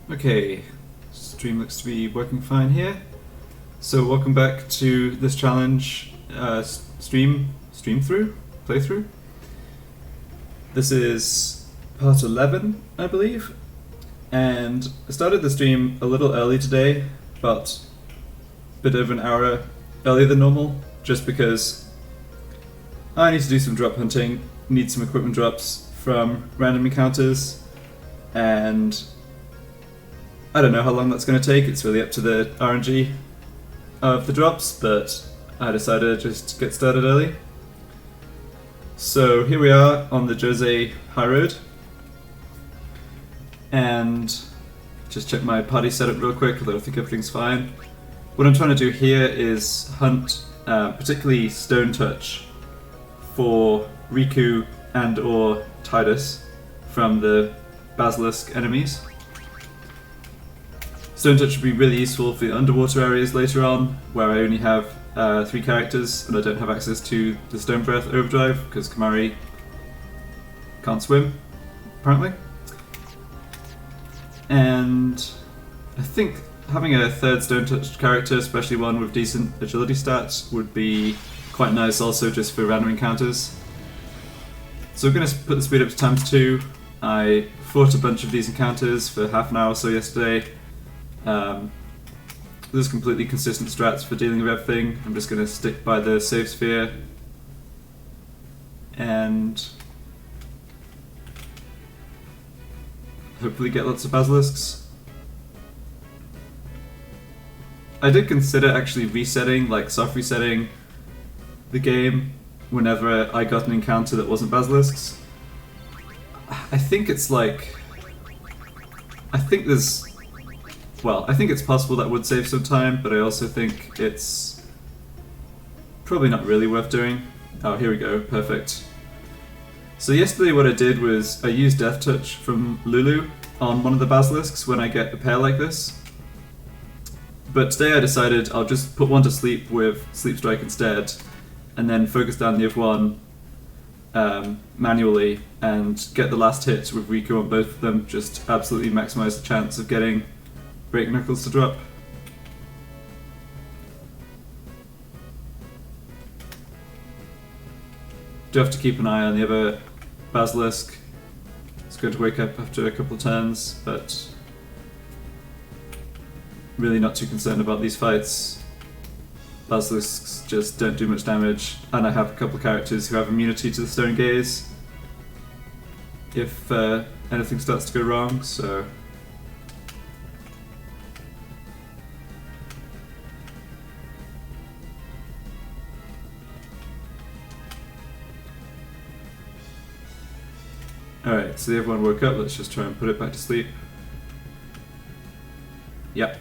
Okay, stream looks to be working fine here. So welcome back to this challenge playthrough. This is part 11, I believe. And I started the stream a little early today, about a bit over an hour earlier than normal, just because I need to do some drop hunting, need some equipment drops from random encounters, and I don't know how long that's going to take. It's really up to the RNG of the drops, but I decided to just get started early. So here we are on the Jose High Road, and just check my party setup real quick, although I think everything's fine. What I'm trying to do here is hunt particularly Stone Touch for Riku and or Tidus from the Basilisk enemies. Stone Touch would be really useful for the underwater areas later on, where I only have 3 characters and I don't have access to the Stone Breath Overdrive because Kamari can't swim, apparently. And I think having a third Stone Touch character, especially one with decent agility stats, would be quite nice also just for random encounters. So we're going to put the speed up to ×2. I fought a bunch of these encounters for half an hour or so yesterday. There's completely consistent strats for dealing with everything. I'm just going to stick by the save sphere and hopefully get lots of basilisks. I did consider actually resetting, like soft resetting the game whenever I got an encounter that wasn't basilisks. I think it's like, I think it's possible that would save some time, but I also think it's probably not really worth doing. Oh, here we go, perfect. So yesterday what I did was I used Death Touch from Lulu on one of the basilisks when I get a pair like this. But today I decided I'll just put one to sleep with Sleep Strike instead, and then focus down the other one manually and get the last hit with Riku on both of them, just absolutely maximize the chance of getting Break Knuckles to drop. Do have to keep an eye on the other basilisk. It's going to wake up after a couple of turns, but really not too concerned about these fights. Basilisks just don't do much damage, and I have a couple of characters who have immunity to the Stone Gaze if anything starts to go wrong, so alright, so everyone woke up, let's just try and put it back to sleep. Yep.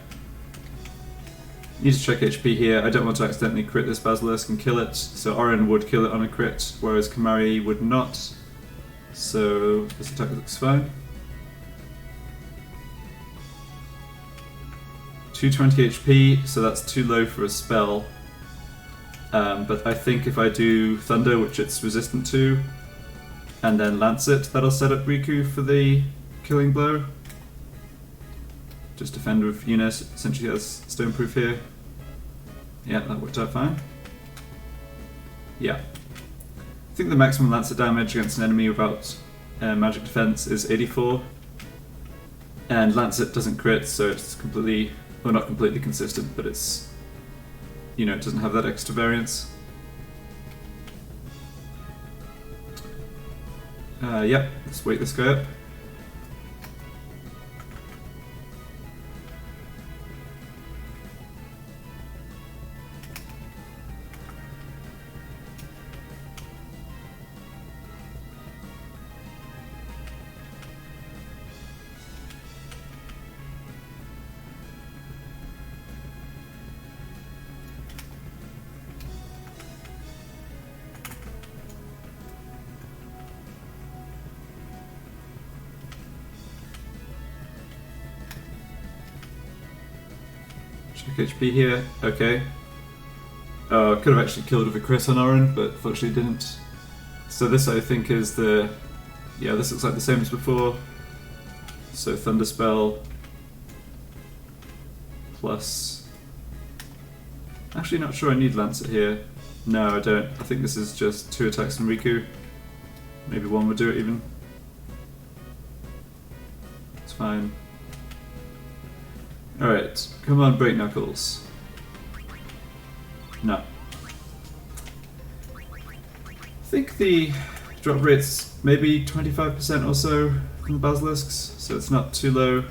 Need to check HP here. I don't want to accidentally crit this basilisk and kill it, so Orin would kill it on a crit, whereas Kamari would not. So this attack looks fine. 220 HP, so that's too low for a spell. But I think if I do Thunder, which it's resistant to, and then Lance it, that'll set up Riku for the killing blow. Just defend with Eunice, essentially has Stoneproof here. Yeah, that worked out fine. Yeah. I think the maximum Lancer damage against an enemy without magic defense is 84. And Lancet doesn't crit, so it's completely, well, not completely consistent, but it's, you know, it doesn't have that extra variance. Yep, let's wake this guy up. Check HP here, okay. Could have actually killed with a crit on Orin, but fortunately didn't. So this I think is the, yeah, this looks like the same as before. So Thunder Spell, plus... Actually not sure I need Lancet here. No, I don't. I think this is just 2 attacks from Riku. Maybe 1 would do it even. It's fine. Alright, come on, break Knuckles. No. I think the drop rate's maybe 25% or so from the Basilisks, so it's not too low.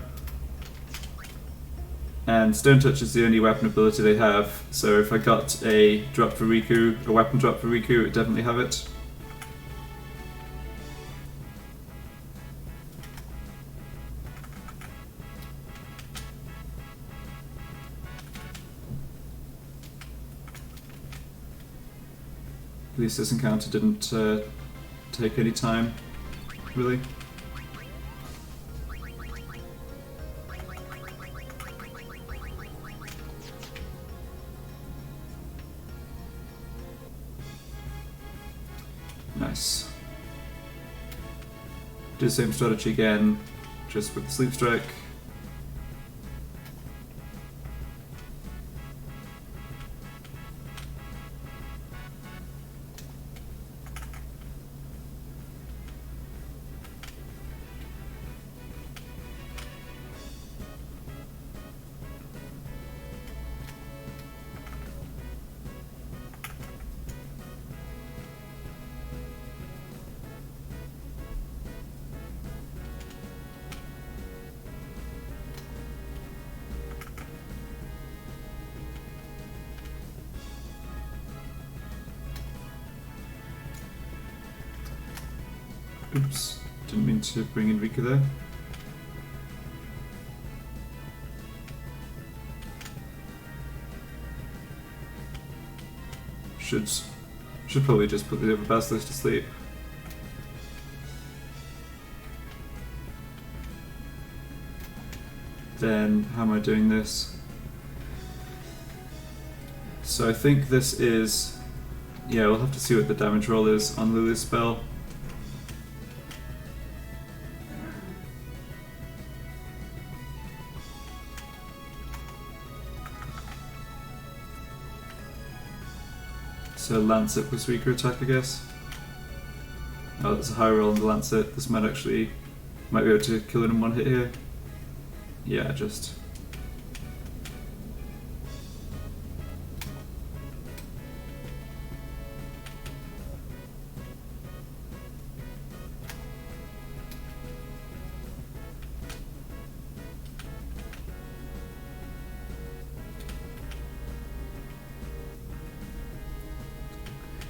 And Stone Touch is the only weapon ability they have, so if I got a drop for Riku, a weapon drop for Riku, it would definitely have it. At least this encounter didn't take any time, really. Nice. Do the same strategy again, just with the Sleep Strike. Oops, didn't mean to bring in Riku there. Should probably just put the other Basilisk to sleep. Then, how am I doing this? So I think this is... Yeah, we'll have to see what the damage roll is on Lulu's spell. So Lancet plus weaker attack, I guess. Oh, there's a high roll on the Lancet. This might be able to kill it in 1 hit here. Yeah, just.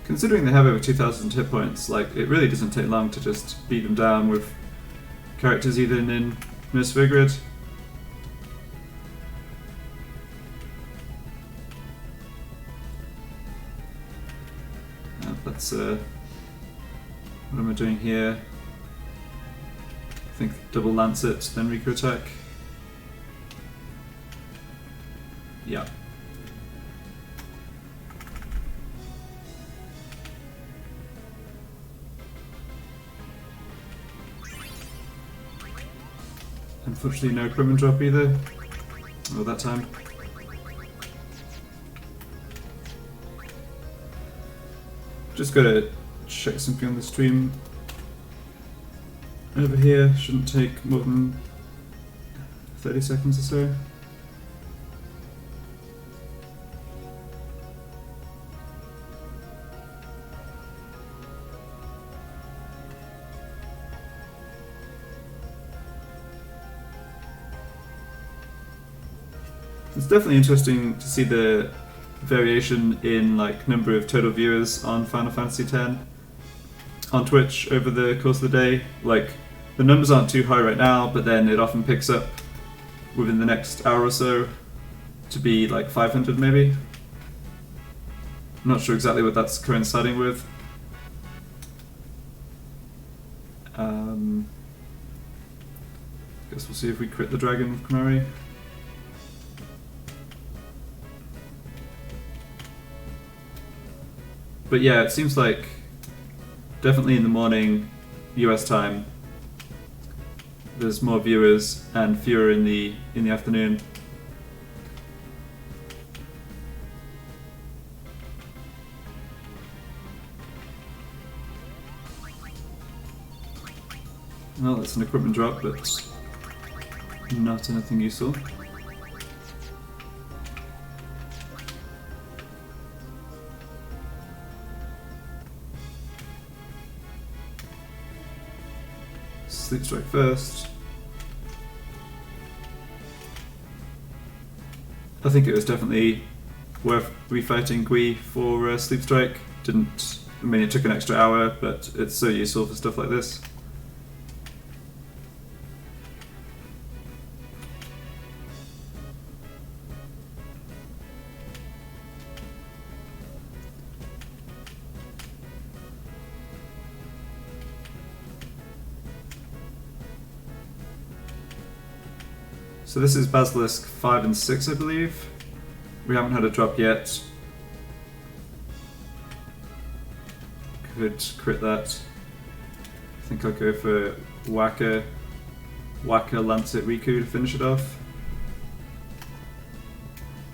Considering they have over 2,000 hit points, like, it really doesn't take long to just beat them down with characters even in Miss Vigrid. That's what am I doing here? I think double Lancet, then Riku attack. Yeah. Unfortunately, no equipment drop either. Well, that time. Just gotta check something on the stream. Over here, shouldn't take more than 30 seconds or so. It's definitely interesting to see the variation in like number of total viewers on Final Fantasy X on Twitch over the course of the day. Like, the numbers aren't too high right now, but then it often picks up within the next hour or so to be like 500 maybe. I'm not sure exactly what that's coinciding with. Guess we'll see if we crit the dragon with Kamari. But yeah, it seems like definitely in the morning, US time, there's more viewers and fewer in the afternoon. Well, that's an equipment drop, but not anything useful. Sleep strike first. I think it was definitely worth refighting Gui for sleep strike. I mean, it took an extra hour, but it's so useful for stuff like this. So this is Basilisk 5 and 6, I believe. We haven't had a drop yet. Could crit that. I think I'll go for Whacker Lance it Riku to finish it off.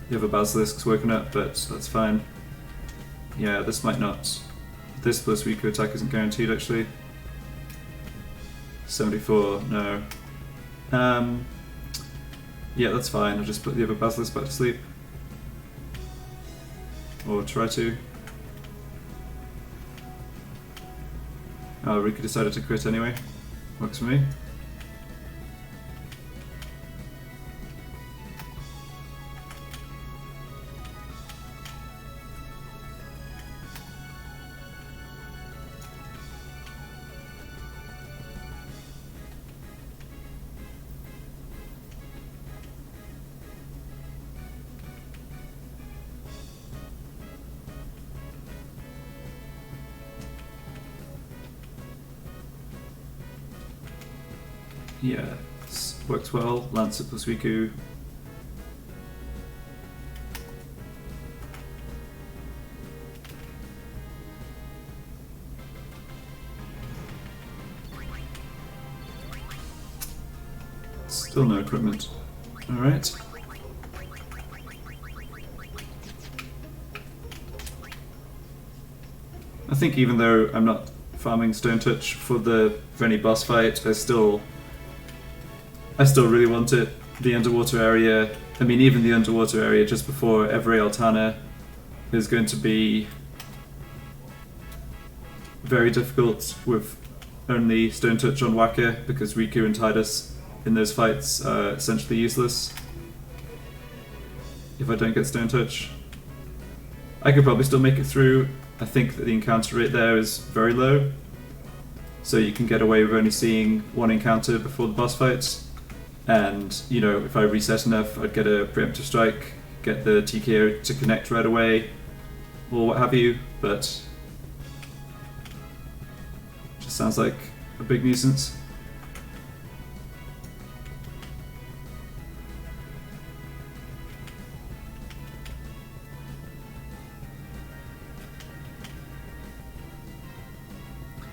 The other Basilisk's woken up, but that's fine. Yeah, this might not. This plus Riku attack isn't guaranteed actually. 74, no. Yeah, that's fine. I'll just put the other Basilisk back to sleep. Or try to. Oh, Riku decided to crit anyway. Works for me. Yeah, this works well. Lance it plus Riku. Still no equipment. Alright. I think even though I'm not farming Stone Touch for any boss fight, I still really want it. The underwater area, I mean even the underwater area just before every Altana is going to be very difficult with only Stone Touch on Waka because Riku and Tidus in those fights are essentially useless if I don't get Stone Touch. I could probably still make it through. I think that the encounter rate there is very low, so you can get away with only seeing one encounter before the boss fights. And, you know, if I reset enough, I'd get a preemptive strike, get the TKO to connect right away, or what have you, but just sounds like a big nuisance.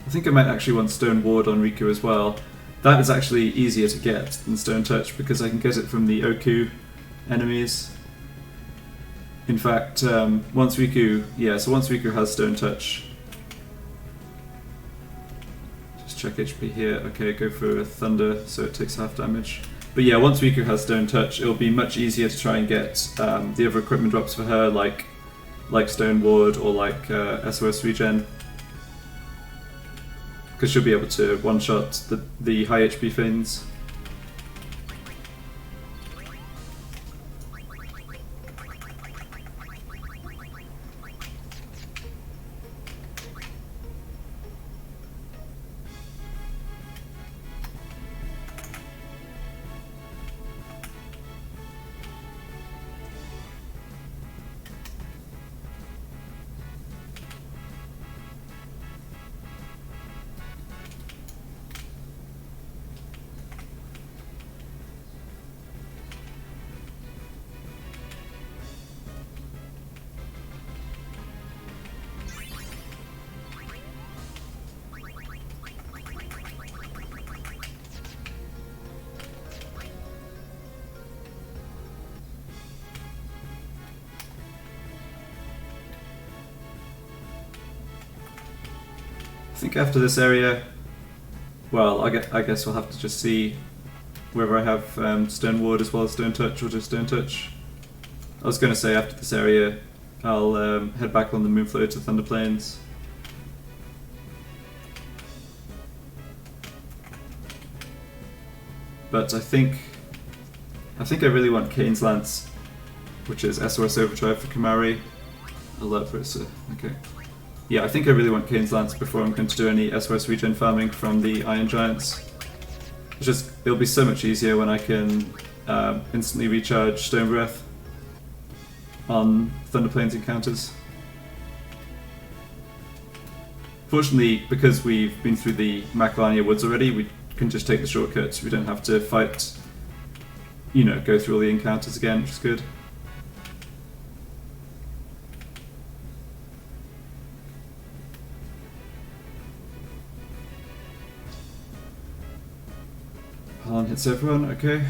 I think I might actually want Stone Ward on Riku as well. That is actually easier to get than Stone Touch because I can get it from the Oku enemies. In fact, once Riku has Stone Touch, just check HP here. Okay, go for Thunder so it takes half damage. But yeah, once Riku has Stone Touch, it'll be much easier to try and get the other equipment drops for her, like Stone Ward or like SOS Regen. Because she'll be able to one-shot the high HP things. I think after this area, Well, I guess we'll have to just see whether I have Stone Ward as well as Stone Touch or just Stone Touch. I was going to say after this area I'll head back on the Moonflow to Thunder Plains. But I think I really want Kains Lance, which is SOS-Overdrive for Kamari. Alert for it, so okay. Yeah, I think I really want Kains Lance before I'm going to do any SOS regen farming from the Iron Giants. It'll be so much easier when I can instantly recharge Stone Breath on Thunder Plains encounters. Fortunately, because we've been through the Macalania Woods already, we can just take the shortcuts. We don't have to fight, you know, go through all the encounters again, which is good. Palan hits everyone, okay.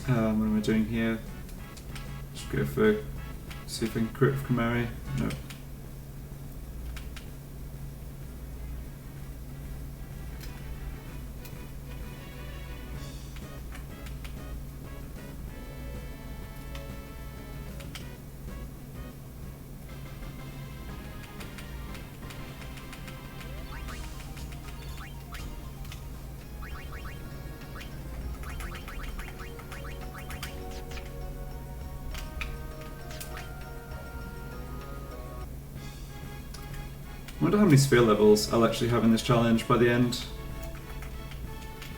What am I doing here? Just go for, see if I can crit for Kamari. No. I wonder how many sphere levels I'll actually have in this challenge by the end.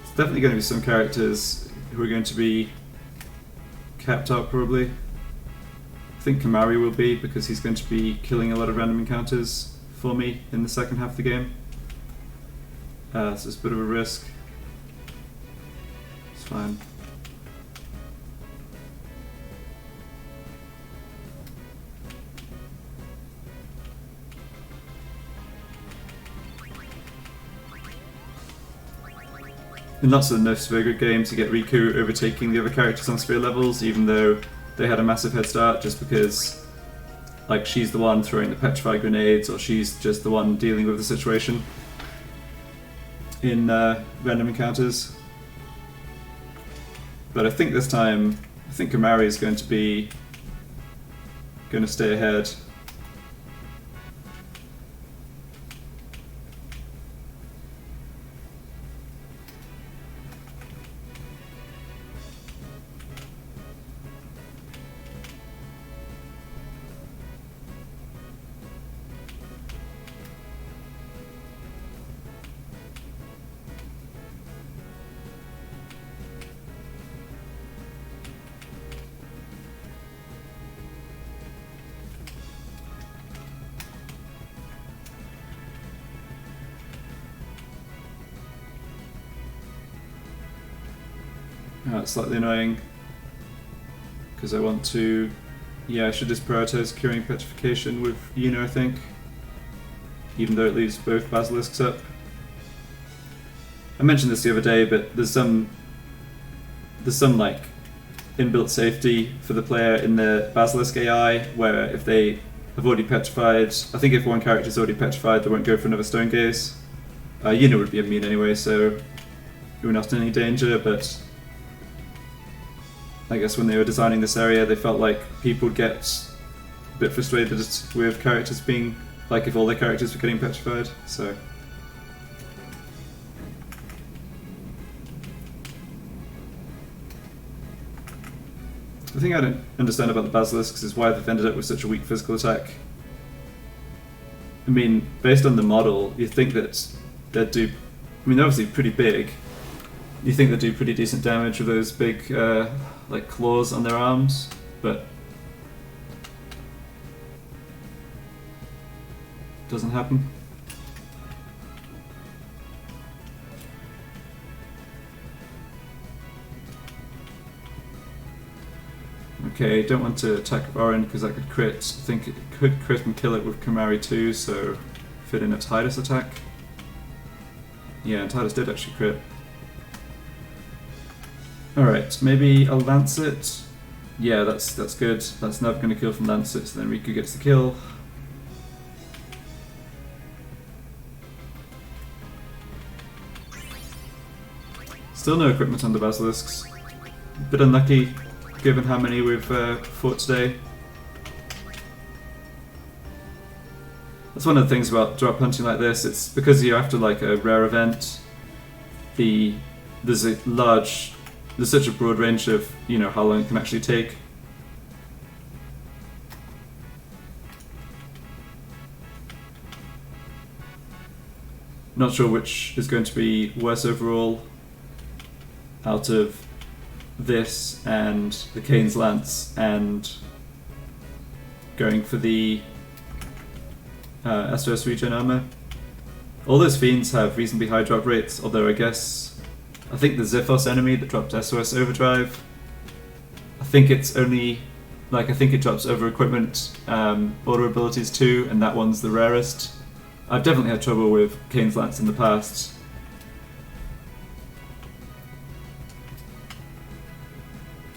It's definitely going to be some characters who are going to be capped out probably. I think Kamari will be, because he's going to be killing a lot of random encounters for me in the second half of the game. So it's a bit of a risk. It's fine. In lots of the Nerf's very good games, you get Riku overtaking the other characters on sphere levels, even though they had a massive head start, just because, like, she's the one throwing the petrify grenades, or she's just the one dealing with the situation in random encounters. But I think this time, I think Kamari is going to stay ahead. It's slightly annoying, because I want to... Yeah, I should just prioritize curing petrification with Yuno, I think. Even though it leaves both basilisks up. I mentioned this the other day, but there's some like inbuilt safety for the player in the basilisk AI, where if they have already petrified, I think if one character is already petrified, they won't go for another stone gaze. Yuno would be immune anyway, so we're not in any danger, but I guess when they were designing this area, they felt like people would get a bit frustrated with characters being, like, if all their characters were getting petrified, so... The thing I don't understand about the basilisks is why they've ended up with such a weak physical attack. I mean, based on the model, you'd think that they'd do... I mean, they're obviously pretty big. You think they'd do pretty decent damage with those big, like, claws on their arms, but... doesn't happen. Okay, don't want to attack Orin because that could crit. I think it could crit and kill it with Kamari too, so fit in a Tidus attack. Yeah, and Tidus did actually crit. Alright, maybe I'll Lance it. Yeah, that's good. That's never going to kill from Lance it, so then Riku gets the kill. Still no equipment on the Basilisks. Bit unlucky, given how many we've fought today. That's one of the things about drop hunting like this. It's because you're after like a rare event. There's such a broad range of how long it can actually take. Not sure which is going to be worse overall out of this and the Kains Lance and going for the SOS regen armor. All those fiends have reasonably high drop rates, although I think the Xiphos enemy that dropped SOS-Overdrive, I think it's only, I think it drops over equipment order abilities too, and that one's the rarest. I've definitely had trouble with Kains Lance in the past.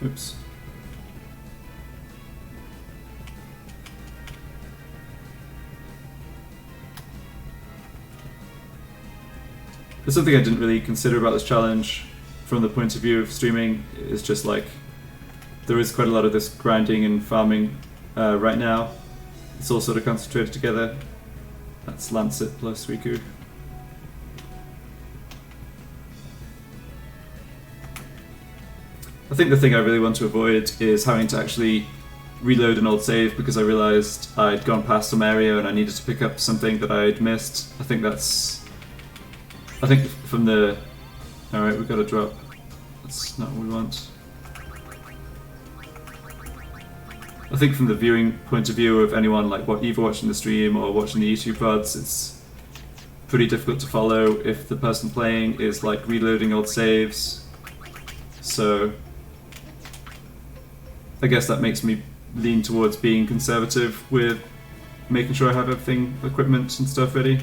Oops. There's something I didn't really consider about this challenge from the point of view of streaming. It's just there is quite a lot of this grinding and farming right now. It's all sort of concentrated together. That's Lancet plus Riku. I think the thing I really want to avoid is having to actually reload an old save because I realised I'd gone past some area and I needed to pick up something that I'd missed. I think from the... Alright, we've got a drop. That's not what we want. I think from the viewing point of view of anyone either watching the stream or watching the YouTube VODs, it's pretty difficult to follow if the person playing is reloading old saves. So I guess that makes me lean towards being conservative with making sure I have everything, equipment and stuff ready.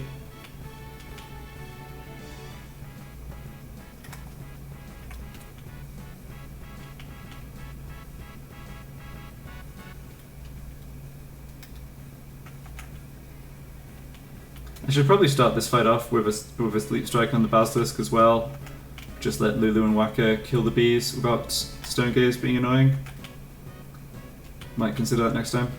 I should probably start this fight off with a sleep strike on the Basilisk as well. Just let Lulu and Waka kill the bees without Stone Gaze being annoying. Might consider that next time.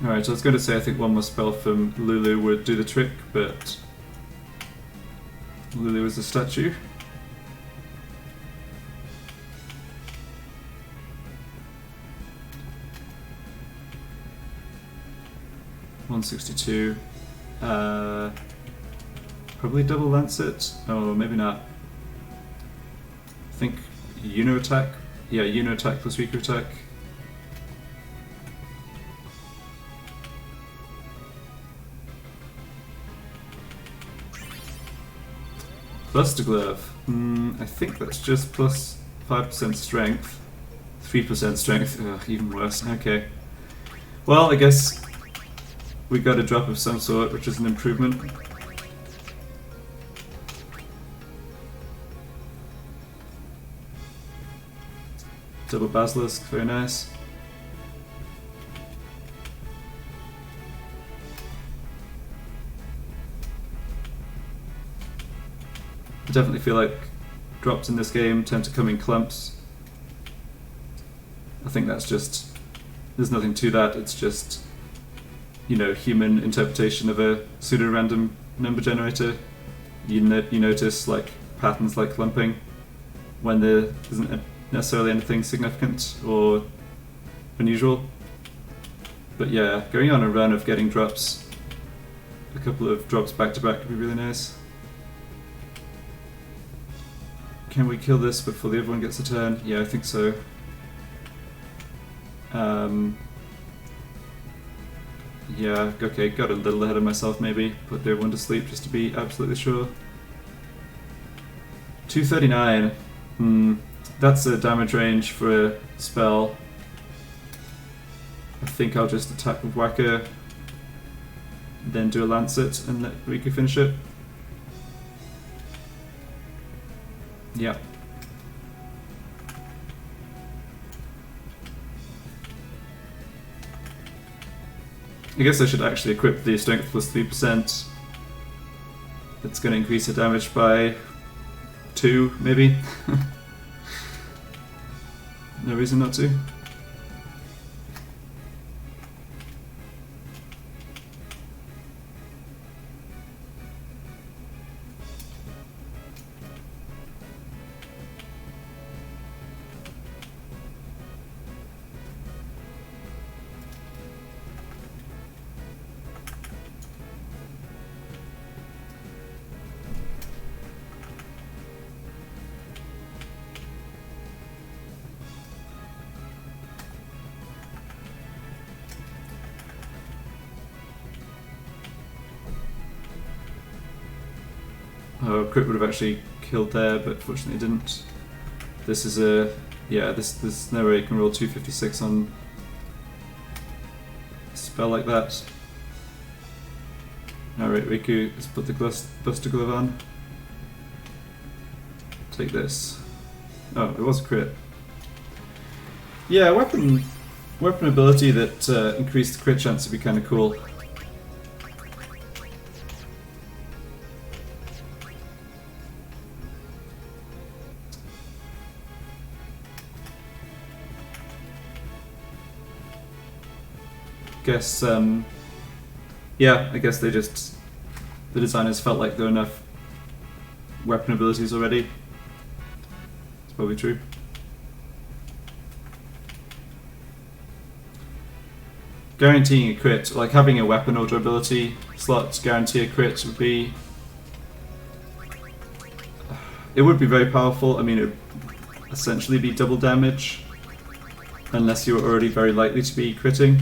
Alright, so I was going to say I think one more spell from Lulu would do the trick, but Lulu is a statue. $162. Probably double lance it. Oh, maybe not. I think Uno attack. Yeah, Uno attack plus Riku attack. Buster Glove. I think that's just plus 5% strength. 3% strength. Ugh, even worse. Okay. Well, I guess we got a drop of some sort, which is an improvement. Double Basilisk, very nice. I definitely feel like drops in this game tend to come in clumps. I think that's just, there's nothing to that, it's just, human interpretation of a pseudo-random number generator. You notice patterns like clumping when there isn't necessarily anything significant or unusual. But yeah, going on a run of getting drops, a couple of drops back to back would be really nice. Can we kill this before the other one gets a turn? Yeah, I think so. Yeah, okay, got a little ahead of myself maybe. Put the other one to sleep just to be absolutely sure. 239. That's a damage range for a spell. I think I'll just attack with Whacker, then do a Lancet and let Riku finish it. Yeah. I guess I should actually equip the strength plus 3%. That's going to increase the damage by 2, maybe. No reason not to. Oh, crit would have actually killed there, but fortunately it didn't. This is a... yeah, there's no way you can roll 256 on a spell like that. Alright, Riku, let's put the Buster Glove on. Take this. Oh, it was a crit. Yeah, weapon ability that increased the crit chance would be kind of cool. Guess, yeah, I guess the designers felt like there were enough weapon abilities already. It's probably true. Guaranteeing a crit, like having a weapon order ability slot to guarantee a crit would be... it would be very powerful. I mean, it would essentially be double damage, unless you were already very likely to be critting.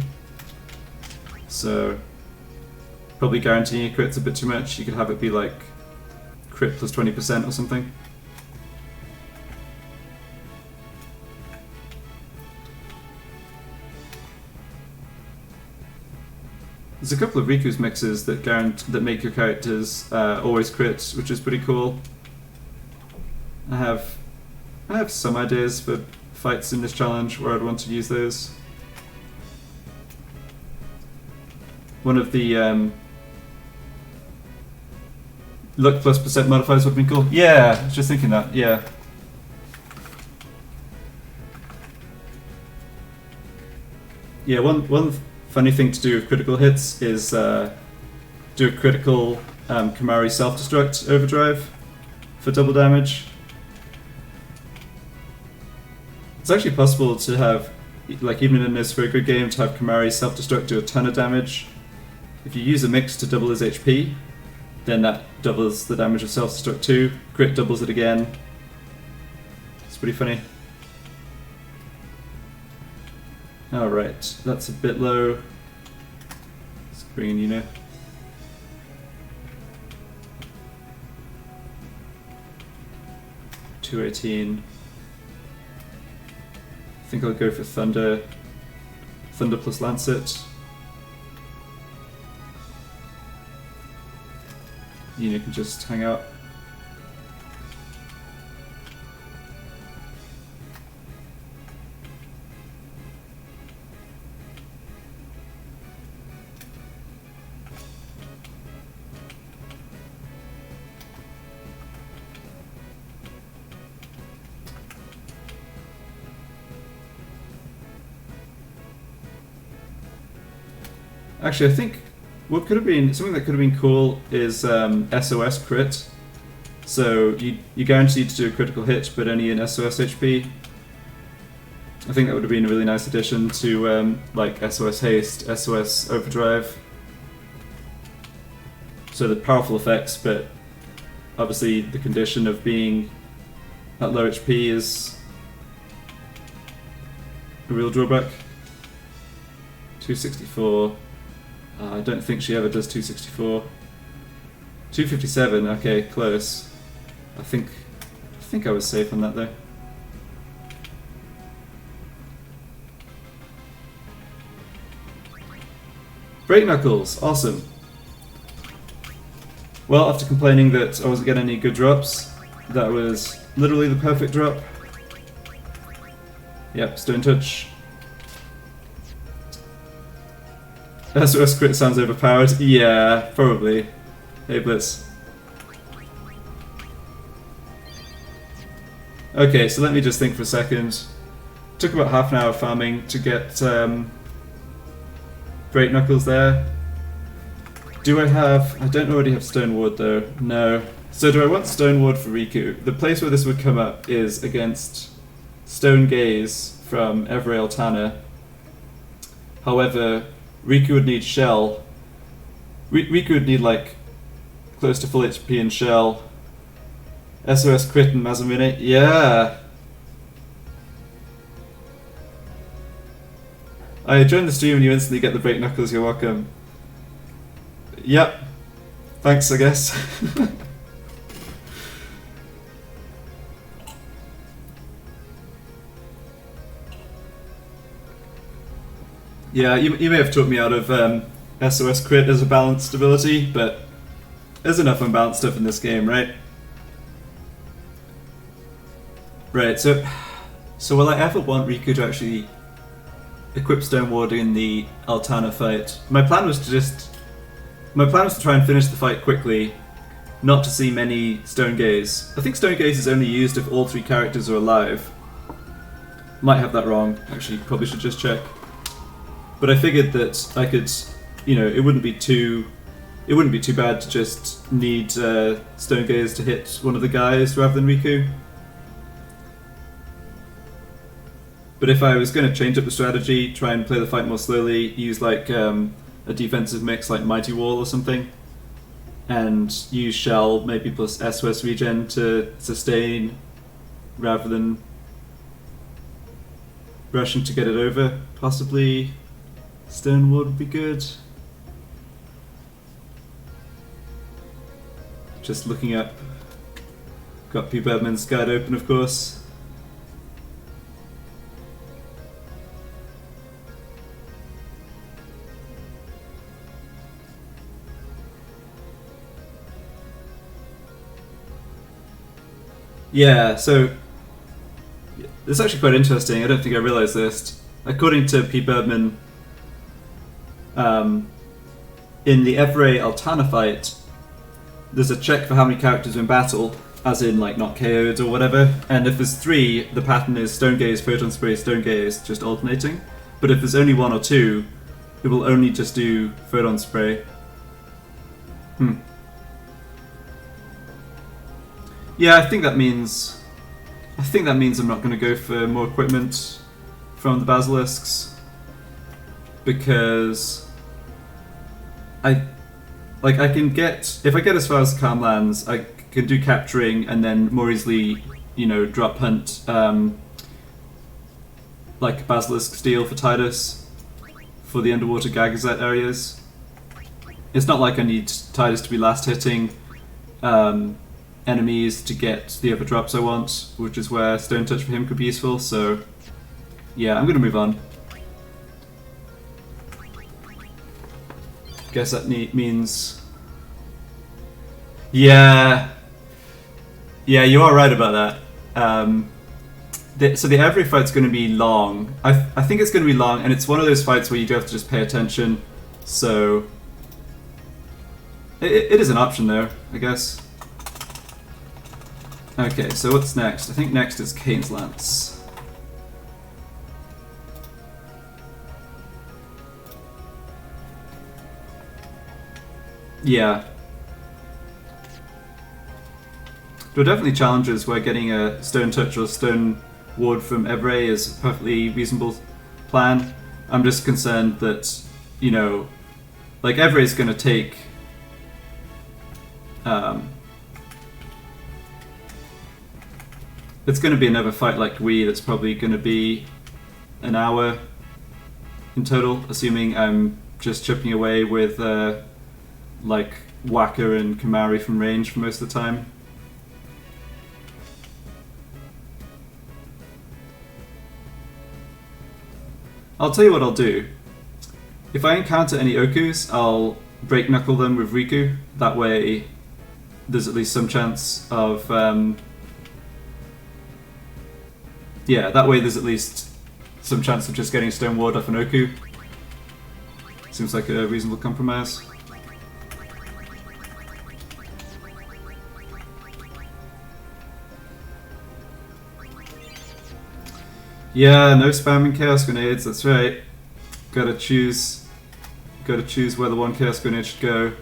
So, probably guaranteeing a crit's a bit too much. You could have it be like crit plus 20% or something. There's a couple of Riku's mixes that make your characters always crit, which is pretty cool. I have some ideas for fights in this challenge where I'd want to use those. One of the luck plus percent modifiers would have been cool. Yeah, I was just thinking that, yeah. Yeah, one funny thing to do with critical hits is do a critical Kamari self-destruct overdrive for double damage. It's actually possible to have, like even in this for a good game, to have Kamari self-destruct do a ton of damage. If you use a mix to double his HP, then that doubles the damage of self-destruct too. Crit doubles it again. It's pretty funny. Alright, that's a bit low. Let's bring in Yuna. $218. I think I'll go for Thunder. Thunder plus Lancet. Yuna can just hang out. Actually, I think what could have been something that could have been cool is SOS crit. So you guaranteed to do a critical hit, but only in SOS HP. I think that would have been a really nice addition to like SOS haste, SOS overdrive. So the powerful effects, but obviously the condition of being That low HP is a real drawback. 264. I don't think she ever does 264. 257. Okay, close. I think I was safe on that though. Break Knuckles, awesome. Well, after complaining that I wasn't getting any good drops, that was literally the perfect drop. Yep, Stone Touch. SOS crit sounds overpowered. Yeah, probably. Hey Blitz. Okay, so let me just think for a second. Took about half an hour farming to get Break Knuckles there. Do I have... I don't already have Stone Ward though. No. So do I want Stone Ward for Riku? The place where this would come up is against Stone Gaze from Every Altana. However, Riku would need Shell. Riku would need like close to full HP and Shell. SOS Crit and Mazamune. Yeah! I joined the stream and you instantly get the Break Knuckles, you're welcome. Yep. Thanks, I guess. Yeah, you may have talked me out of SOS Crit as a balanced ability, but there's enough unbalanced stuff in this game, right? Right, so will I ever want Riku to actually equip Stone Ward in the Altana fight? My plan was to try and finish the fight quickly, not to see many Stone Gaze. I think Stone Gaze is only used if all three characters are alive. Might have that wrong, actually, probably should just check. But I figured that I could, you know, it wouldn't be too bad to just need Stone Gaze to hit one of the guys rather than Riku. But if I was going to change up the strategy, try and play the fight more slowly, use like a defensive mix like Mighty Wall or something, and use Shell maybe plus SOS regen to sustain rather than rushing to get it over, possibly Stone Ward would be good. Just looking up, got P. Birdman's guide open of course. Yeah, so it's actually quite interesting. I don't think I realised this. According to P. Birdman, in the Every Altana fight, there's a check for how many characters are in battle, as in like not KO'd or whatever. And if there's 3, the pattern is Stone Gaze, Photon Spray, Stone Gaze, just alternating. But if there's only 1 or 2, it will only just do Photon Spray. Yeah, I think that means I'm not going to go for more equipment from the basilisks, because I can get, if I get as far as Calm Lands, I can do capturing and then more easily, you know, drop hunt like Basilisk Steel for Tidus for the underwater Gagazet areas. It's not like I need Tidus to be last hitting enemies to get the other drops I want, which is where Stone Touch for him could be useful, so yeah, I'm gonna move on. Guess that means... Yeah, you are right about that. So the Every fight's gonna be long. I think it's gonna be long, and it's one of those fights where you do have to just pay attention, so... It is an option though, I guess. Okay, so what's next? I think next is Kains Lance. Yeah. There are definitely challenges where getting a Stone Touch or Stone Ward from Every is a perfectly reasonable plan. I'm just concerned that, you know, like Every is going to take it's going to be another fight like Wii that's probably going to be an hour in total, assuming I'm just chipping away with like Whacker and Kamari from range for most of the time. I'll tell you what I'll do. If I encounter any Okus, I'll break knuckle them with Riku. That way there's at least some chance of yeah, that way there's at least some chance of just getting Stone Ward off an Oku. Seems like a reasonable compromise. Yeah, no spamming Chaos Grenades, that's right. Gotta choose where the one Chaos Grenade should go.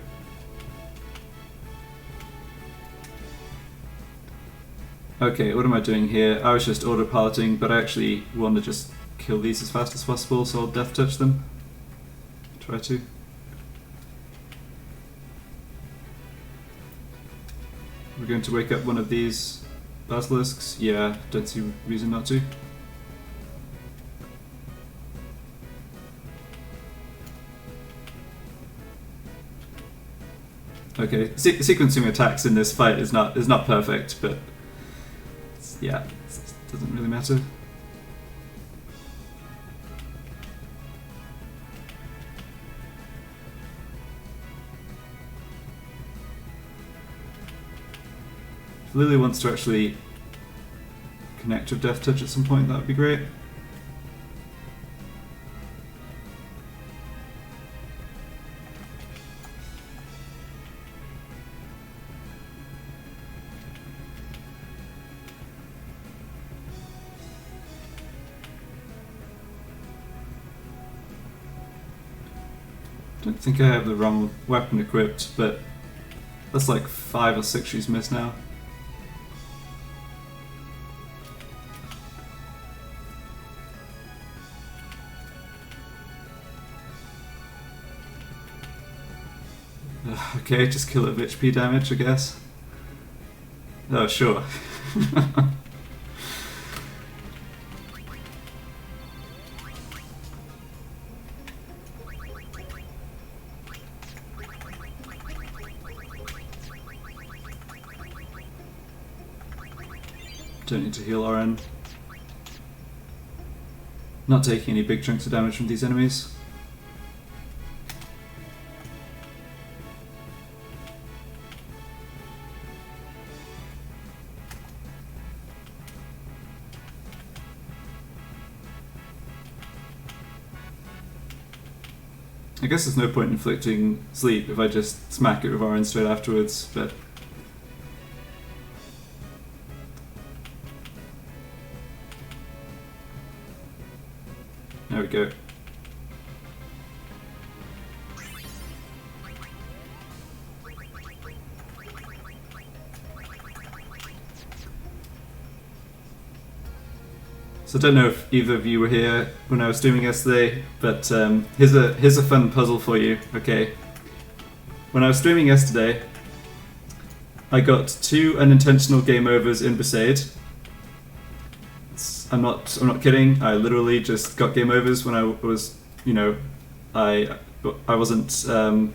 Okay, what am I doing here? I was just autopiloting, but I actually want to just kill these as fast as possible, so I'll Death Touch them. Try to. We're going to wake up one of these basilisks? Yeah, don't see reason not to. Okay, sequencing attacks in this fight is not perfect, but yeah, it doesn't really matter. If Lily wants to actually connect with Death Touch at some point, that would be great. I don't think I have the wrong weapon equipped, but that's like 5 or 6 she's missed now. Okay, just kill it with HP damage, I guess. Oh, sure. Don't need to heal RN. Not taking any big chunks of damage from these enemies. I guess there's no point in inflicting sleep if I just smack it with RN straight afterwards, but there we go. So I don't know if either of you were here when I was streaming yesterday, but here's a fun puzzle for you. Okay, when I was streaming yesterday, I got 2 unintentional game overs in Besaid. I'm not kidding. I literally just got game overs when I was, you know, I wasn't I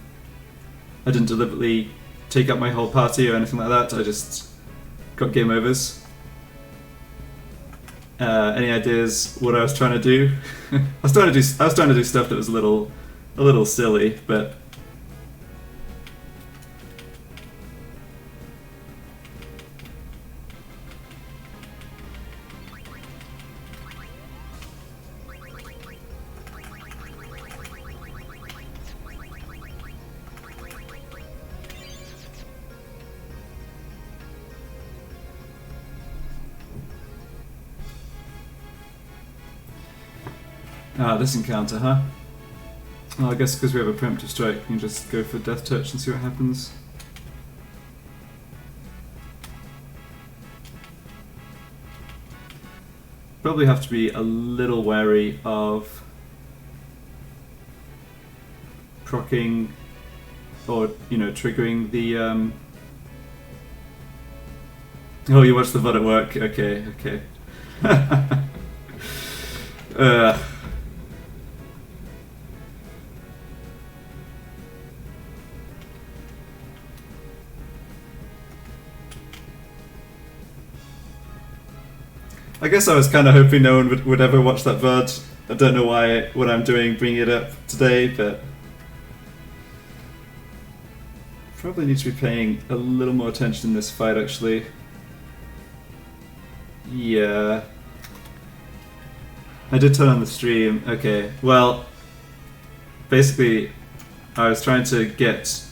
didn't deliberately take up my whole party or anything like that. I just got game overs. Any ideas what I was trying to do? I was trying to do stuff that was a little silly, but this encounter, huh? Well, I guess because we have a preemptive strike, we can just go for Death Touch and see what happens. Probably have to be a little wary of proccing or, you know, triggering the Oh, you watched the VOD at work? Okay, okay. uh, I guess I was kind of hoping no one would ever watch that VOD. I don't know why, what I'm doing bringing it up today, but probably need to be paying a little more attention in this fight, actually. Yeah. I did turn on the stream. Okay, well, basically, I was trying to get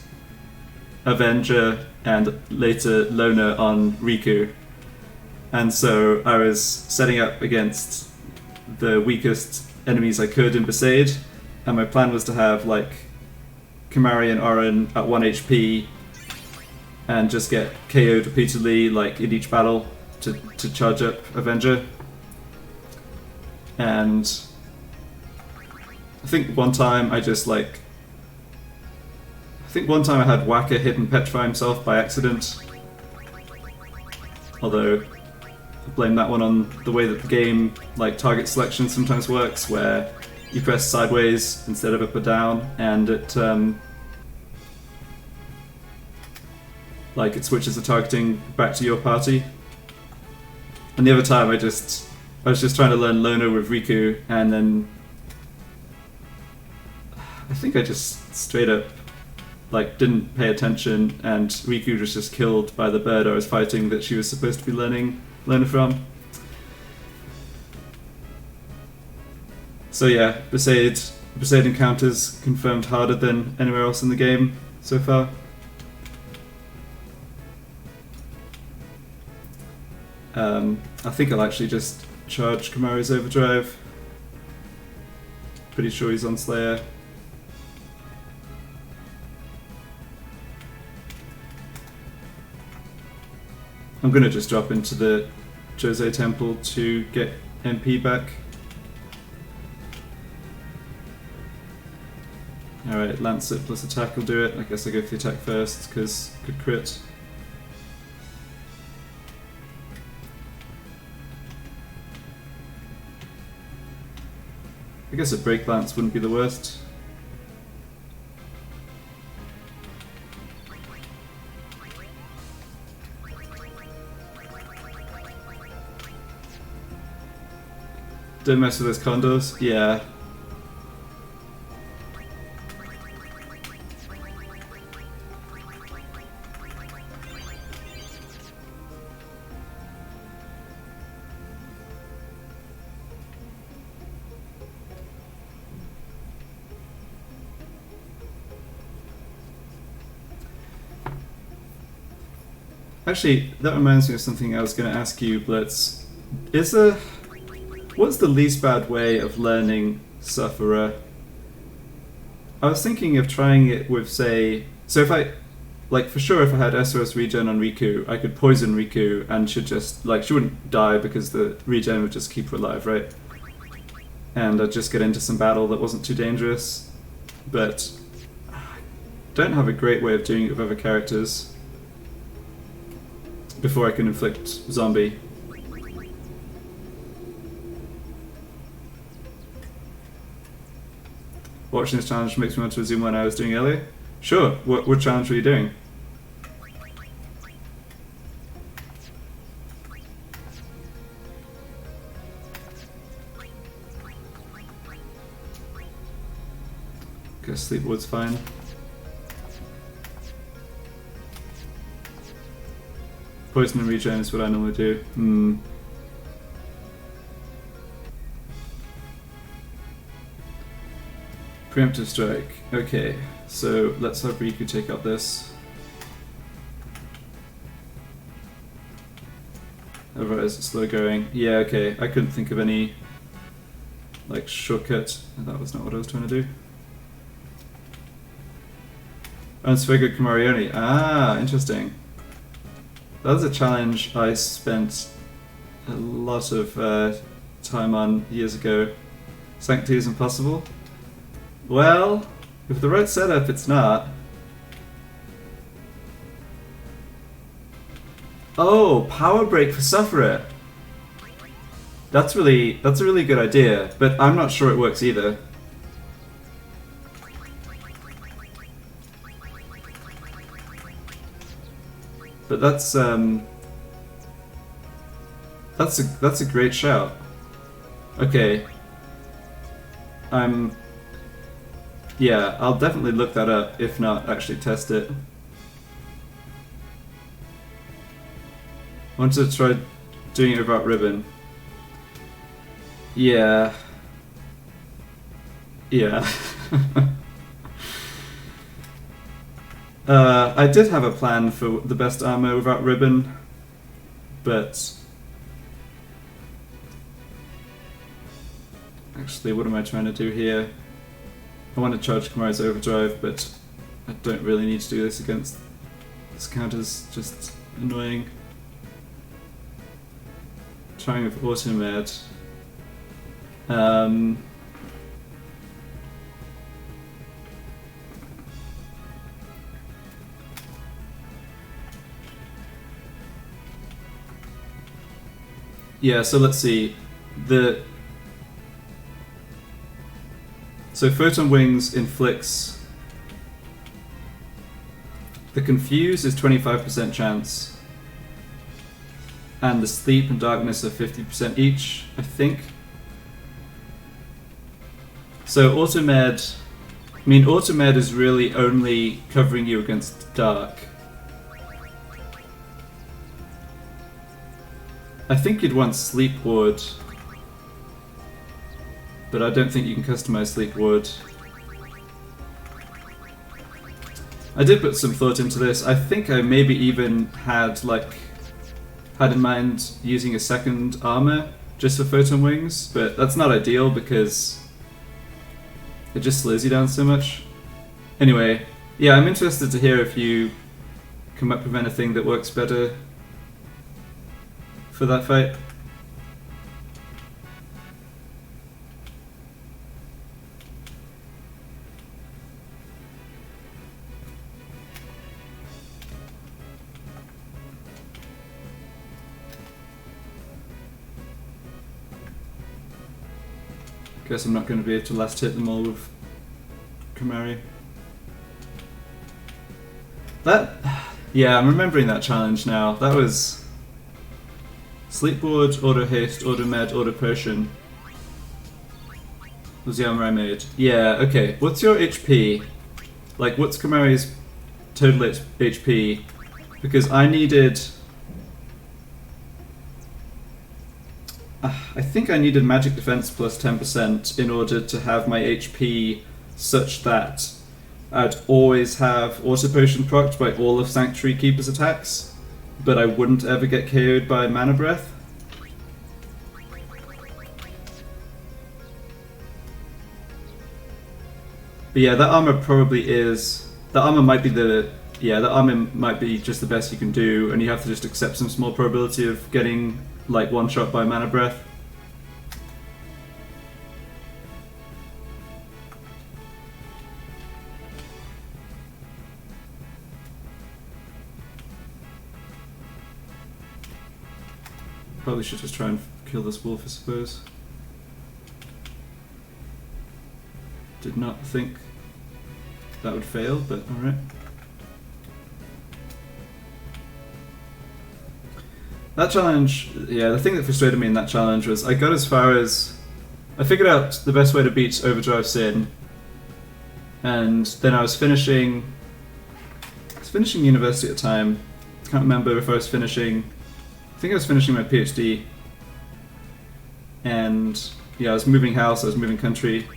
Avenger and later Loner on Riku. And so I was setting up against the weakest enemies I could in Besaid, and my plan was to have like Kimari and Orin at 1 HP and just get KO'd repeatedly like in each battle to charge up Avenger. And I think one time I had Waka hit and petrify himself by accident. Although I blame that one on the way that the game like target selection sometimes works, where you press sideways instead of up or down, and it switches the targeting back to your party. And the other time I was just trying to learn Loner with Riku, and then I think I just straight up like didn't pay attention, and Riku was just killed by the bird I was fighting that she was supposed to be learning from. So yeah, Besaid encounters confirmed harder than anywhere else in the game so far. I think I'll actually just charge Kimari's Overdrive. Pretty sure he's on Slayer. I'm gonna just drop into the Jose Temple to get MP back. Alright, Lancet plus attack will do it. I guess I go for the attack first, because good crit. I guess a break lance wouldn't be the worst. Don't mess with those condos? Yeah. Actually, that reminds me of something I was going to ask you, Blitz. What's the least bad way of learning Sufferer? I was thinking of trying it with, say... So if I... Like, for sure, if I had SOS regen on Riku, I could poison Riku and should just... Like, she wouldn't die because the regen would just keep her alive, right? And I'd just get into some battle that wasn't too dangerous. But... I don't have a great way of doing it with other characters before I can inflict zombie. Watching this challenge makes me want to resume what I was doing earlier. Sure, what challenge were you doing? Guess Sleepwood's fine. Poison and regen is what I normally do. Preemptive strike. Okay, so let's have Riku take out this. Otherwise it's slow going. Yeah, okay, I couldn't think of any like shortcut. That was not what I was trying to do. Unsfigured Kamarioni. Ah, interesting. That was a challenge I spent a lot of time on years ago. Sanctity is impossible? Well, with the right setup, it's not. Oh, power break for Sufferer. That's a really good idea, but I'm not sure it works either. But that's a great shout. Okay. Yeah, I'll definitely look that up, if not actually test it. I want to try doing it without ribbon. Yeah. Yeah. I did have a plan for the best armor without ribbon, but actually, what am I trying to do here? I want to charge Kamari's Overdrive, but I don't really need to do this against this counter's just annoying. Trying with Automed. Yeah, so let's see. So Photon Wings inflicts. The Confuse is 25% chance. And the Sleep and Darkness are 50% each, I think. So Automed. I mean, Automed is really only covering you against Dark. I think you'd want Sleep Ward, but I don't think you can customize Sleep Ward. I did put some thought into this. I think I maybe even had in mind using a second armor just for Photon Wings, but that's not ideal because it just slows you down so much. Anyway, yeah, I'm interested to hear if you come up with anything that works better for that fight. Guess I'm not going to be able to last hit them all with Kamari. Yeah, I'm remembering that challenge now. That was Sleep Ward, Auto Haste, Auto Med, Auto Potion. Was the armor I made. Yeah, okay. What's your HP? Like, what's Kamari's total HP? Because I needed... I think I needed magic defense plus 10% in order to have my HP such that I'd always have auto potion procced by all of Sanctuary Keeper's attacks, but I wouldn't ever get KO'd by Mana Breath. But yeah, that armor probably is... That armor might be the... Yeah, that armor might be just the best you can do, and you have to just accept some small probability of getting like one shot by Mana Breath. Probably should just try and kill this wolf, I suppose. Did not think that would fail, but alright. That challenge, yeah, the thing that frustrated me in that challenge was I got as far as... I figured out the best way to beat Overdrive Sin, and then I was finishing university at the time. Can't remember if I was finishing... I think I was finishing my PhD, and yeah, I was moving house, I was moving country.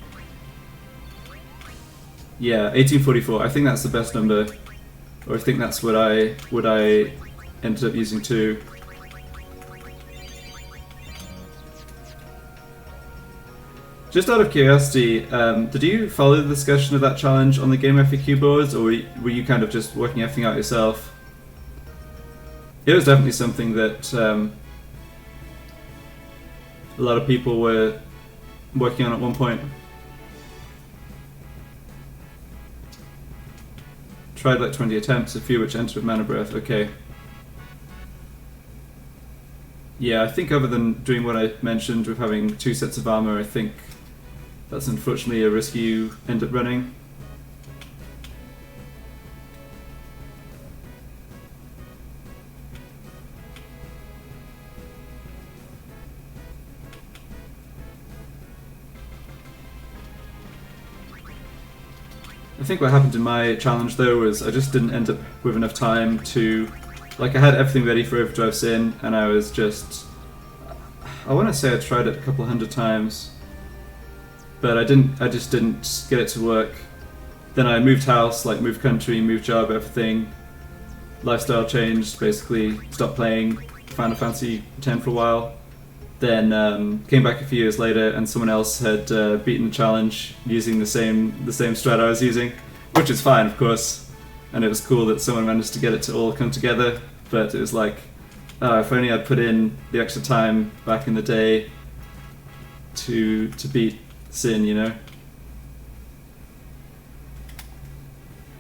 Yeah, 1844, I think that's the best number, or I think that's what I ended up using too. Just out of curiosity, did you follow the discussion of that challenge on the Game FAQ boards, or were you kind of just working everything out yourself? It was definitely something that a lot of people were working on at one point. Tried like 20 attempts, a few which entered with Mana Breath, okay. Yeah, I think other than doing what I mentioned with having 2 sets of armor, I think that's unfortunately a risk you end up running. I think what happened in my challenge though was I just didn't end up with enough time to, like, I had everything ready for Overdrive Sin and I was just, I want to say I tried it a couple hundred times, but I just didn't get it to work. Then I moved house, like moved country, moved job, everything. Lifestyle changed, basically stopped playing Final Fantasy X for a while. Then came back a few years later and someone else had beaten the challenge using the same strat I was using, which is fine of course, and it was cool that someone managed to get it to all come together, but it was like, if only I'd put in the extra time back in the day to beat Sin, you know?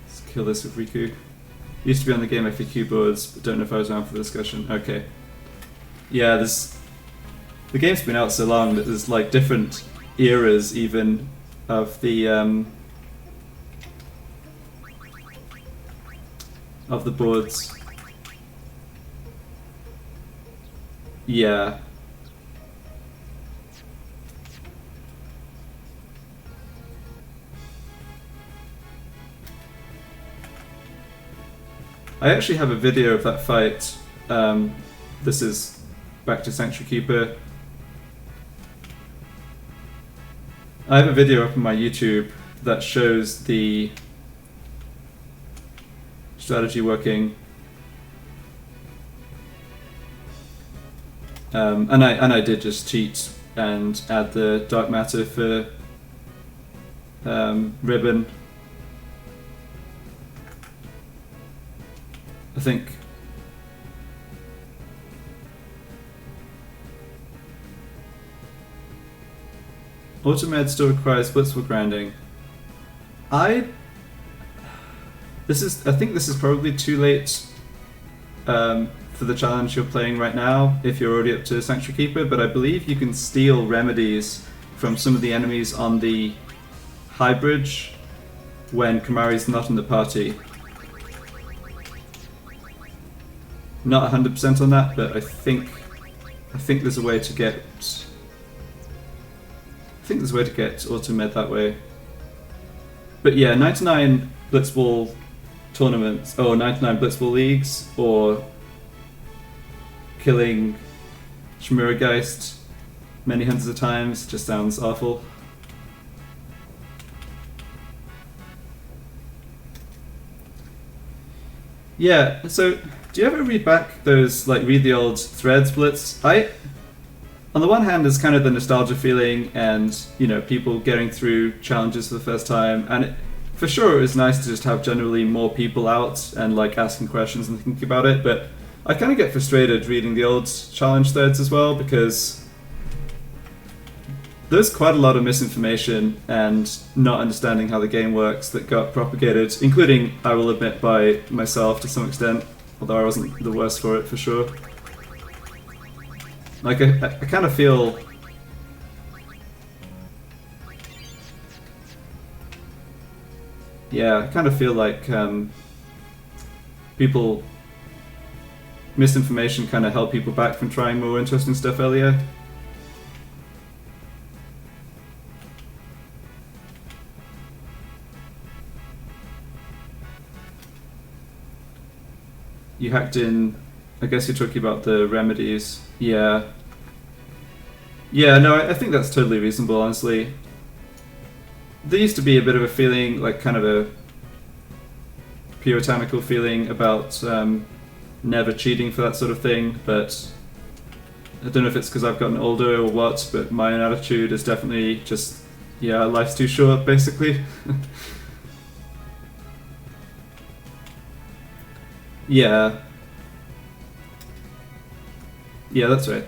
Let's kill this with Riku. Used to be on the game FAQ boards, but don't know if I was around for the discussion. Okay. Yeah, the game's been out so long that there's like different eras even of the boards. Yeah. I actually have a video of that fight. This is back to Sanctuary Keeper. I have a video up on my YouTube that shows the strategy working, and I did just cheat and add the dark matter for ribbon. I think Automed still requires blitzable grinding. I think this is probably too late for the challenge you're playing right now if you're already up to Sanctuary Keeper, but I believe you can steal remedies from some of the enemies on the high bridge when Kamari's not in the party. Not 100% on that, but I think there's a way to get Automed that way. But yeah, 99 Blitzball tournaments, or 99 Blitzball leagues, or killing Shmurageist many hundreds of times just sounds awful. Yeah, so do you ever read back those, like, read the old threads blitz? On the one hand, there's kind of the nostalgia feeling and, you know, people getting through challenges for the first time, and for sure it was nice to just have generally more people out and, like, asking questions and thinking about it, but I kind of get frustrated reading the old challenge threads as well, because there's quite a lot of misinformation and not understanding how the game works that got propagated, including, I will admit, by myself to some extent, although I wasn't the worst for it, for sure. Like, I kind of feel... Yeah, I kind of feel like people... misinformation kind of held people back from trying more interesting stuff earlier. You hacked in... I guess you're talking about the remedies. Yeah. Yeah, no, I think that's totally reasonable, honestly. There used to be a bit of a feeling, like kind of a puritanical feeling about never cheating for that sort of thing, but I don't know if it's because I've gotten older or what, but my own attitude is definitely just, yeah, life's too short, basically. Yeah. Yeah, that's right.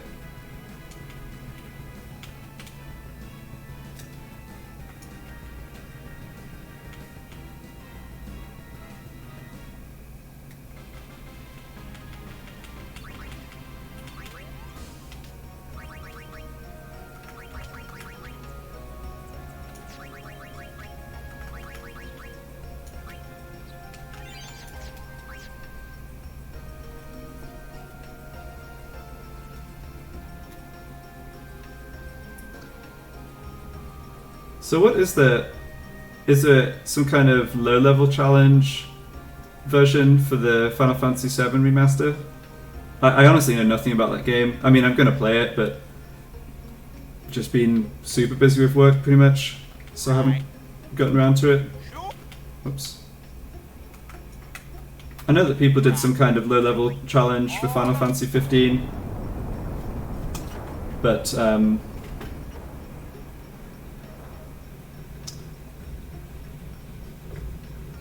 So what is there? Is there some kind of low-level challenge version for the Final Fantasy VII remaster? I honestly know nothing about that game. I mean, I'm going to play it, but just been super busy with work pretty much, so I haven't gotten around to it. Oops. I know that people did some kind of low-level challenge for Final Fantasy 15, but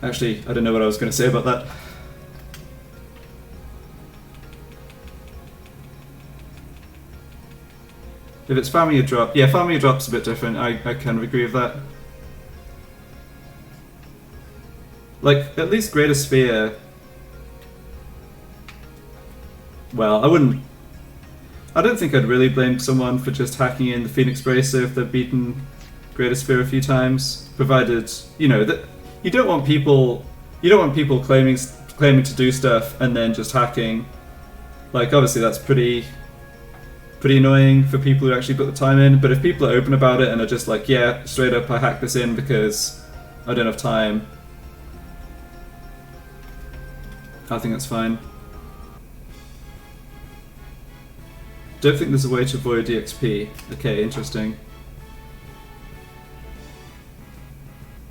actually, I don't know what I was going to say about that. If it's farming a drop, yeah, farming a drop's a bit different. I kind of agree with that. Like, at least Greater Sphere. Well, I don't think I'd really blame someone for just hacking in the Phoenix Bracer if they've beaten Greater Sphere a few times, provided, you know, that you don't want people claiming to do stuff and then just hacking. Like, obviously that's pretty annoying for people who actually put the time in, but if people are open about it and are just like, yeah, straight up I hacked this in because I don't have time, I think that's fine. Don't think there's a way to avoid EXP. Okay, interesting.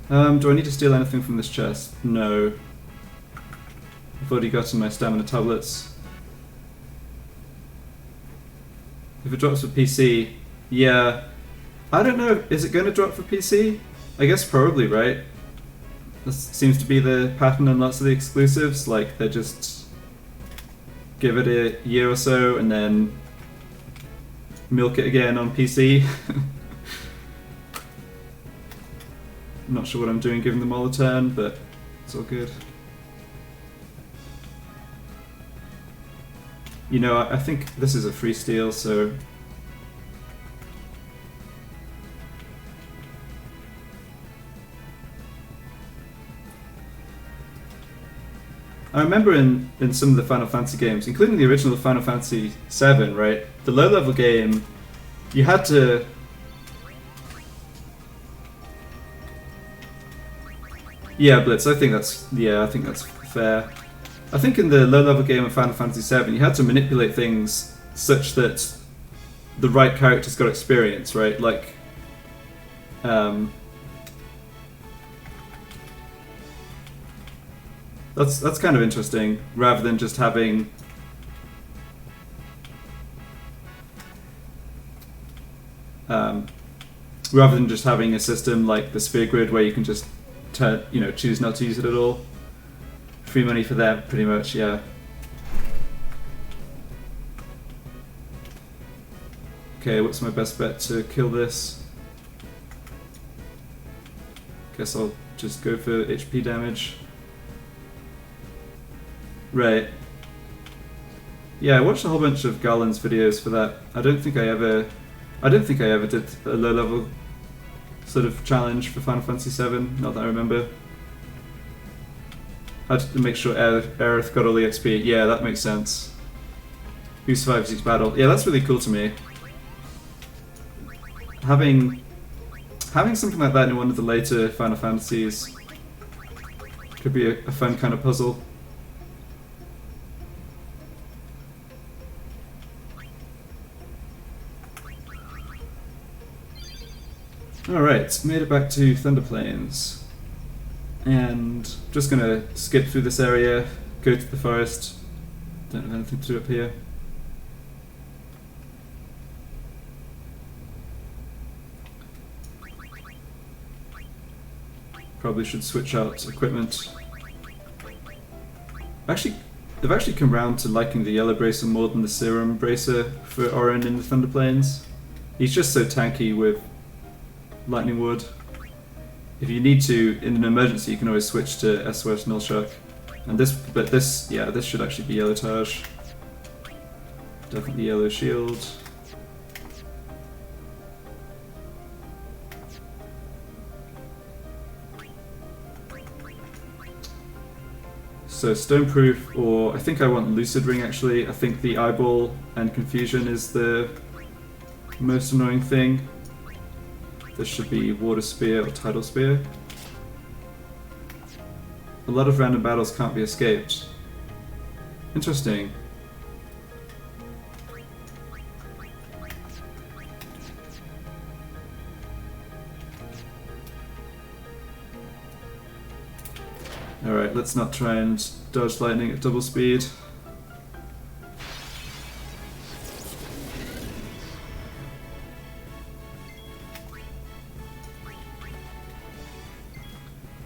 Do I need to steal anything from this chest? No. I've already gotten my stamina tablets. If it drops for PC, yeah. I don't know, is it going to drop for PC? I guess probably, right? This seems to be the pattern on lots of the exclusives, like they just give it a year or so and then milk it again on PC. Not sure what I'm doing giving them all a turn, but it's all good. You know, I think this is a free steal, so... I remember in some of the Final Fantasy games, including the original Final Fantasy VII, right? The low-level game, you had to... Yeah, Blitz, I think that's fair. I think in the low-level game of Final Fantasy VII, you had to manipulate things such that the right characters got experience, right? Like, that's kind of interesting, rather than just having a system like the Sphere Grid where you can just choose not to use it at all. Free money for them, pretty much, yeah. Okay, what's my best bet to kill this? Guess I'll just go for HP damage. Right. Yeah, I watched a whole bunch of Garland's videos for that. I don't think I ever did a low-level sort of challenge for Final Fantasy VII, not that I remember. I had to make sure Aerith got all the XP. Yeah, that makes sense. Who survives each battle? Yeah, that's really cool to me. Having something like that in one of the later Final Fantasies could be a fun kind of puzzle. Alright, made it back to Thunder Plains. And just gonna skip through this area, go to the forest. Don't have anything to do up here. Probably should switch out equipment. Actually, they've actually come round to liking the yellow bracer more than the serum bracer for Orin in the Thunder Plains. He's just so tanky with lightning wood. If you need to, in an emergency, you can always switch to SOS Nullshock. And this should actually be yellow Taj. Definitely yellow shield. So Stoneproof, or I think I want Lucid Ring actually. I think the eyeball and confusion is the most annoying thing. this should be Water Spear or Tidal Spear. A lot of random battles can't be escaped. Interesting. Alright, let's not try and dodge lightning at double speed.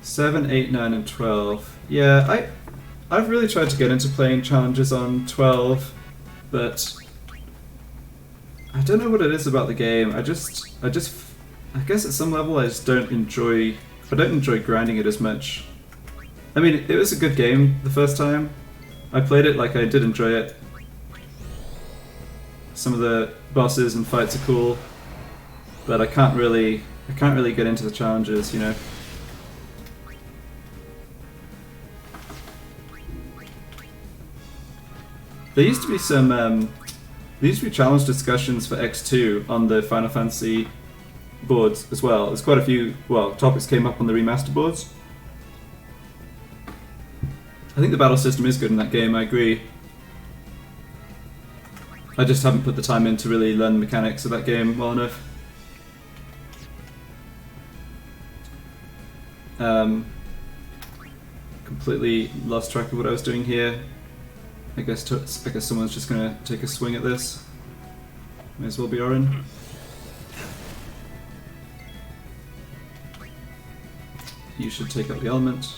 Seven, 8, 9, and 12. Yeah, I've really tried to get into playing challenges on 12, but I don't know what it is about the game. I guess at some level I just don't enjoy grinding it as much. I mean, it was a good game the first time I played it, like I did enjoy it. Some of the bosses and fights are cool, but I can't really get into the challenges, you know. There used to be challenge discussions for X2 on the Final Fantasy boards as well. There's quite a few, topics came up on the remaster boards. I think the battle system is good in that game, I agree. I just haven't put the time in to really learn the mechanics of that game well enough. Completely lost track of what I was doing here. I guess someone's just gonna take a swing at this. May as well be Orin. You should take up the element.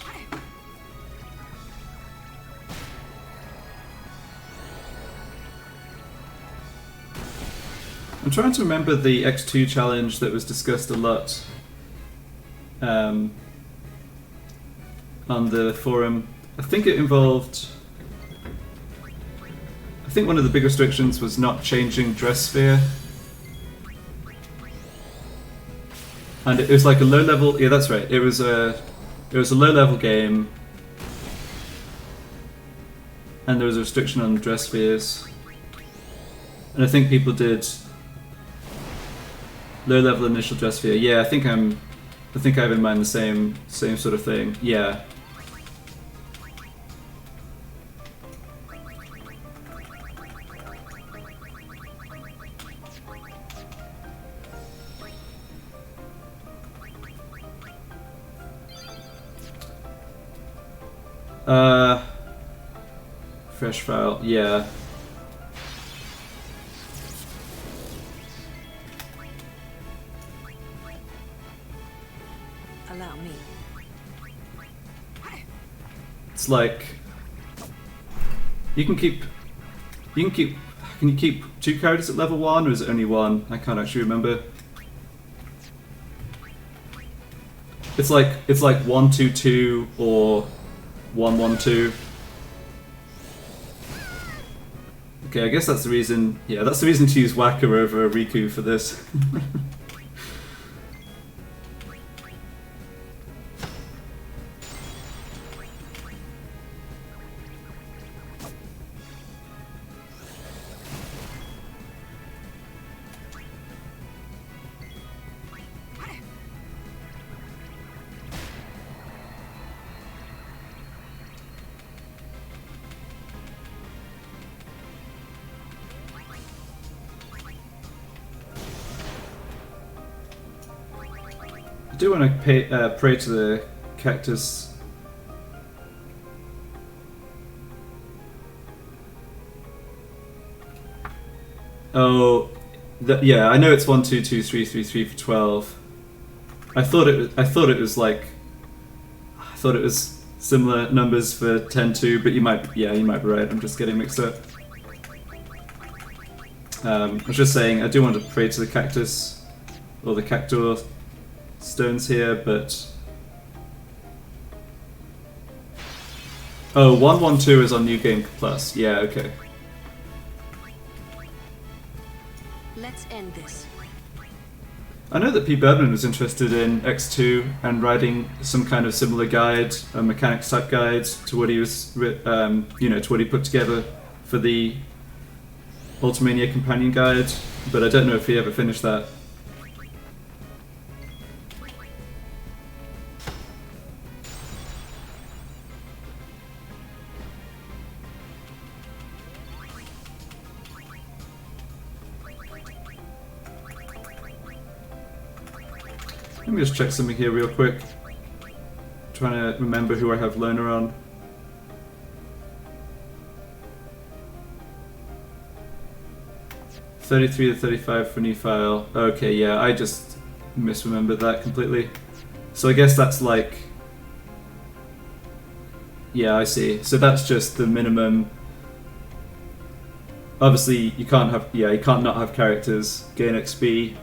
I'm trying to remember the X2 challenge that was discussed a lot on the forum. I think it involved... I think one of the big restrictions was not changing dress sphere. And it was like a low level... Yeah, that's right. It was a low level game. And there was a restriction on dress spheres. And I think people did low level initial dress sphere. Yeah, I think I have in mind the same sort of thing. Yeah. Fresh file, yeah. Allow me. It's like can you keep 2 characters at level 1 or is it only 1? I can't actually remember. It's like 1 2 2 or 1 1 2. Okay, I guess that's the reason. Yeah, that's the reason to use Waka over Riku for this. I do want to pray to the cactus. Oh, yeah. I know it's 1 2 2 3 3 3 for 12. I thought it was similar numbers for 10 2, but you might be right. I'm just getting mixed up. I was just saying I do want to pray to the cactus or the cactus stones here, but oh, 1 1 2 is on New Game Plus. Yeah, okay. Let's end this. I know that P. Bergman was interested in X2 and writing some kind of similar guide, a mechanics type guide to what he was, to what he put together for the Ultimania companion guide, but I don't know if he ever finished that. Let me just check something here real quick. Trying to remember who I have loner on. $33 to $35 for new file. Okay, yeah, I just misremembered that completely. So I guess that's like... Yeah, I see. So that's just the minimum. Obviously, you can't have... Yeah, you can't not have characters. Gain XP.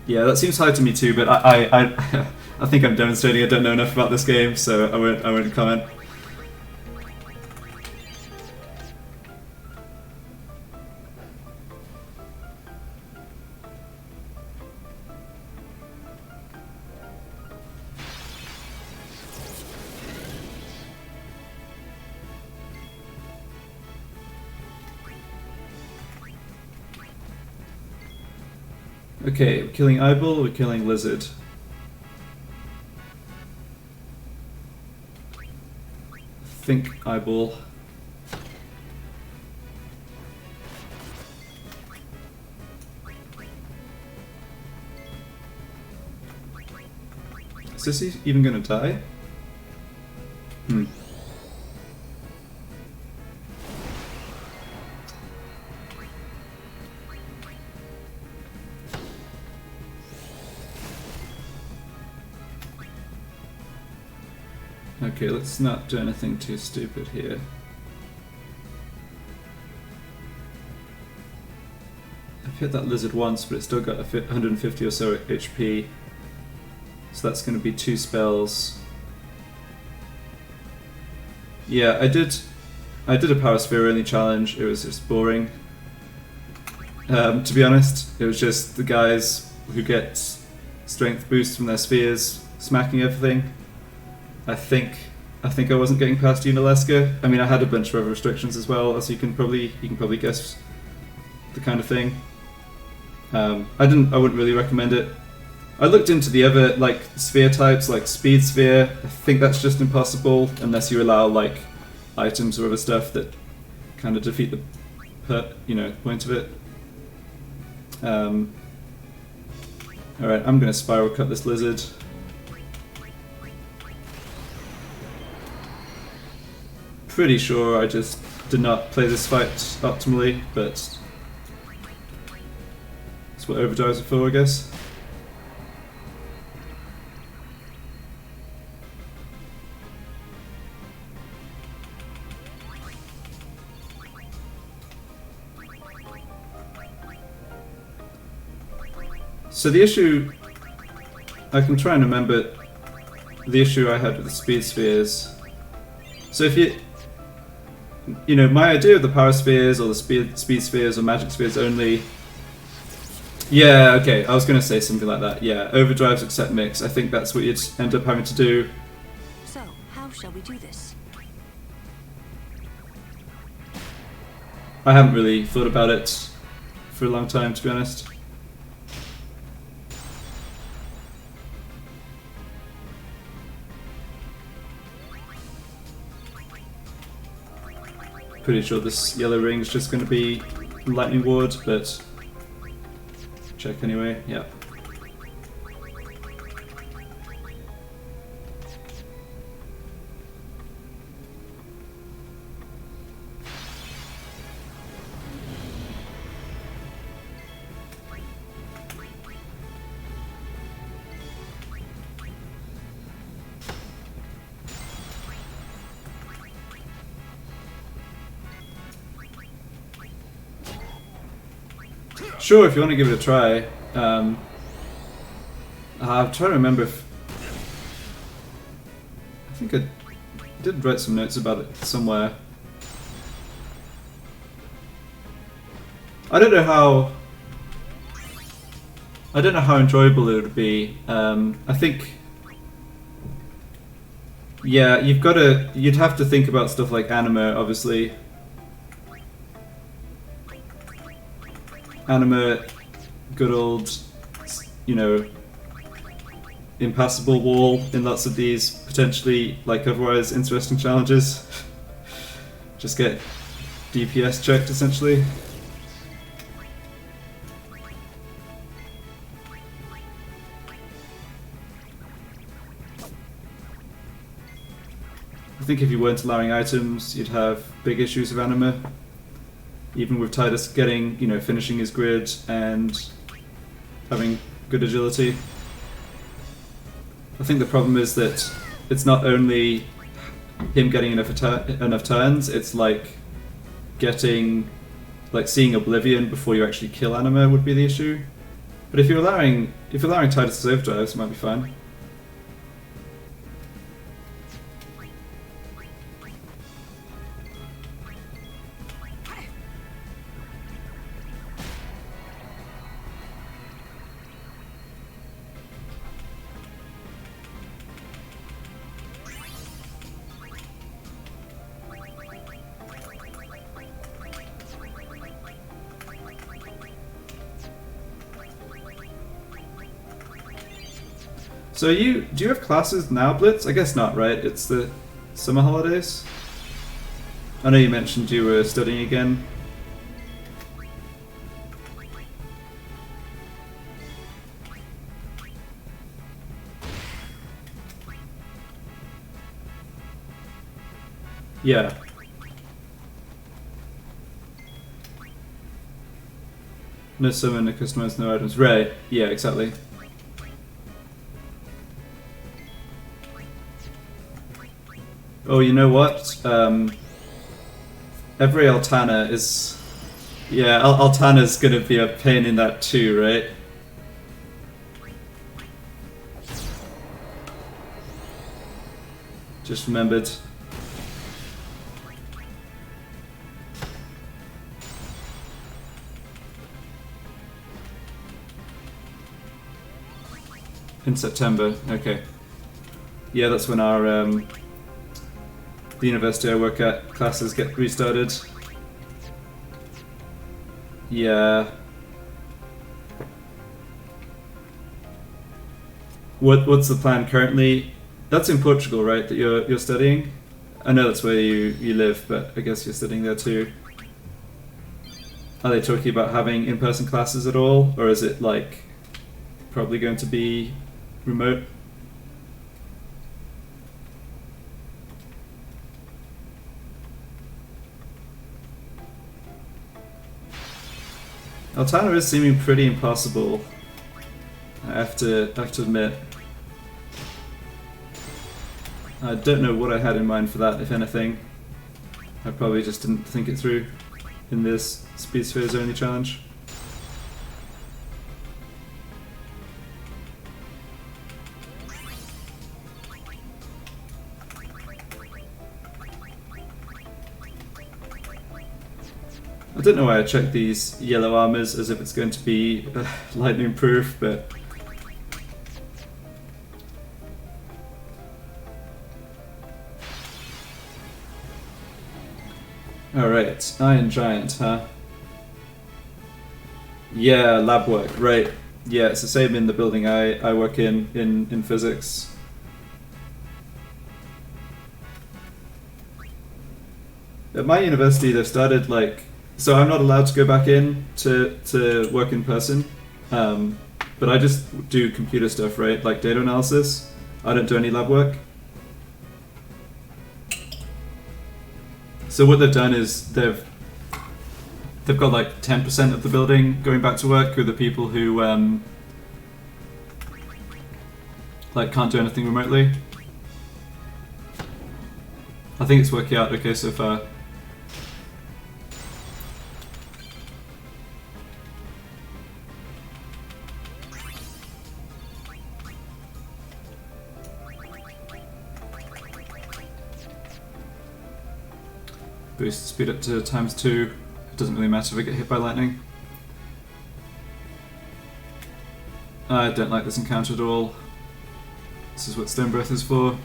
Yeah, that seems high to me too, but I think I'm demonstrating I don't know enough about this game, so I won't comment. Okay, we're killing Eyeball, we're killing Lizard. I think Eyeball. Is this even gonna die? Hmm. Okay, let's not do anything too stupid here. I've hit that lizard once, but it's still got 150 or so HP. So that's going to be 2 spells. Yeah, I did a Power Sphere only challenge. It was just boring. To be honest, it was just the guys who get strength boosts from their spheres smacking everything. I think I wasn't getting past Unalaska. I mean, I had a bunch of other restrictions as well, as you can probably guess the kind of thing. I wouldn't really recommend it. I looked into the other like sphere types, like Speed Sphere. I think that's just impossible unless you allow like items or other stuff that kind of defeat the point of it. All right, I'm gonna spiral cut this lizard. Pretty sure I just did not play this fight optimally, but that's what overdrives are for, I guess. So the issue, I can try and remember the issue I had with the speed spheres. So if my idea of the power spheres or the speed spheres or magic spheres only. Yeah, okay, I was going to say something like that. Yeah, overdrives accept mix. I think that's what you'd end up having to do. So, how shall we do this? I haven't really thought about it for a long time, to be honest. Pretty sure this yellow ring is just going to be lightning ward, but check anyway. Yeah. Sure, if you want to give it a try. I'm trying to remember if... I think I did write some notes about it somewhere. I don't know how enjoyable it would be. I think... Yeah, you'd have to think about stuff like anima, obviously. Anima, good old, impassable wall in lots of these potentially, like, otherwise interesting challenges. Just get DPS checked, essentially. I think if you weren't allowing items, you'd have big issues with anima. Even with Titus getting, finishing his grid and having good agility. I think the problem is that it's not only him getting enough turns, it's like seeing Oblivion before you actually kill anima would be the issue. But if you're allowing Titus's overdrives, it might be fine. So do you have classes now, Blitz? I guess not, right? It's the summer holidays? I know you mentioned you were studying again. Yeah. No summon, no customize, no items. Right, yeah, exactly. Oh, you know what? Every Altana is... Yeah, Altana's gonna be a pain in that too, right? Just remembered. In September, okay. Yeah, that's when our the university I work at classes get restarted. Yeah. What's the plan currently? That's in Portugal, right? That you're studying. I know that's where you live, but I guess you're studying there too. Are they talking about having in-person classes at all, or is it like probably going to be remote? Altana is seeming pretty impossible, I have to admit. I don't know what I had in mind for that, if anything. I probably just didn't think it through in this Speed Spheres only challenge. I don't know why I checked these yellow armors as if it's going to be lightning proof, but... Alright, Iron Giant, huh? Yeah, lab work, right. Yeah, it's the same in the building I work in physics. At my university they've started like... So I'm not allowed to go back in to work in person, but I just do computer stuff, right? Like data analysis. I don't do any lab work. So what they've done is they've got like 10% of the building going back to work with the people who like can't do anything remotely. I think it's working out okay so far. Boost speed up to ×2. It doesn't really matter if I get hit by lightning. I don't like this encounter at all. This is what Stone Breath is for.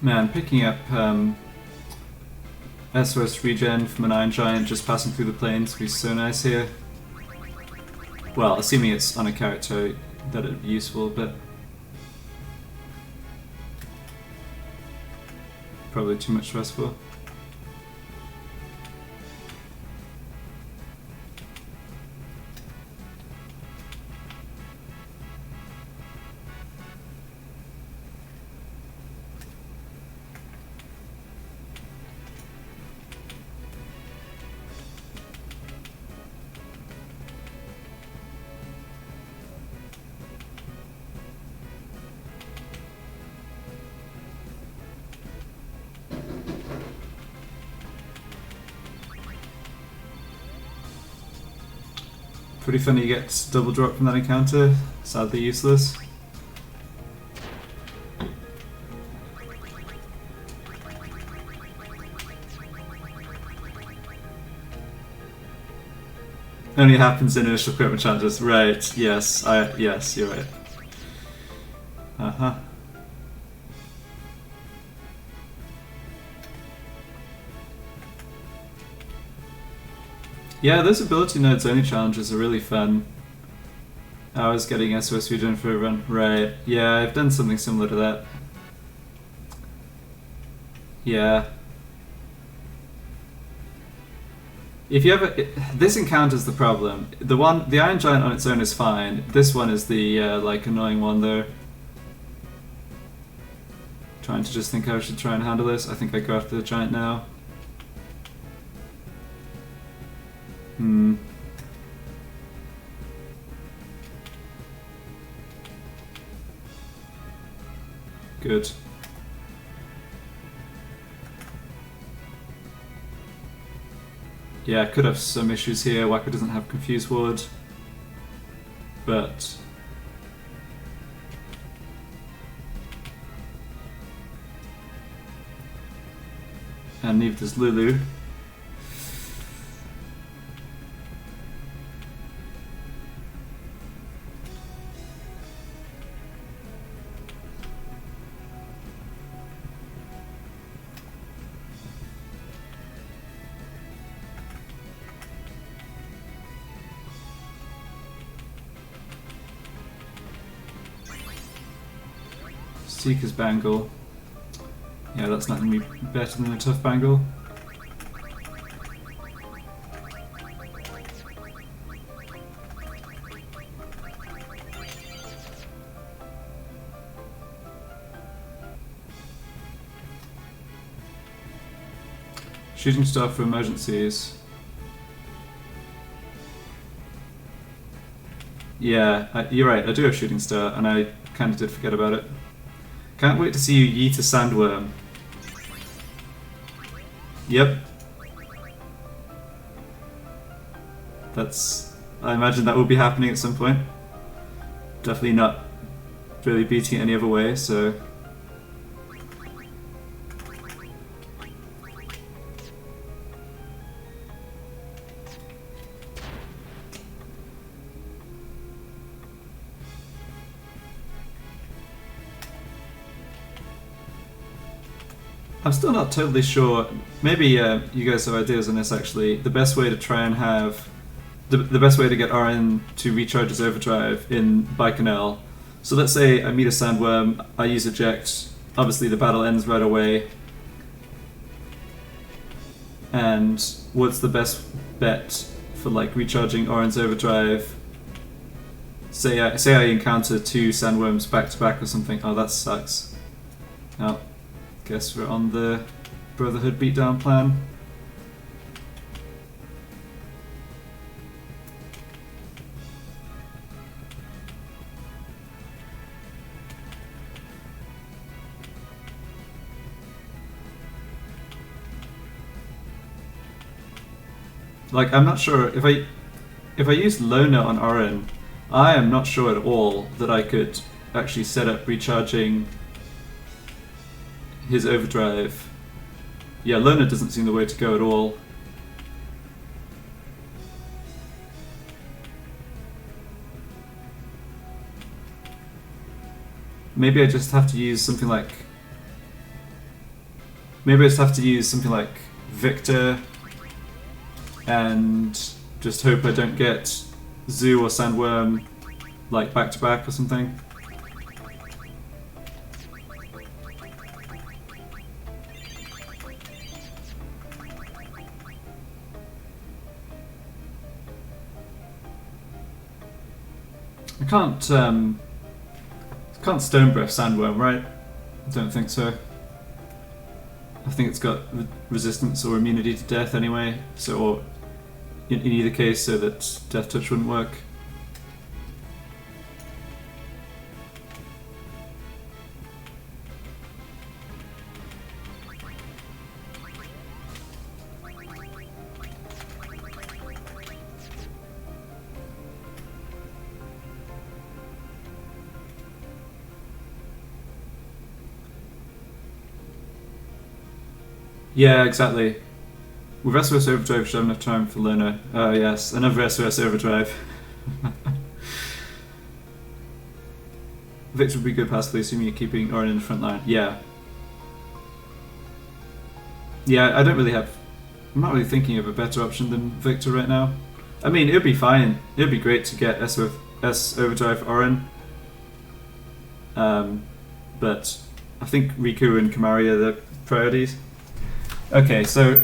Man, picking up SOS regen from an Iron Giant just passing through the plains would be so nice here. Well, assuming it's on a character that it'd be useful, but probably too much to ask for. Pretty funny you get double drop from that encounter, sadly useless. Only happens in initial equipment challenges. Right, yes, yes, you're right. Uh-huh. Yeah, those ability nodes only challenges are really fun. I was getting SOS regen for a run. Right, yeah, I've done something similar to that. Yeah. If you ever, this encounter's the problem. The Iron Giant on its own is fine. This one is the like annoying one though. Trying to just think how I should try and handle this. I think I go after the Giant now. Good. Yeah, could have some issues here. Wacko doesn't have Confuse Ward, but and neither does Lulu. Seeker's Bangle. Yeah, that's not going to be better than a tough Bangle. Shooting Star for emergencies. Yeah, you're right, I do have Shooting Star, and I kind of did forget about it. Can't wait to see you yeet a sandworm. Yep. I imagine that will be happening at some point. Definitely not really beating it any other way, so. I'm still not totally sure. Maybe you guys have ideas on this actually. The best way to try and have the best way to get RN to recharge his overdrive in Baikonel. So let's say I meet a sandworm, I use eject, obviously the battle ends right away. And what's the best bet for like recharging RN's overdrive? Say I encounter two sandworms back to back or something. Oh, that sucks. Oh. Guess we're on the Brotherhood beatdown plan. Like, I'm not sure if I use Loner on Orin, I am not sure at all that I could actually set up recharging his overdrive. Yeah, Loner doesn't seem the way to go at all. Maybe I just have to use something like Maybe I just have to use something like Victor and just hope I don't get Zoo or Sandworm like back to back or something. I can't Stone Breath Sandworm, right? I don't think so. I think it's got resistance or immunity to death anyway, so or in either case, so that Death Touch wouldn't work. Yeah, exactly. With SOS Overdrive, we should have enough time for Luna. Oh yes, another SOS Overdrive. Victor would be good passively, assuming you're keeping Orin in the front line. Yeah. Yeah, I don't really have... I'm not really thinking of a better option than Victor right now. I mean, it would be fine. It would be great to get SOS Overdrive Orin. But I think Riku and Kamari are the priorities. Okay, so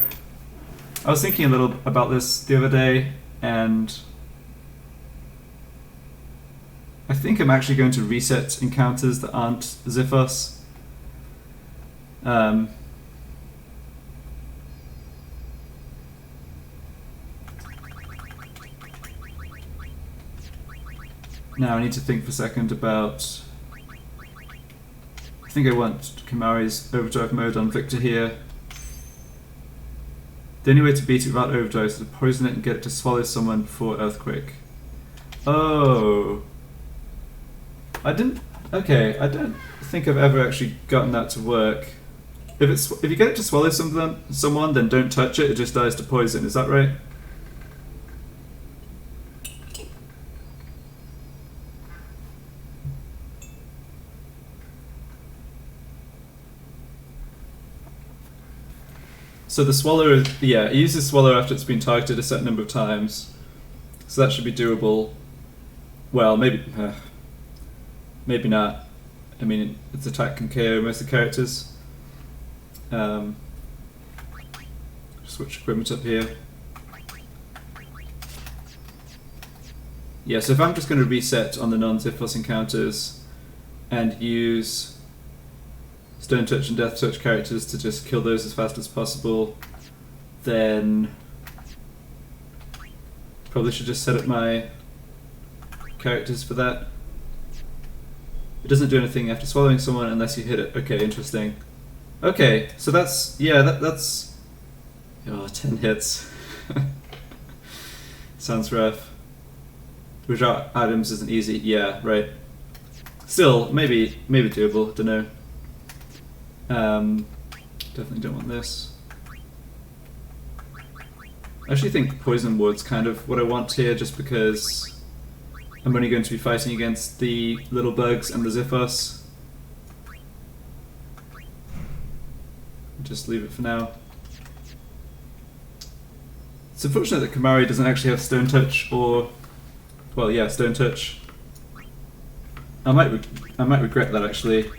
I was thinking a little about this the other day, and I think I'm actually going to reset encounters that aren't Xiphos. Now I need to think for a second about... I think I want Kamari's Overdrive mode on Victor here. The only way to beat it without Overdrive is to poison it and get it to swallow someone before Earthquake. Oh. I don't think I've ever actually gotten that to work. If you get it to swallow someone, then don't touch it, it just dies to poison, is that right? So the Swallow, yeah, it uses Swallow after it's been targeted a certain number of times. So that should be doable. Well, maybe not. I mean, its attack can KO most of the characters. Switch equipment up here. Yeah, so if I'm just going to reset on the non-Xiphos encounters and use Stone Touch and Death Touch characters to just kill those as fast as possible, then probably should just set up my characters for that. It doesn't do anything after swallowing someone unless you hit it. Okay, interesting. Okay, so that's... yeah, that's... oh, 10 hits. Sounds rough. Without items isn't easy. Yeah, right. Still, maybe doable, dunno. Definitely don't want this. I actually think Poison Ward's kind of what I want here, just because I'm only going to be fighting against the little bugs and the Xiphos. Just leave it for now. It's unfortunate that Kamari doesn't actually have Stone Touch or... well, yeah, Stone Touch. I might regret that actually.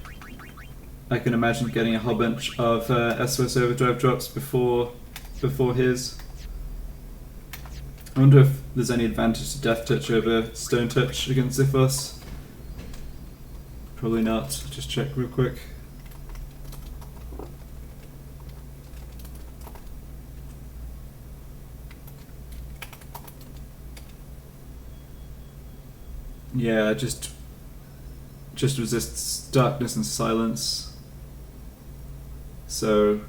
I can imagine getting a whole bunch of SOS Overdrive drops before his. I wonder if there's any advantage to Death Touch over Stone Touch against Xiphos. Probably not. Just check real quick. Yeah, just resists darkness and silence. So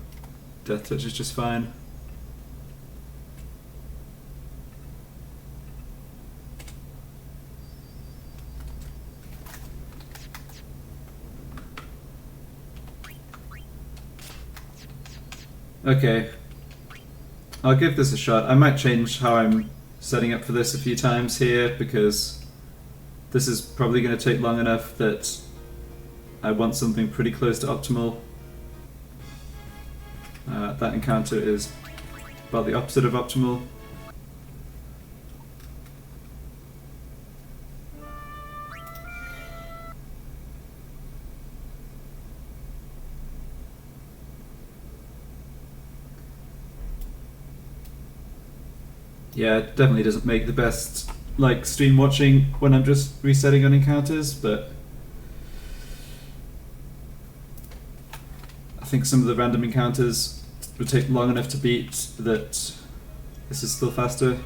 Death Touch is just fine. Okay, I'll give this a shot. I might change how I'm setting up for this a few times here, because this is probably going to take long enough that I want something pretty close to optimal. That encounter is about the opposite of optimal. Yeah, it definitely doesn't make the best like stream watching when I'm just resetting on encounters, but I think some of the random encounters would take long enough to beat that this is still faster.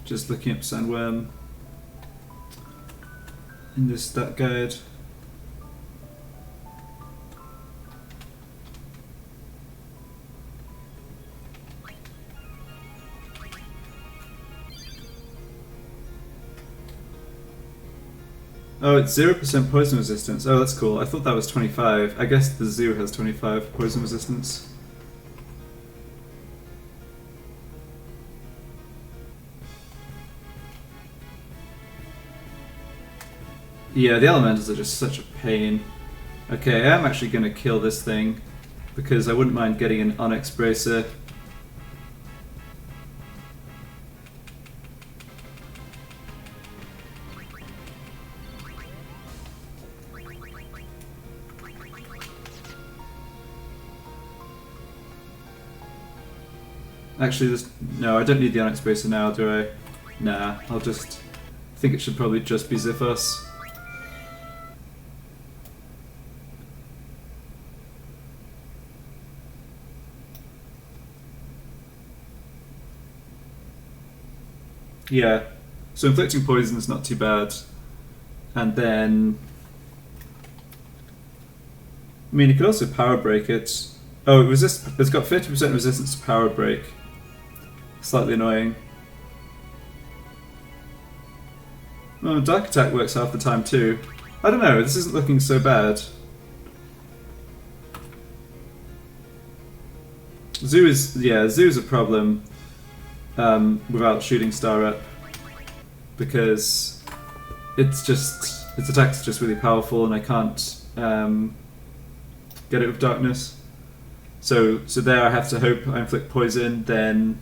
Just looking up Sandworm in this stat guide. Oh, it's 0% poison resistance. Oh, that's cool. I thought that was 25. I guess the zoo has 25 poison resistance. Yeah, the elementals are just such a pain. Okay, I am actually going to kill this thing because I wouldn't mind getting an Onyx Bracer. Actually, this, no, I don't need the Onyx Bracer now, do I? Nah, I'll just... I think it should probably just be Xiphos. Yeah, so inflicting poison is not too bad. And then... I mean, you could also power break it. Oh, it's got 50% resistance to power break. Slightly annoying. Oh, Dark Attack works half the time too. I don't know, this isn't looking so bad. Zoo's a problem without Shooting Star up. Because its attack's just really powerful and I can't get it with Darkness. So there I have to hope I inflict poison, then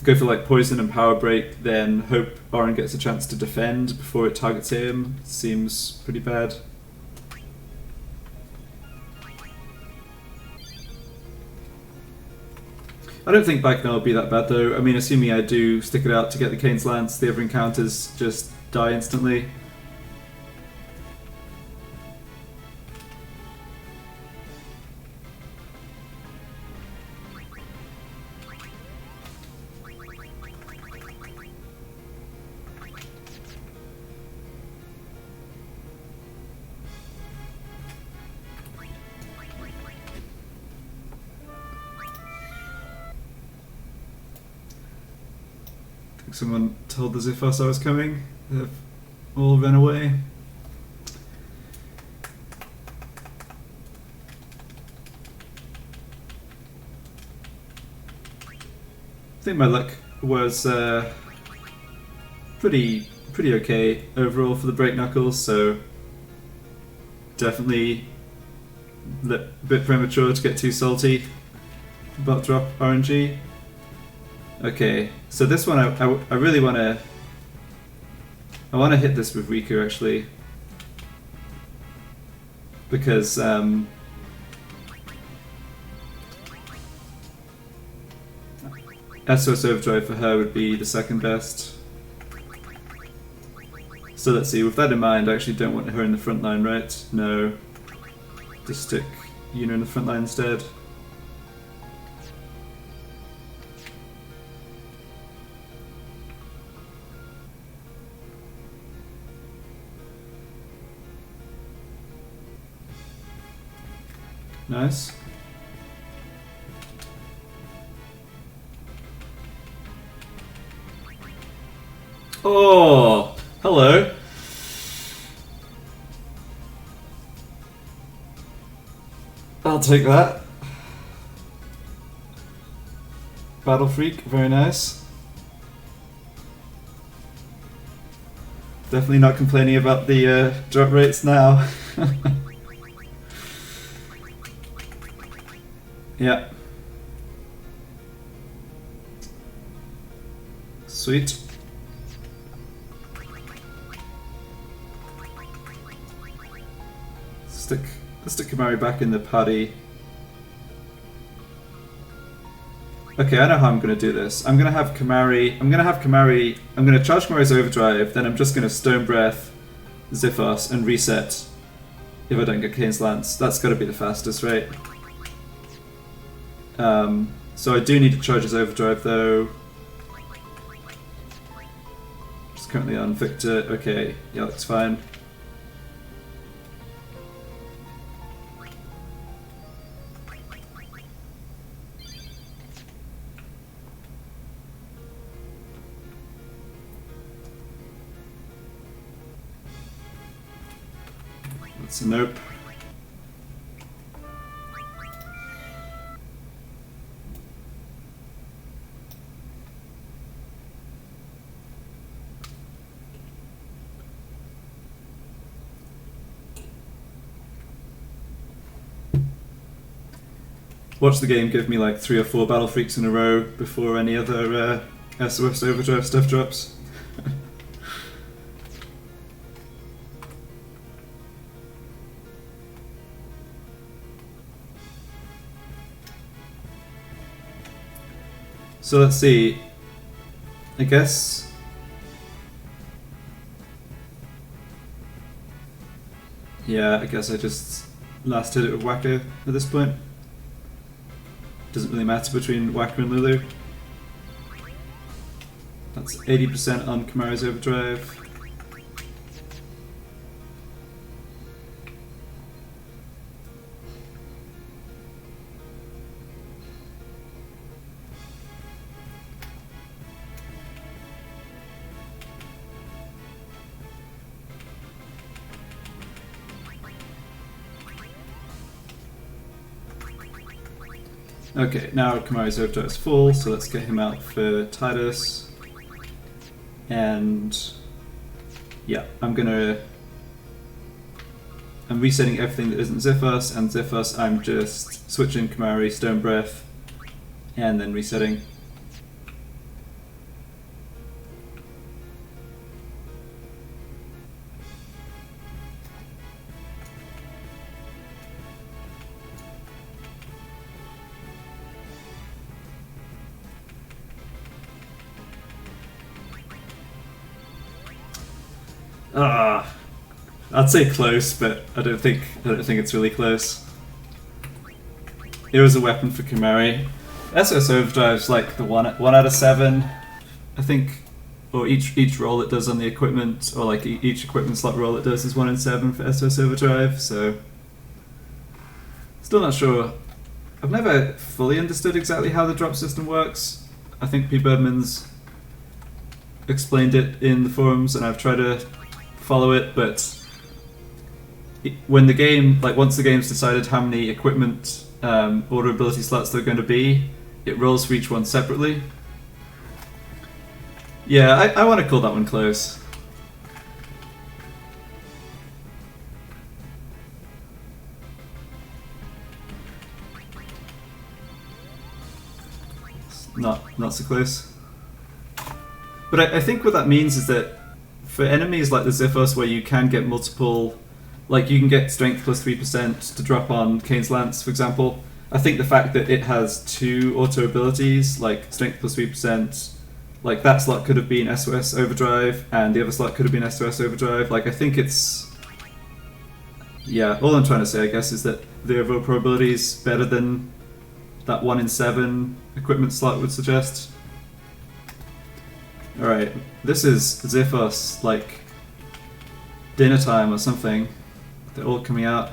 go for like poison and power break, then hope Orin gets a chance to defend before it targets him. Seems pretty bad. I don't think Backnell will be that bad though. I mean, assuming I do stick it out to get the Kains Lance, the other encounters just die instantly. Someone told the Xiphos I was coming. They've all run away. I think my luck was pretty okay overall for the Break Knuckles, so definitely a bit premature to get too salty about drop RNG. Okay, so this one I really want to... I want to hit this with Riku actually. Because SOS-Overdrive for her would be the second best. So let's see, with that in mind, I actually don't want her in the front line, right? No. Just stick Yuna in the front line instead. Nice. Oh, hello. I'll take that. Battle Freak, very nice. Definitely not complaining about the drop rates now. Yeah. Sweet. Stick Kamari back in the party. Okay, I know how I'm gonna do this. I'm gonna charge Kamari's Overdrive, then I'm just gonna Stone Breath, Zifos, and reset if I don't get Kains Lance. That's gotta be the fastest, right? So I do need to charge his Overdrive though. Just currently on Victor. Okay, yeah, that's fine. That's a nope. Watch the game give me like 3 or 4 Battle Freaks in a row before any other SOS-Overdrive stuff drops. So let's see. I guess. Yeah, I guess I just last hit it with Wacko at this point. Doesn't really matter between Wacko and Lulu. That's 80% on Kamari's Overdrive. Okay, now Kamari's Overdrive is full, so let's get him out for Titus. And yeah, I'm resetting everything that isn't Zifos, and Zifos I'm just switching Kamari, Stone Breath, and then resetting. I'd say close, but I don't think it's really close. It was a weapon for Kamari. SOS-Overdrive's like the one out of 7, I think, or each roll it does on the equipment, or like each equipment slot roll it does is 1 in 7 for SOS-Overdrive. So still not sure. I've never fully understood exactly how the drop system works. I think P. Birdman's explained it in the forums, and I've tried to follow it, but when the game, like once the game's decided how many equipment order ability slots there are going to be, it rolls for each one separately. Yeah, I want to call that one close. Not so close. But I think what that means is that for enemies like the Zifos, where you can get multiple, like you can get strength plus 3% to drop on Kains Lance, for example, I think the fact that it has 2 auto abilities, like strength plus 3%, like that slot could have been SOS-Overdrive, and the other slot could have been SOS-Overdrive. Like I think it's, yeah, all I'm trying to say, I guess, is that the overall probability is better than that 1 in 7 equipment slot would suggest. Alright, this is Zifos, like dinner time or something. They're all coming out.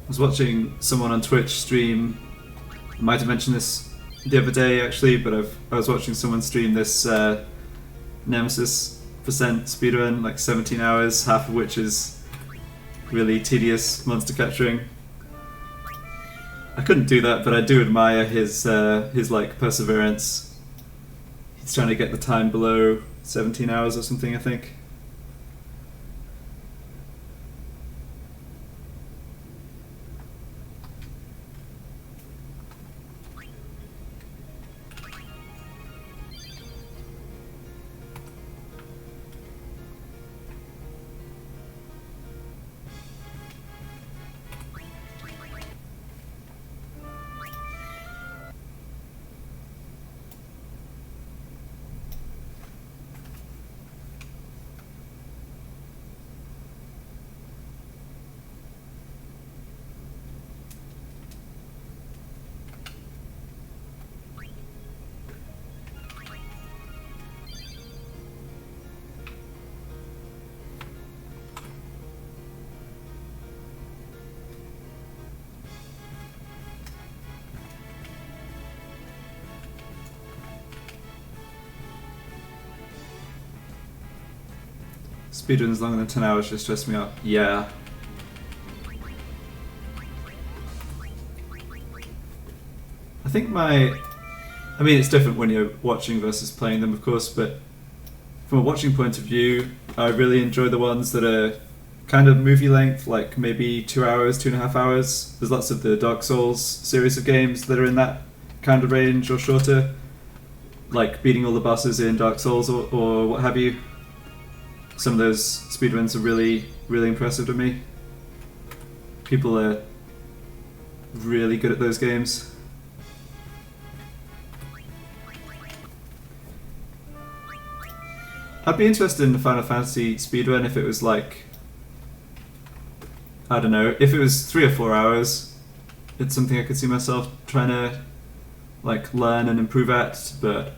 was watching someone on Twitch stream. I might have mentioned this the other day actually, but I was watching someone stream this Nemesis percent speedrun, like 17 hours, half of which is really tedious monster capturing. I couldn't do that, but I do admire his like perseverance. He's trying to get the time below 17 hours or something, I think. Speedruns longer than 10 hours just stress me out. Yeah. I think I mean it's different when you're watching versus playing them of course, but from a watching point of view, I really enjoy the ones that are kind of movie length, like maybe 2 hours, 2.5 hours. There's lots of the Dark Souls series of games that are in that kind of range or shorter, like beating all the bosses in Dark Souls or what have you. Some of those speedruns are really, really impressive to me. People are really good at those games. I'd be interested in the Final Fantasy speedrun if it was like, I don't know, if it was 3 or 4 hours. It's something I could see myself trying to like learn and improve at, but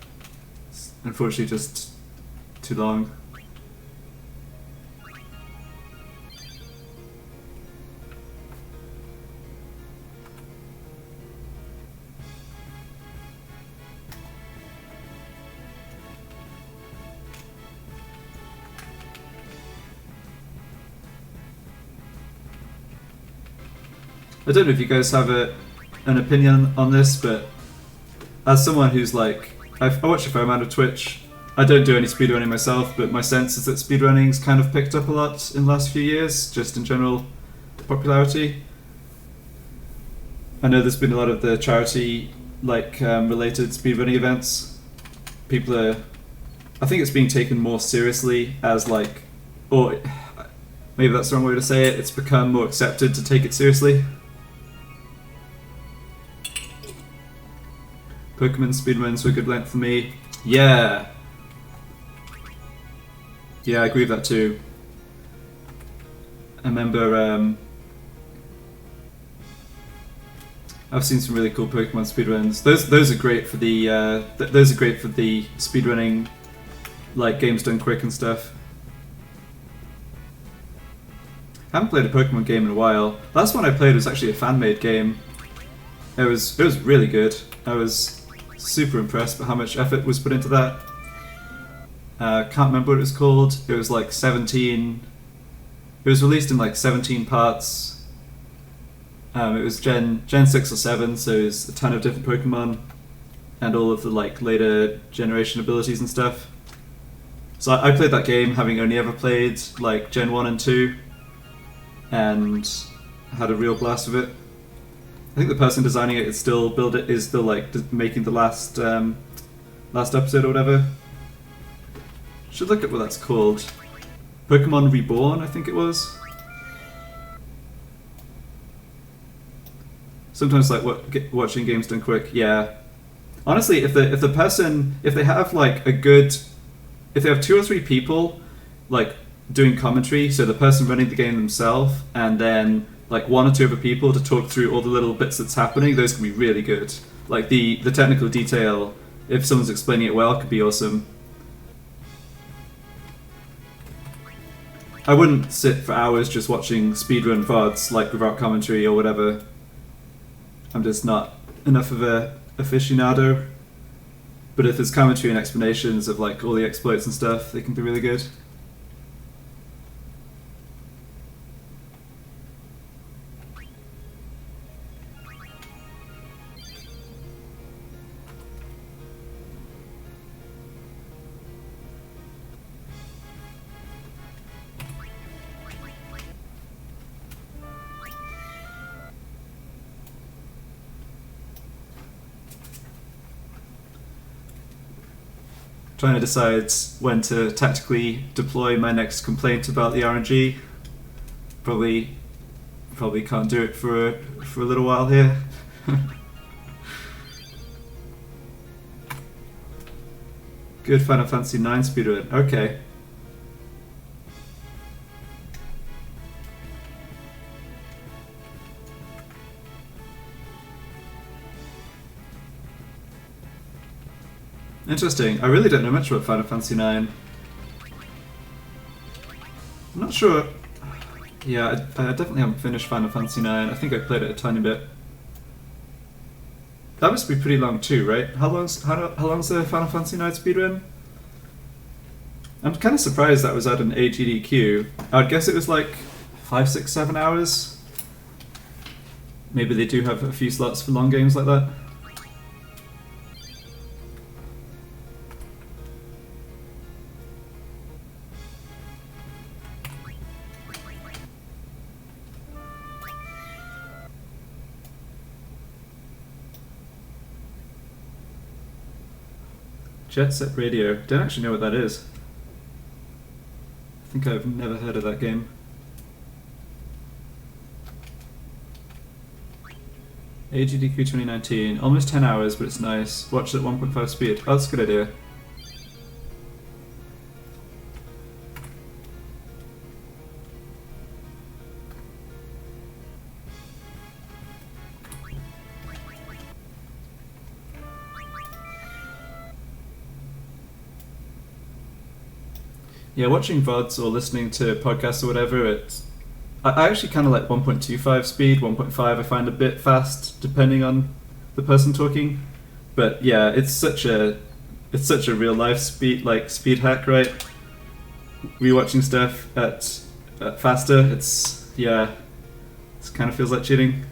it's unfortunately just too long. I don't know if you guys have an opinion on this, but as someone who's like, I watch a fair amount of Twitch. I don't do any speedrunning myself, but my sense is that speedrunning's kind of picked up a lot in the last few years, just in general popularity. I know there's been a lot of the charity related speedrunning events. People are, I think it's being taken more seriously as like, or maybe that's the wrong way to say it, it's become more accepted to take it seriously. Pokemon speedruns were a good length for me. Yeah. Yeah, I agree with that too. I remember I've seen some really cool Pokemon speedruns. Those are great for the speedrunning, like games done quick and stuff. I haven't played a Pokemon game in a while. Last one I played was actually a fan-made game. It was really good. I was super impressed by how much effort was put into that. Can't remember what it was called. It was like 17. It was released in like 17 parts. It was Gen 6 or 7, so it was a ton of different Pokemon and all of the like later generation abilities and stuff. So I played that game having only ever played like Gen 1 and 2 and had a real blast with it. I think the person designing it is still like making the last episode or whatever. Should look at what that's called. Pokemon Reborn, I think it was. Sometimes like watching games done quick. Yeah. Honestly, if they have like if they have 2 or 3 people like doing commentary, so the person running the game themselves, and then like 1 or 2 other people to talk through all the little bits that's happening, those can be really good. Like the technical detail, if someone's explaining it well, could be awesome. I wouldn't sit for hours just watching speedrun VODs, like without commentary or whatever. I'm just not enough of a aficionado. But if there's commentary and explanations of like all the exploits and stuff, they can be really good. Trying to decide when to tactically deploy my next complaint about the RNG. Probably can't do it for a little while here. Good Final Fantasy IX speedrun. Okay. Interesting. I really don't know much about Final Fantasy IX. I'm not sure. Yeah, I definitely haven't finished Final Fantasy IX. I think I played it a tiny bit. That must be pretty long too, right? How long's the Final Fantasy IX speedrun? I'm kind of surprised that was at an AGDQ. I'd guess it was like 5, 6, 7 hours. Maybe they do have a few slots for long games like that. Jet Set Radio. Don't actually know what that is. I think I've never heard of that game. AGDQ 2019. Almost 10 hours, but it's nice. Watch at 1.5 speed. Oh, that's a good idea. Yeah, watching VODs or listening to podcasts or whatever, I actually kind of like 1.25 speed. 1.5 I find a bit fast, depending on the person talking. But yeah, it's such a real life speed hack, right? Rewatching stuff at faster, it kind of feels like cheating.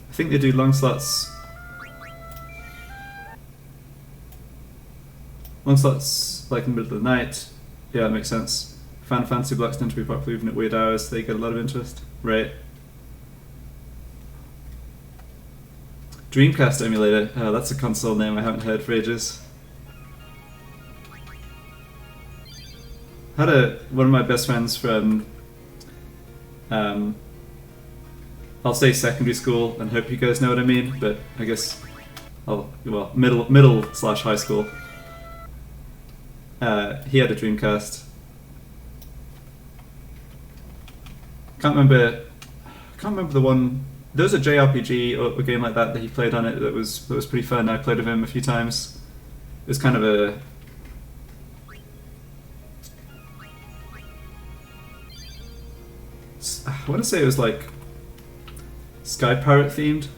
I think they do long slots. Long slots like in the middle of the night. Yeah, that makes sense. Final Fantasy blocks tend to be popular even at weird hours. They get a lot of interest. Right. Dreamcast emulator. Oh, that's a console name I haven't heard for ages. One of my best friends from I'll say secondary school and hope you guys know what I mean, but I guess middle/high school. He had a Dreamcast. Can't remember the one. There was a JRPG or a game like that he played on it that was pretty fun. I played with him a few times. It was kind of I want to say it was like Sky Pirate themed.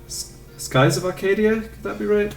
Skies of Arcadia, could that be right?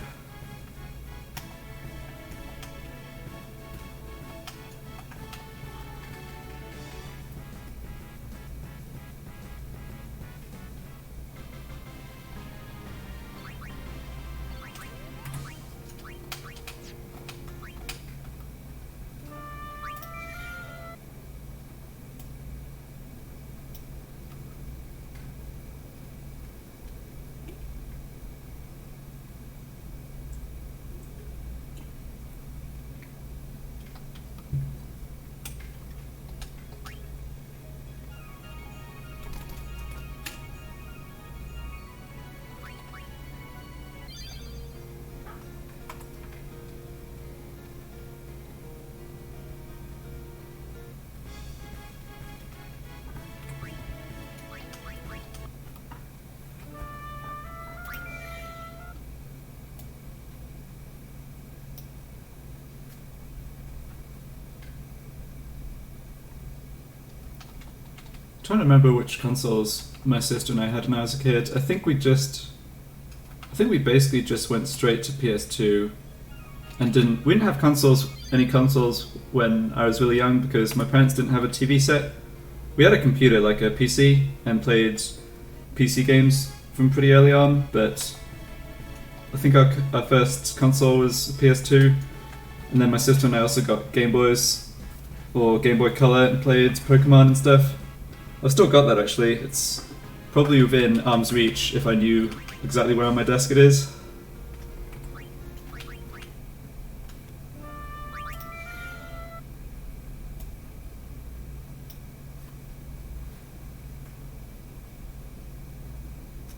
trying to remember which consoles my sister and I had when I was a kid. I think we basically just went straight to PS2 and we didn't have any consoles when I was really young because my parents didn't have a TV set. We had a computer, like a PC, and played PC games from pretty early on, but I think our first console was PS2, and then my sister and I also got Game Boys, or Game Boy Color, and played Pokemon and stuff. I've still got that actually. It's probably within arm's reach if I knew exactly where on my desk it is.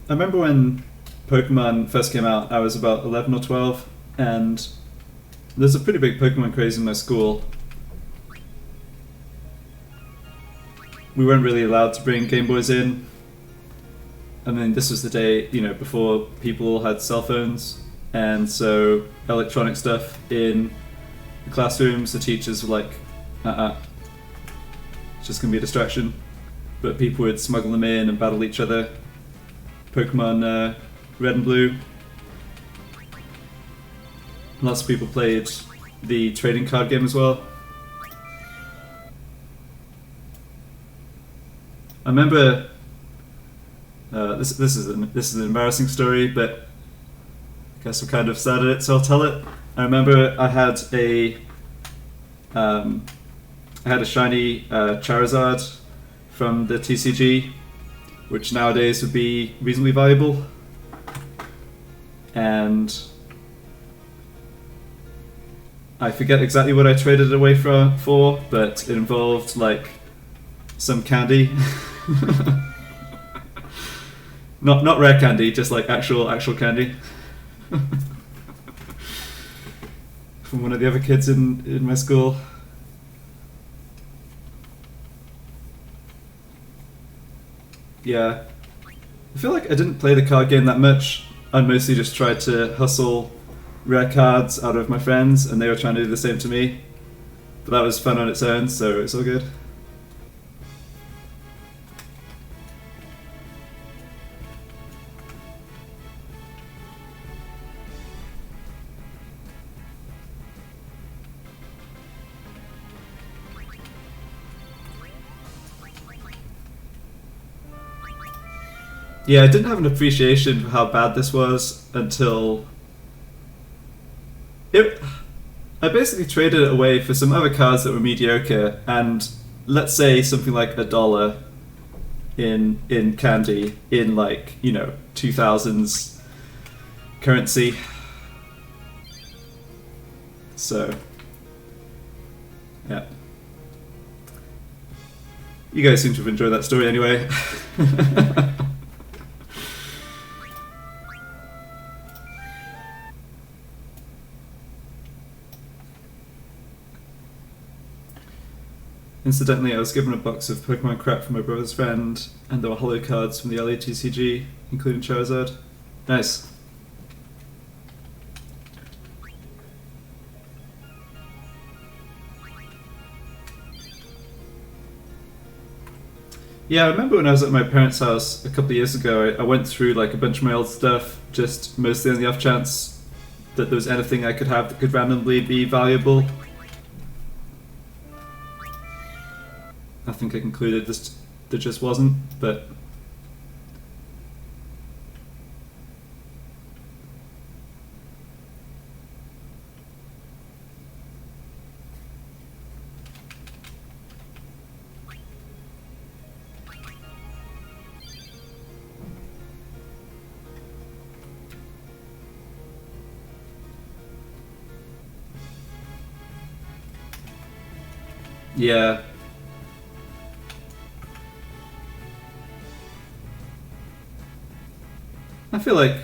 I remember when Pokemon first came out, I was about 11 or 12, and there's a pretty big Pokemon craze in my school. We weren't really allowed to bring Game Boys in. I mean, this was the day, before people had cell phones, and so electronic stuff in the classrooms, the teachers were like, it's just gonna be a distraction. But people would smuggle them in and battle each other. Pokemon Red and Blue. Lots of people played the trading card game as well. I remember this is an embarrassing story, but I guess we kind of started it, so I'll tell it. I remember I had a shiny Charizard from the TCG, which nowadays would be reasonably valuable, and I forget exactly what I traded it away for, but it involved like some candy. Not rare candy, just like actual candy. From one of the other kids in my school. Yeah. I feel like I didn't play the card game that much. I mostly just tried to hustle rare cards out of my friends, and they were trying to do the same to me. But that was fun on its own, so it's all good. Yeah, I didn't have an appreciation for how bad this was until I basically traded it away for some other cards that were mediocre, and let's say something like $1 in candy in 2000s currency. So yeah. You guys seem to have enjoyed that story anyway. Incidentally, I was given a box of Pokemon crap from my brother's friend, and there were holo cards from the LA TCG, including Charizard. Nice. Yeah, I remember when I was at my parents' house a couple of years ago, I went through like a bunch of my old stuff, just mostly on the off chance that there was anything I could have that could randomly be valuable. I think I concluded there just wasn't, but yeah. I feel like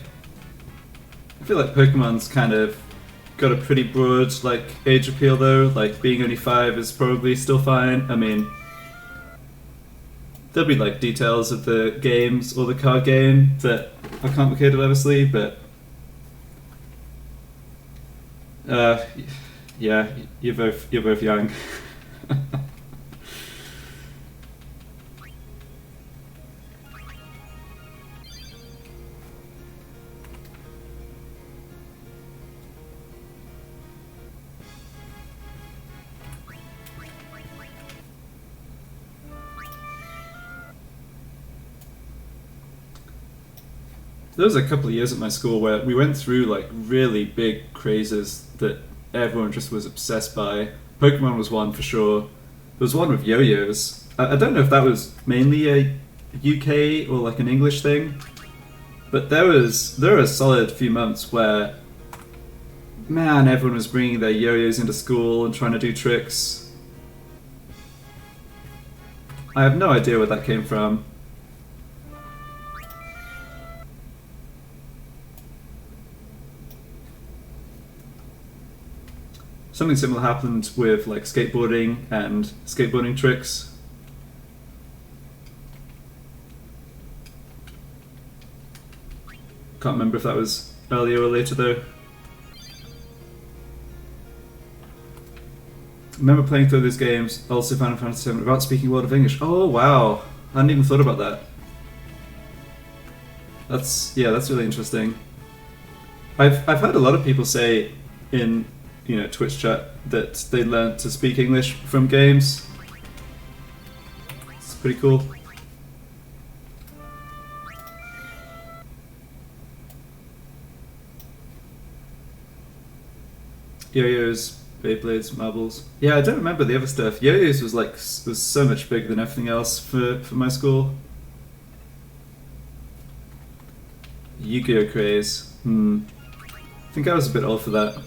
Pokemon's kind of got a pretty broad age appeal though. Like being only 5 is probably still fine. I mean, there'll be details of the games or the card game that are complicated, obviously, but yeah, you're both young. There was a couple of years at my school where we went through like really big crazes that everyone just was obsessed by. Pokemon was one for sure. There was one with yo-yos. I don't know if that was mainly a UK or like an English thing, but there were a solid few months where, man, everyone was bringing their yo-yos into school and trying to do tricks. I have no idea where that came from. Something similar happened with like skateboarding and skateboarding tricks. Can't remember if that was earlier or later though. I remember playing through those games, also Final Fantasy VII, without speaking a word of English. Oh wow, I hadn't even thought about that. That's really interesting. I've heard a lot of people say in Twitch chat that they learned to speak English from games. It's pretty cool. Yo-yos, Beyblades, marbles. Yeah, I don't remember the other stuff. Yo-yos was so much bigger than everything else for my school. Yu-Gi-Oh craze. I think I was a bit old for that.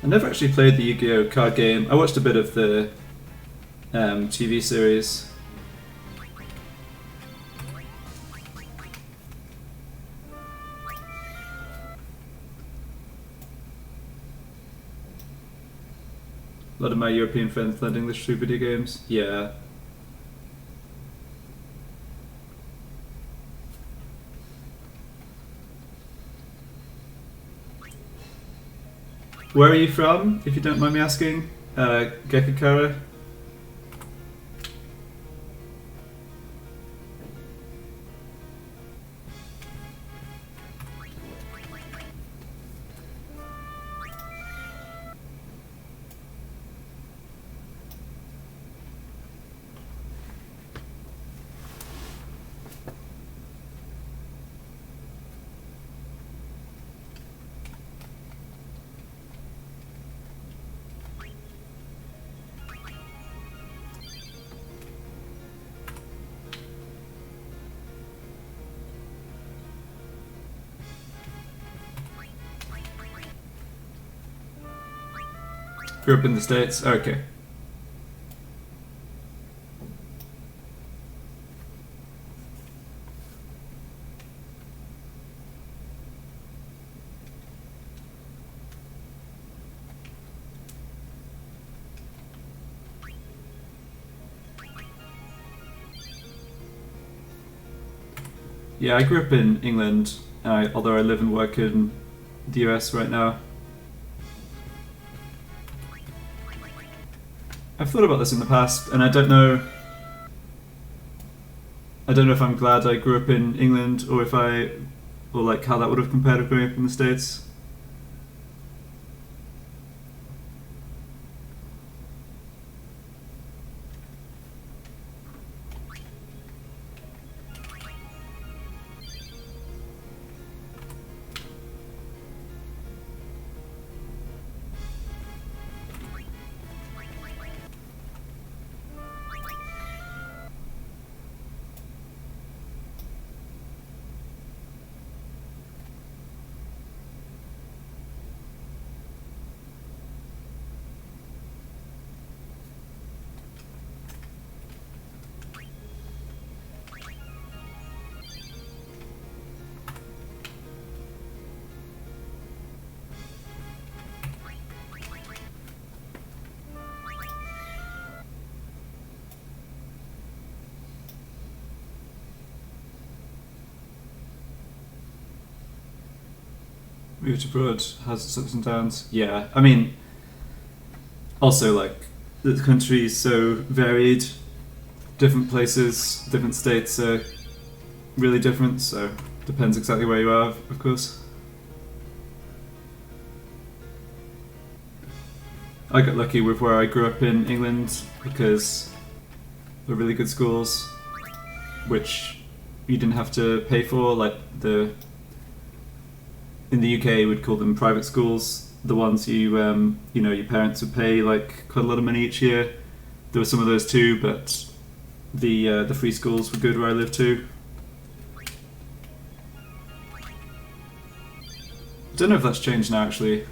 I never actually played the Yu-Gi-Oh card game. I watched a bit of the TV series. A lot of my European friends learned English through video games. Yeah. Where are you from, if you don't mind me asking? Gekakara? Grew up in the States? Okay. Yeah, I grew up in England, although I live and work in the US right now. I've thought about this in the past, and I don't know if I'm glad I grew up in England, or like how that would have compared with growing up in the States. Moved abroad has its ups and downs. Yeah, I mean, also like the country is so varied. Different places, different states are really different. So depends exactly where you are, of course. I got lucky with where I grew up in England because they're really good schools, which you didn't have to pay for. Like in the UK, we'd call them private schools. The ones your parents would pay like quite a lot of money each year. There were some of those too, but the free schools were good where I lived too. I don't know if that's changed now actually.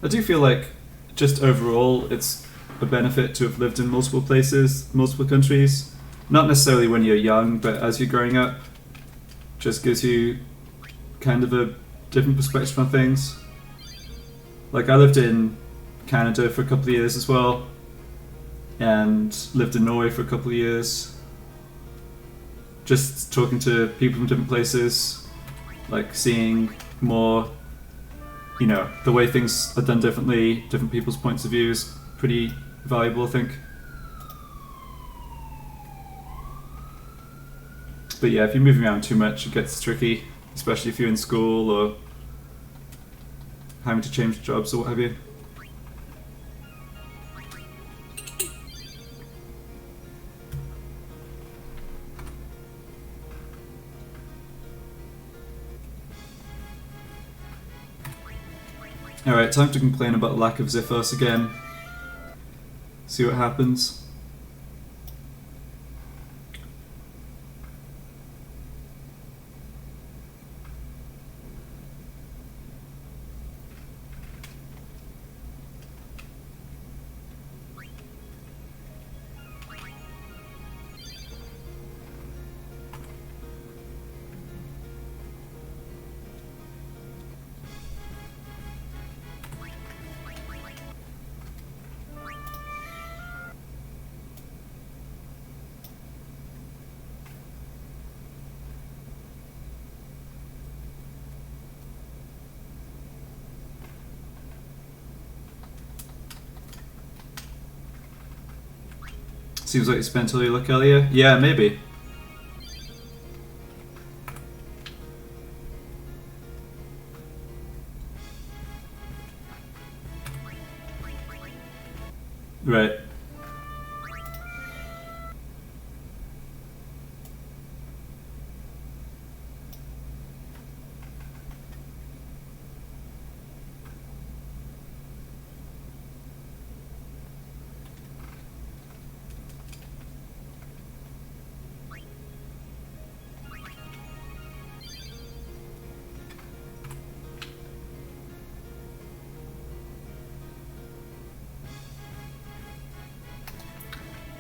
I do feel like just overall it's a benefit to have lived in multiple places, multiple countries. Not necessarily when you're young, but as you're growing up, just gives you kind of a different perspective on things. Like I lived in Canada for a couple of years as well, and lived in Norway for a couple of years. Just talking to people from different places, like seeing more, the way things are done differently, different people's points of view is pretty valuable, I think. But yeah, if you're moving around too much, it gets tricky, especially if you're in school or having to change jobs or what have you. Alright, time to complain about lack of Xiphos again. See what happens. Seems like you spent all your luck earlier. Yeah, maybe. Right.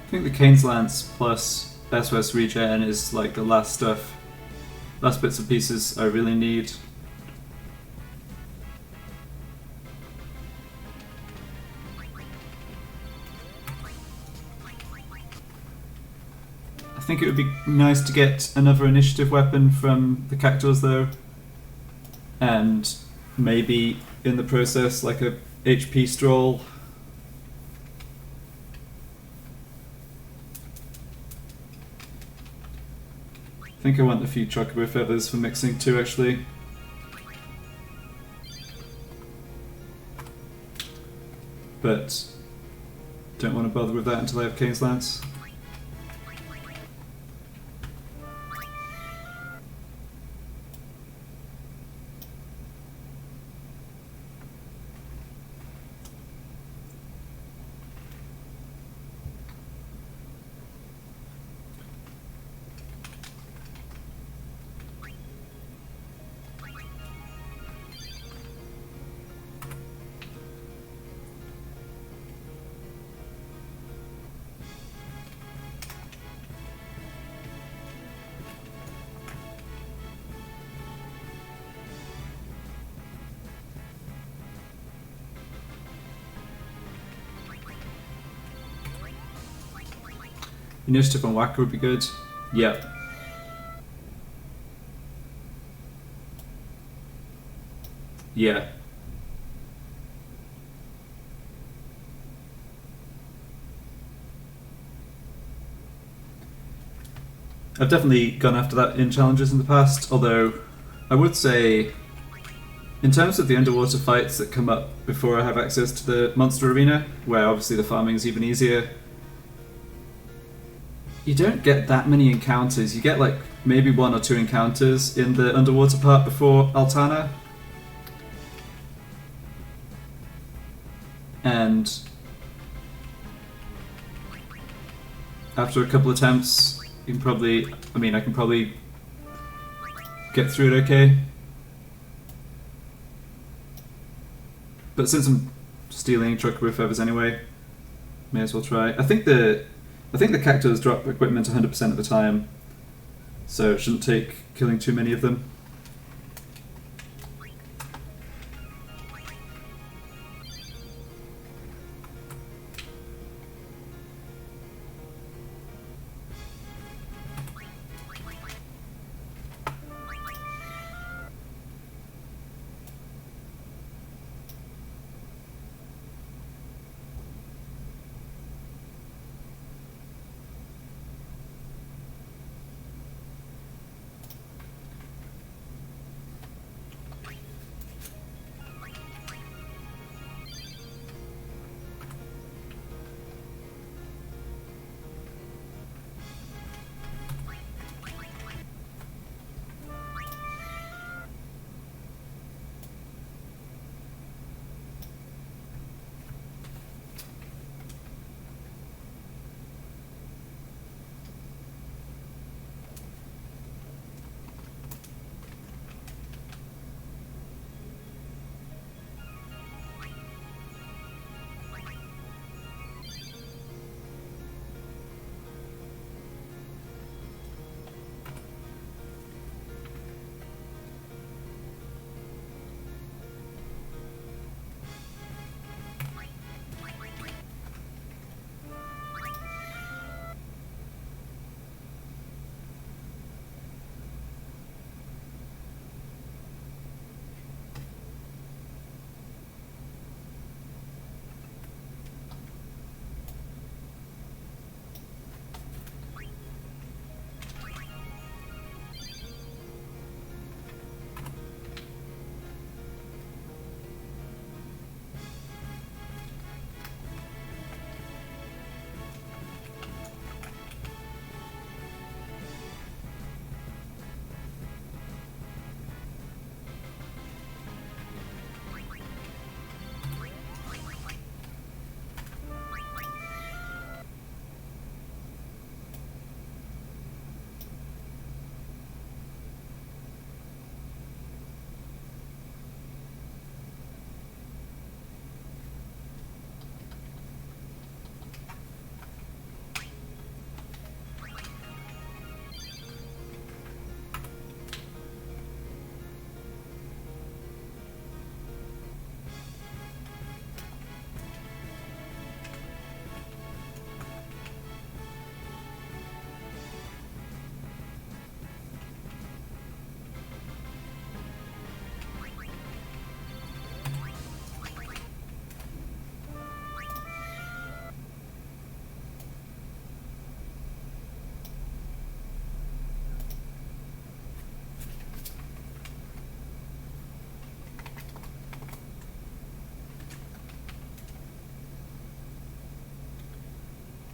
I think the Kains Lance plus SOS regen is like the last bits and pieces I really need. I think it would be nice to get another initiative weapon from the Cactuars though, and maybe in the process like a HP stroll. I think I want a few chocobo feathers for mixing too, actually. But don't want to bother with that until I have Kains Lance. Initiative on Whacker would be good. Yep. Yeah. I've definitely gone after that in challenges in the past, although I would say, in terms of the underwater fights that come up before I have access to the monster arena, where obviously the farming is even easier, you don't get that many encounters. You get like maybe 1 or 2 encounters in the underwater part before Altana. And after a couple attempts, you can probably, I can probably get through it okay. But since I'm stealing truck roof feathers anyway, may as well try. I think the cactus drop equipment 100% of the time, so it shouldn't take killing too many of them.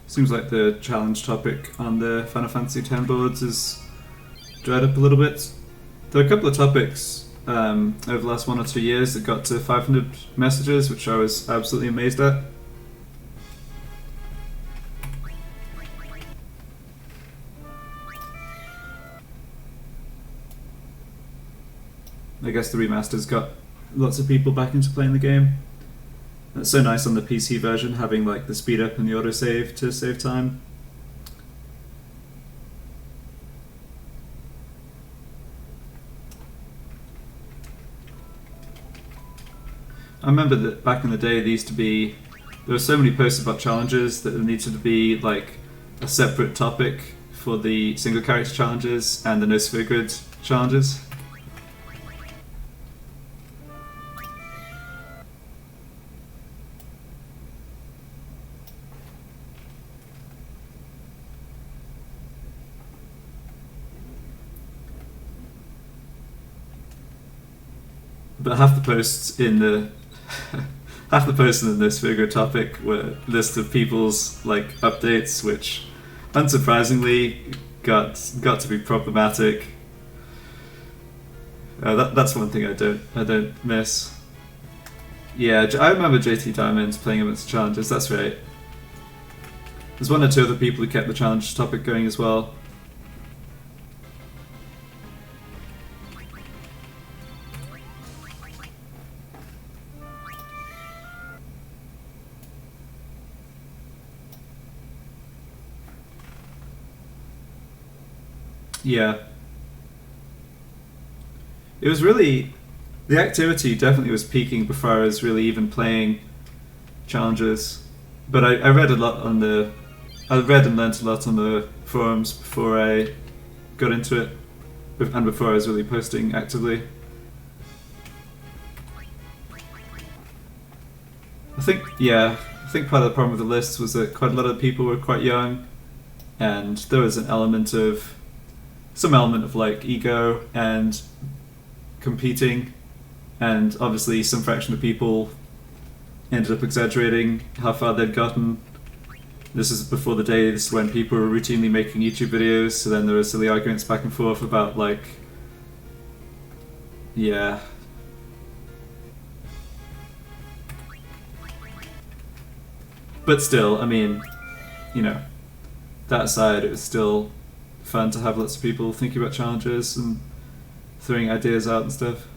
Seems like the challenge topic on the Final Fantasy X boards is dried up a little bit. There are a couple of topics over the last 1 or 2 years that got to 500 messages, which I was absolutely amazed at. I guess the remaster's got lots of people back into playing the game. It's so nice on the PC version having like the speed up and the autosave to save time. I remember that back in the day there were so many posts about challenges that there needed to be like a separate topic for the single character challenges and the no sphere grid challenges. but half the posts in the half the posts in this Virgo topic were lists of people's like updates, which unsurprisingly got to be problematic. That's one thing I don't miss. Yeah, I remember JT Diamonds playing against challenges. That's right. There's one or two other people who kept the challenge topic going as well. Yeah. It was really... The activity definitely was peaking before I was really even playing challenges. But I read a lot on the... I read and learnt a lot on the forums before I got into it. And before I was really posting actively. I think part of the problem with the lists was that quite a lot of people were quite young. And there was some element of like ego and competing, and obviously some fraction of people ended up exaggerating how far they'd gotten. This is before the days when people were routinely making YouTube videos, so then there were silly arguments back and forth about like, yeah. But still, I mean, you know, that aside, it was still fun to have lots of people thinking about challenges and throwing ideas out and stuff.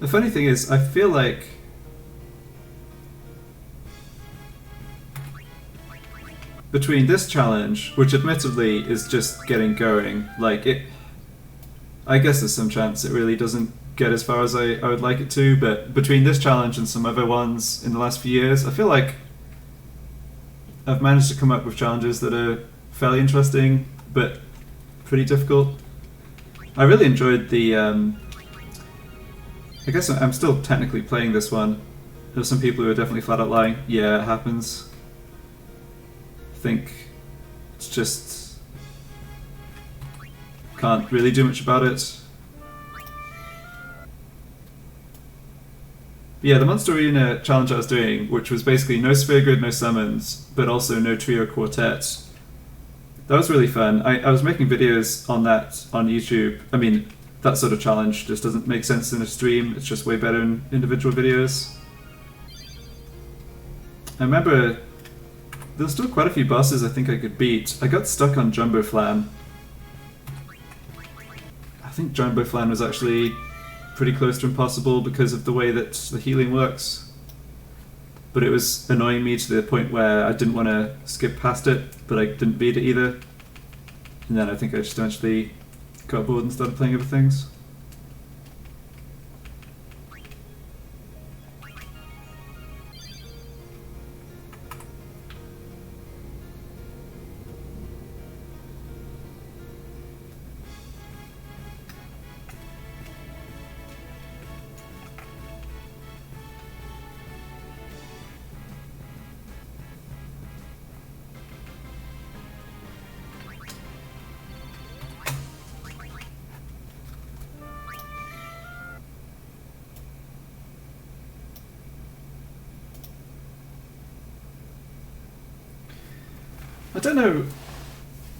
The funny thing is, I feel like between this challenge, which admittedly is just getting going, like it, I guess there's some chance it really doesn't get as far as I would like it to, but between this challenge and some other ones in the last few years, I feel like I've managed to come up with challenges that are fairly interesting, but pretty difficult. I really enjoyed the, I guess I'm still technically playing this one. There's some people who are definitely flat out lying. Yeah, it happens. I think it's just... can't really do much about it. Yeah, the Monster Arena challenge I was doing, which was basically no sphere grid, no summons, but also no trio quartet. That was really fun. I was making videos on that on YouTube. I mean, that sort of challenge just doesn't make sense in a stream. It's just way better in individual videos. I remember there's still quite a few bosses I think I could beat. I got stuck on Jumbo Flan. I think Jumbo Flan was actually pretty close to impossible because of the way that the healing works. But it was annoying me to the point where I didn't want to skip past it, but I didn't beat it either. And then I think I just eventually got bored and started playing other things. I don't know,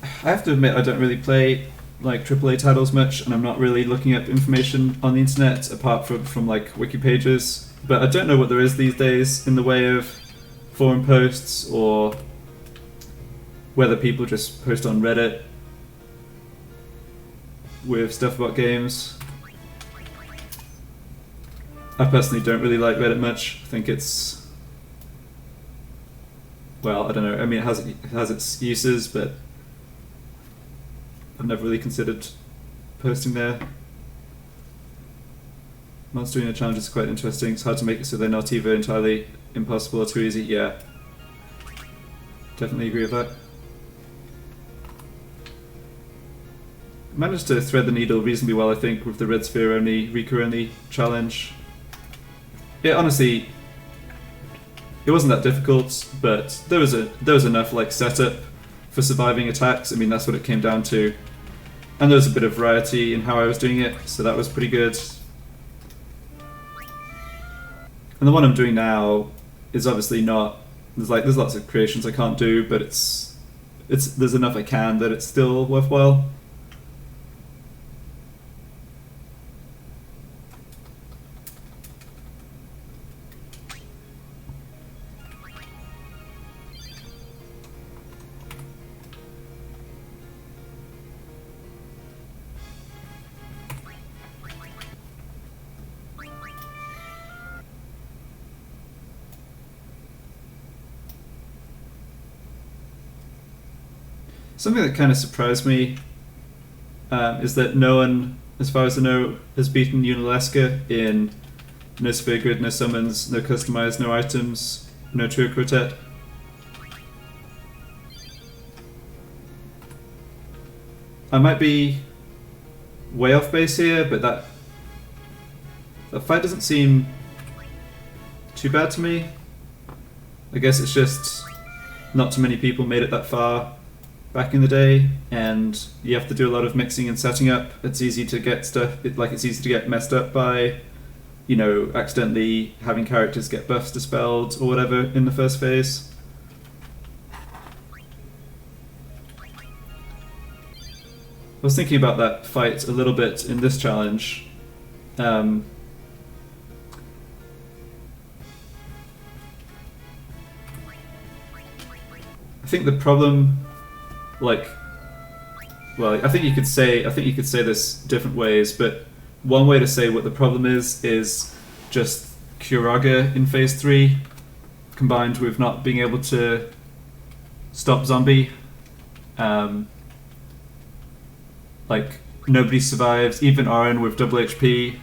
I have to admit I don't really play like AAA titles much, and I'm not really looking up information on the internet apart from like wiki pages, but I don't know what there is these days in the way of forum posts or whether people just post on Reddit with stuff about games. I personally don't really like Reddit much. I think it's... well, I don't know. I mean, it has its uses, but I've never really considered posting there. Monster Arena Challenge is quite interesting. It's hard to make it so they're not either entirely impossible or too easy. Yeah, definitely agree with that. Managed to thread the needle reasonably well, I think, with the Red Sphere only, Rika only challenge. it honestly, it wasn't that difficult, but there was enough like setup for surviving attacks. I mean, that's what it came down to, and there was a bit of variety in how I was doing it, so that was pretty good. And the one I'm doing now is obviously not. There's lots of creations I can't do, but there's enough I can that it's still worthwhile. Something that kind of surprised me is that no one, as far as I know, has beaten Unalesca in no Sphere Grid, no summons, no customize, no items, no trio quartet. I might be way off base here, but that fight doesn't seem too bad to me. I guess it's just not too many people made it that far back in the day, and you have to do a lot of mixing and setting up. It's easy to get it's easy to get messed up by, you know, accidentally having characters get buffs dispelled or whatever in the first phase. I was thinking about that fight a little bit in this challenge. I think the problem, I think you could say this different ways, but one way to say what the problem is just Curaga in phase 3 combined with not being able to stop zombie. Nobody survives, even Arin with double HP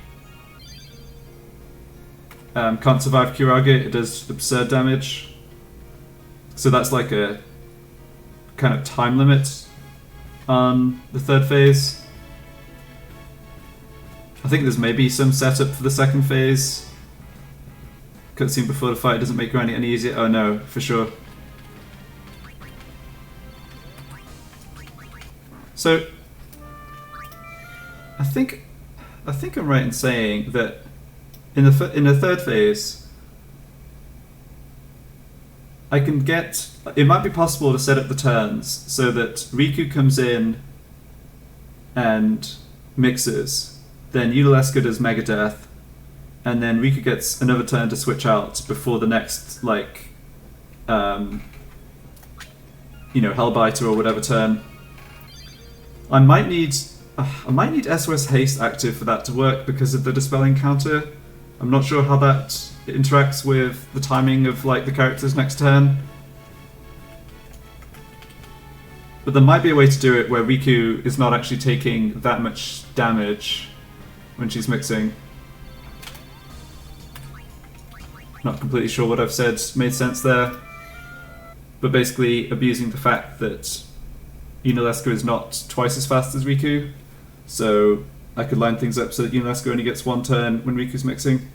can't survive Curaga. It does absurd damage, so that's like a kind of time limit on the third phase. I think there's maybe some setup for the second phase. Cutscene before the fight doesn't make running any easier. Oh no, for sure. So I think I'm right in saying that in the third phase, it might be possible to set up the turns so that Riku comes in and mixes, then Unalesca does Megadeth, and then Riku gets another turn to switch out before the next, Hellbiter or whatever turn. I might need SOS Haste active for that to work because of the dispelling counter. I'm not sure how that interacts with the timing of the character's next turn. But there might be a way to do it where Riku is not actually taking that much damage when she's mixing. Not completely sure what I've said made sense there. But basically abusing the fact that Unalesca is not twice as fast as Riku. So I could line things up so that Unalesca only gets one turn when Riku's mixing.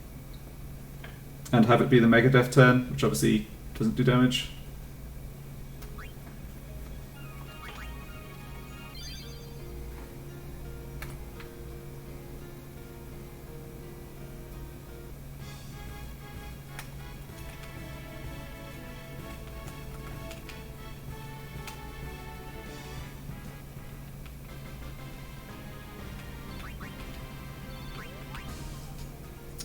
And have it be the Megadeth turn, which obviously doesn't do damage.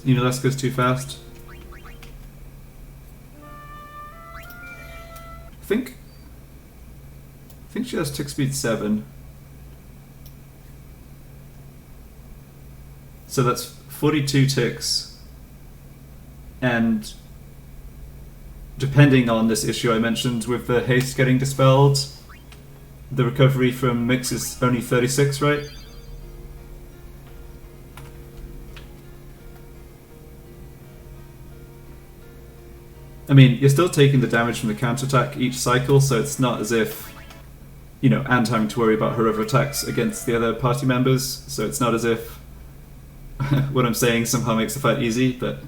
Unalesca's too fast. I think she has tick speed 7. So that's 42 ticks. And depending on this issue I mentioned with the haste getting dispelled, the recovery from mix is only 36, right? I mean, you're still taking the damage from the counterattack each cycle, so it's not as if, and having to worry about her other attacks against the other party members, so it's not as if what I'm saying somehow makes the fight easy, but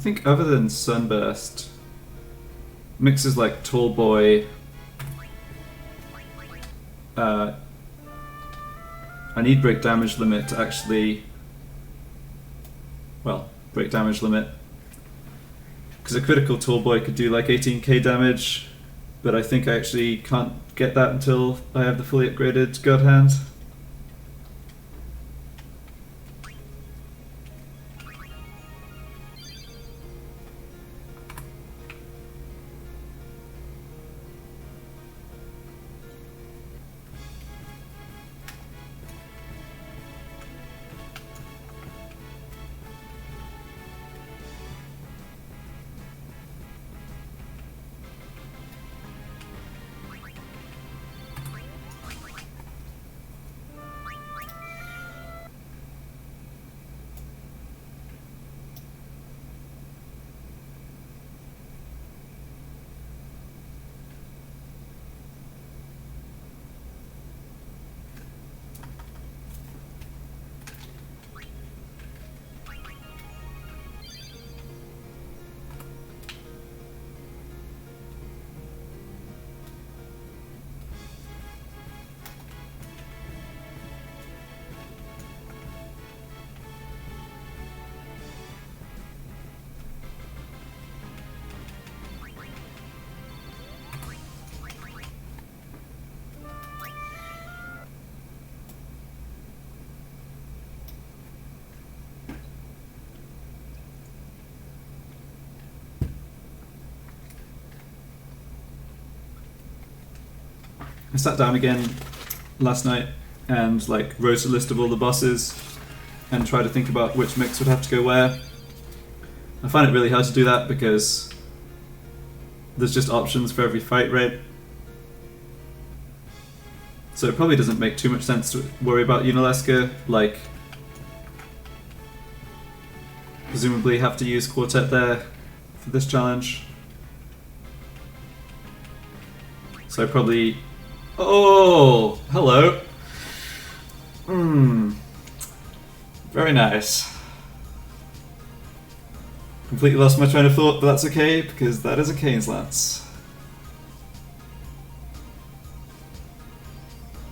think other than Sunburst, mixes like Tall Boy. I need break damage limit to actually. Well, break damage limit. Because a critical Tall Boy could do like 18k damage, but I think I actually can't get that until I have the fully upgraded God Hand. I sat down again last night and like wrote a list of all the bosses and tried to think about which mix would have to go where. I find it really hard to do that because there's just options for every fight, right? So it probably doesn't make too much sense to worry about Unalaska, like presumably have to use Quartet there for this challenge. So I probably... Oh, hello. Very nice. Completely lost my train of thought, but that's okay, because that is a Kains Lance.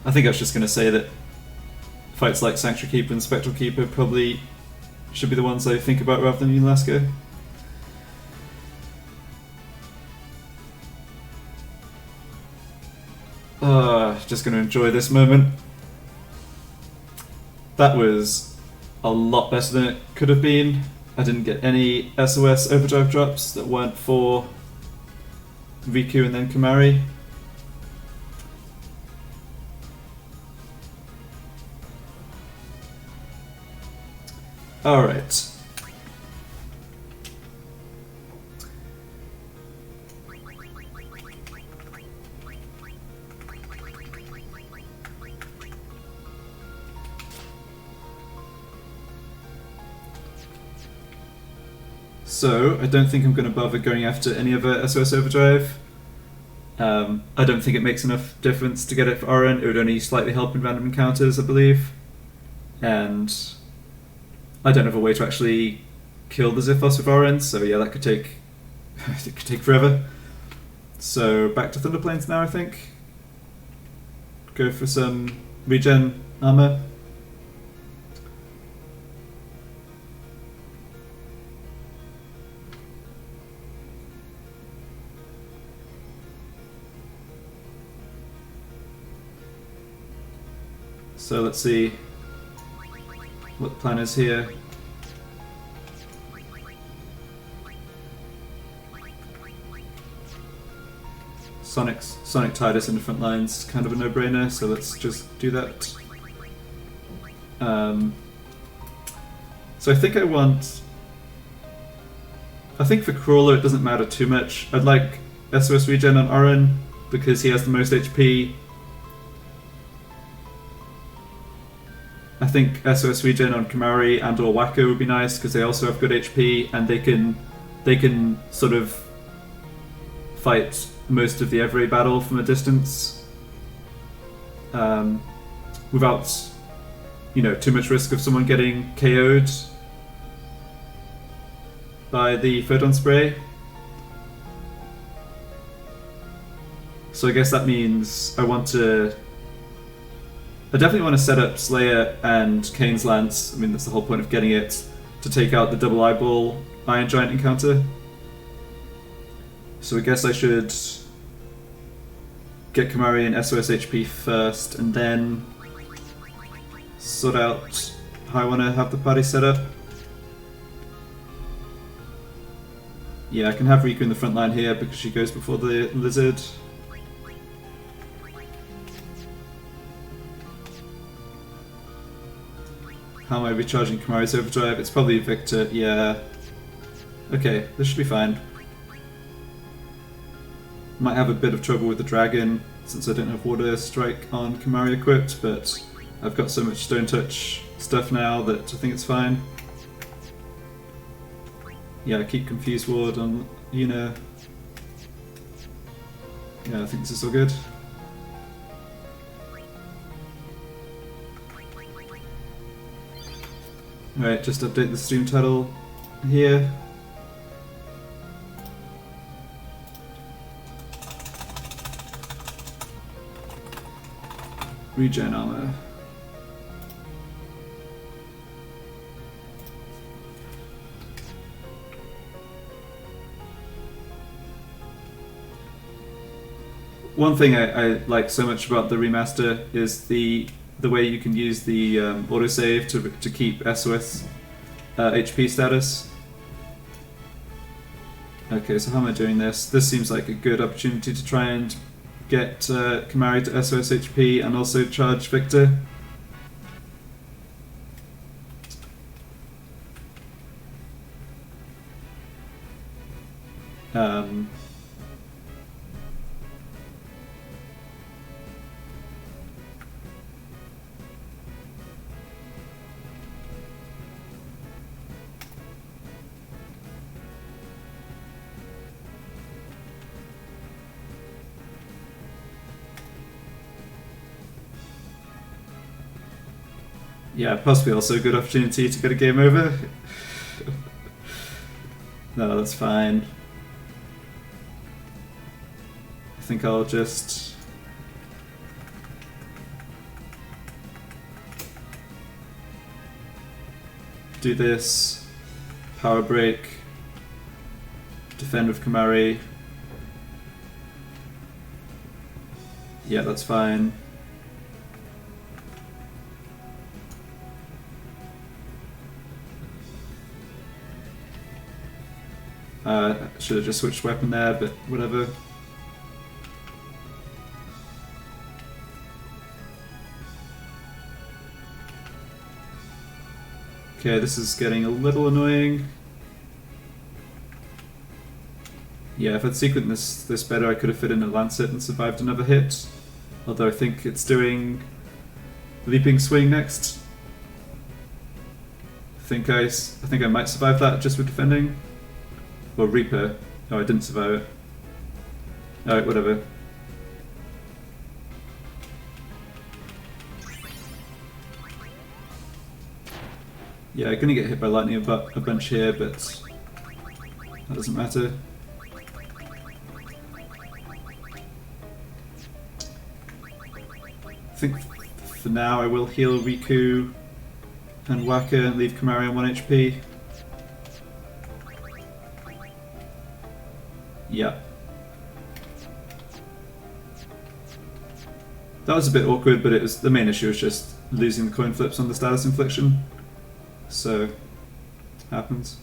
I think I was just going to say that fights like Sanctuary Keeper and Spectral Keeper probably should be the ones I think about rather than Unalaska. Just going to enjoy this moment. That was a lot better than it could have been. I didn't get any SOS-Overdrive drops that weren't for Riku and then Kamari. Alright. So, I don't think I'm going to bother going after any other SOS Overdrive. I don't think it makes enough difference to get it for Oren. It would only slightly help in random encounters, I believe. And I don't have a way to actually kill the Zithos with Oren, so yeah, that could take it could take forever. So back to Thunderplanes now, I think. Go for some regen armor. So let's see what the plan is here. Sonic tied us in the front lines, kind of a no-brainer, so let's just do that. So I think I think for Crawler it doesn't matter too much. I'd like SOS regen on Oren because he has the most HP. I think SOS regen on Kamari and or Wacko would be nice because they also have good HP and they can sort of fight most of the every battle from a distance without, you know, too much risk of someone getting KO'd. by the photon spray. So I guess that means I definitely want to set up Slayer and Kains Lance. I mean, that's the whole point of getting it, to take out the double eyeball Iron Giant encounter. So I guess I should get Kimari and SOS HP first, and then sort out how I want to have the party set up. Yeah, I can have Riku in the front line here because she goes before the lizard. How am I recharging Kimari's overdrive? It's probably Victor, yeah. Okay, this should be fine. Might have a bit of trouble with the dragon since I don't have Water Strike on Kimari equipped, but I've got so much Stone Touch stuff now that I think it's fine. Yeah, keep Confuse Ward on Yuna. Yeah, I think this is all good. Alright, just update the stream title here. Regen armor. One thing I like so much about the remaster is the way you can use the autosave to keep SOS HP status. Okay, so how am I doing this? This seems like a good opportunity to try and get Kimari to SOS HP and also charge Victor. Yeah, possibly also a good opportunity to get a game over. No, that's fine. I think I'll just do this, power break, defend with Kimari. Yeah, that's fine. Should have just switched weapon there, but whatever. Okay, this is getting a little annoying. Yeah, if I'd sequenced this better, I could have fit in a Lancet and survived another hit. Although I think it's doing Leaping Swing next. I think I might survive that just with defending. Or Reaper. Oh, I didn't survive it. Alright, whatever. Yeah, I'm gonna get hit by lightning a bunch here, but that doesn't matter. I think for now I will heal Riku and Waka and leave Kimari on 1 HP. Yeah. That was a bit awkward, but the main issue was just losing the coin flips on the status infliction. So, happens.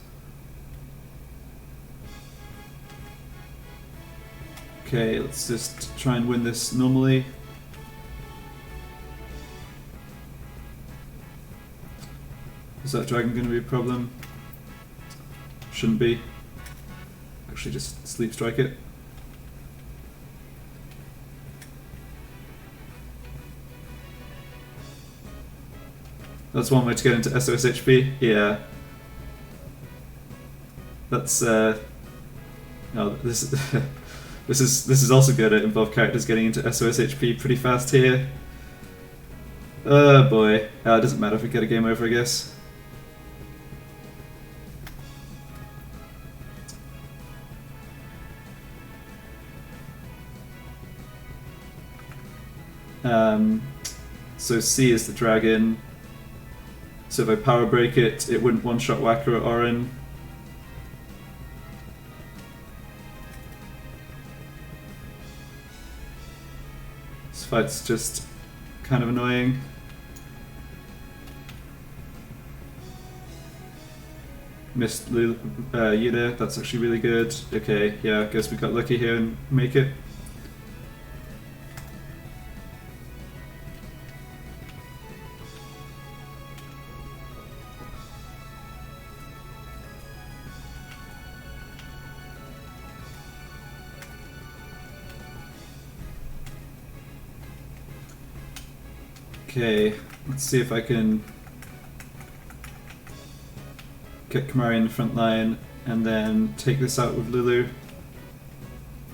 Okay, let's just try and win this normally. Is that dragon going to be a problem? Shouldn't be. Actually, just sleep strike it. That's one way to get into SOS HP. Yeah. That's no, this this is also good at involved characters getting into SOS HP pretty fast here. Oh boy. It doesn't matter if we get a game over, I guess. So C is the dragon. So if I power break it, it wouldn't one-shot Whacker or Orin. This fight's just kind of annoying. Missed Yuda, that's actually really good. Okay, yeah, I guess we got lucky here and make it. Okay, let's see if I can get Kamari in the front line and then take this out with Lulu.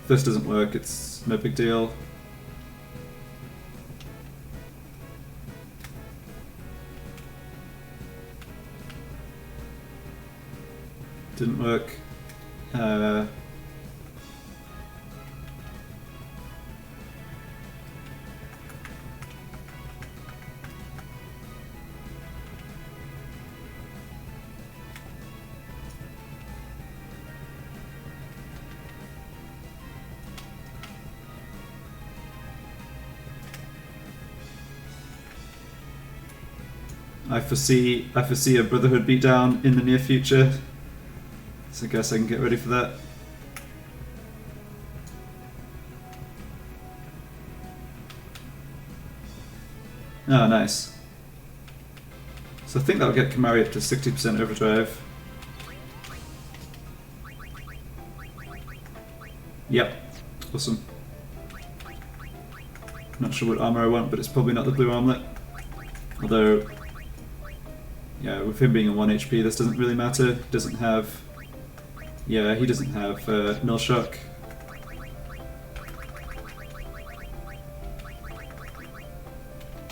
If this doesn't work, it's no big deal. Didn't work. I foresee a Brotherhood beatdown in the near future, so I guess I can get ready for that. Oh, nice. So I think that'll get Kamari up to 60% overdrive. Yep, awesome. Not sure what armor I want, but it's probably not the blue armlet. Although, yeah, with him being a 1 HP, this doesn't really matter. He doesn't have... Yeah, he doesn't have null shock.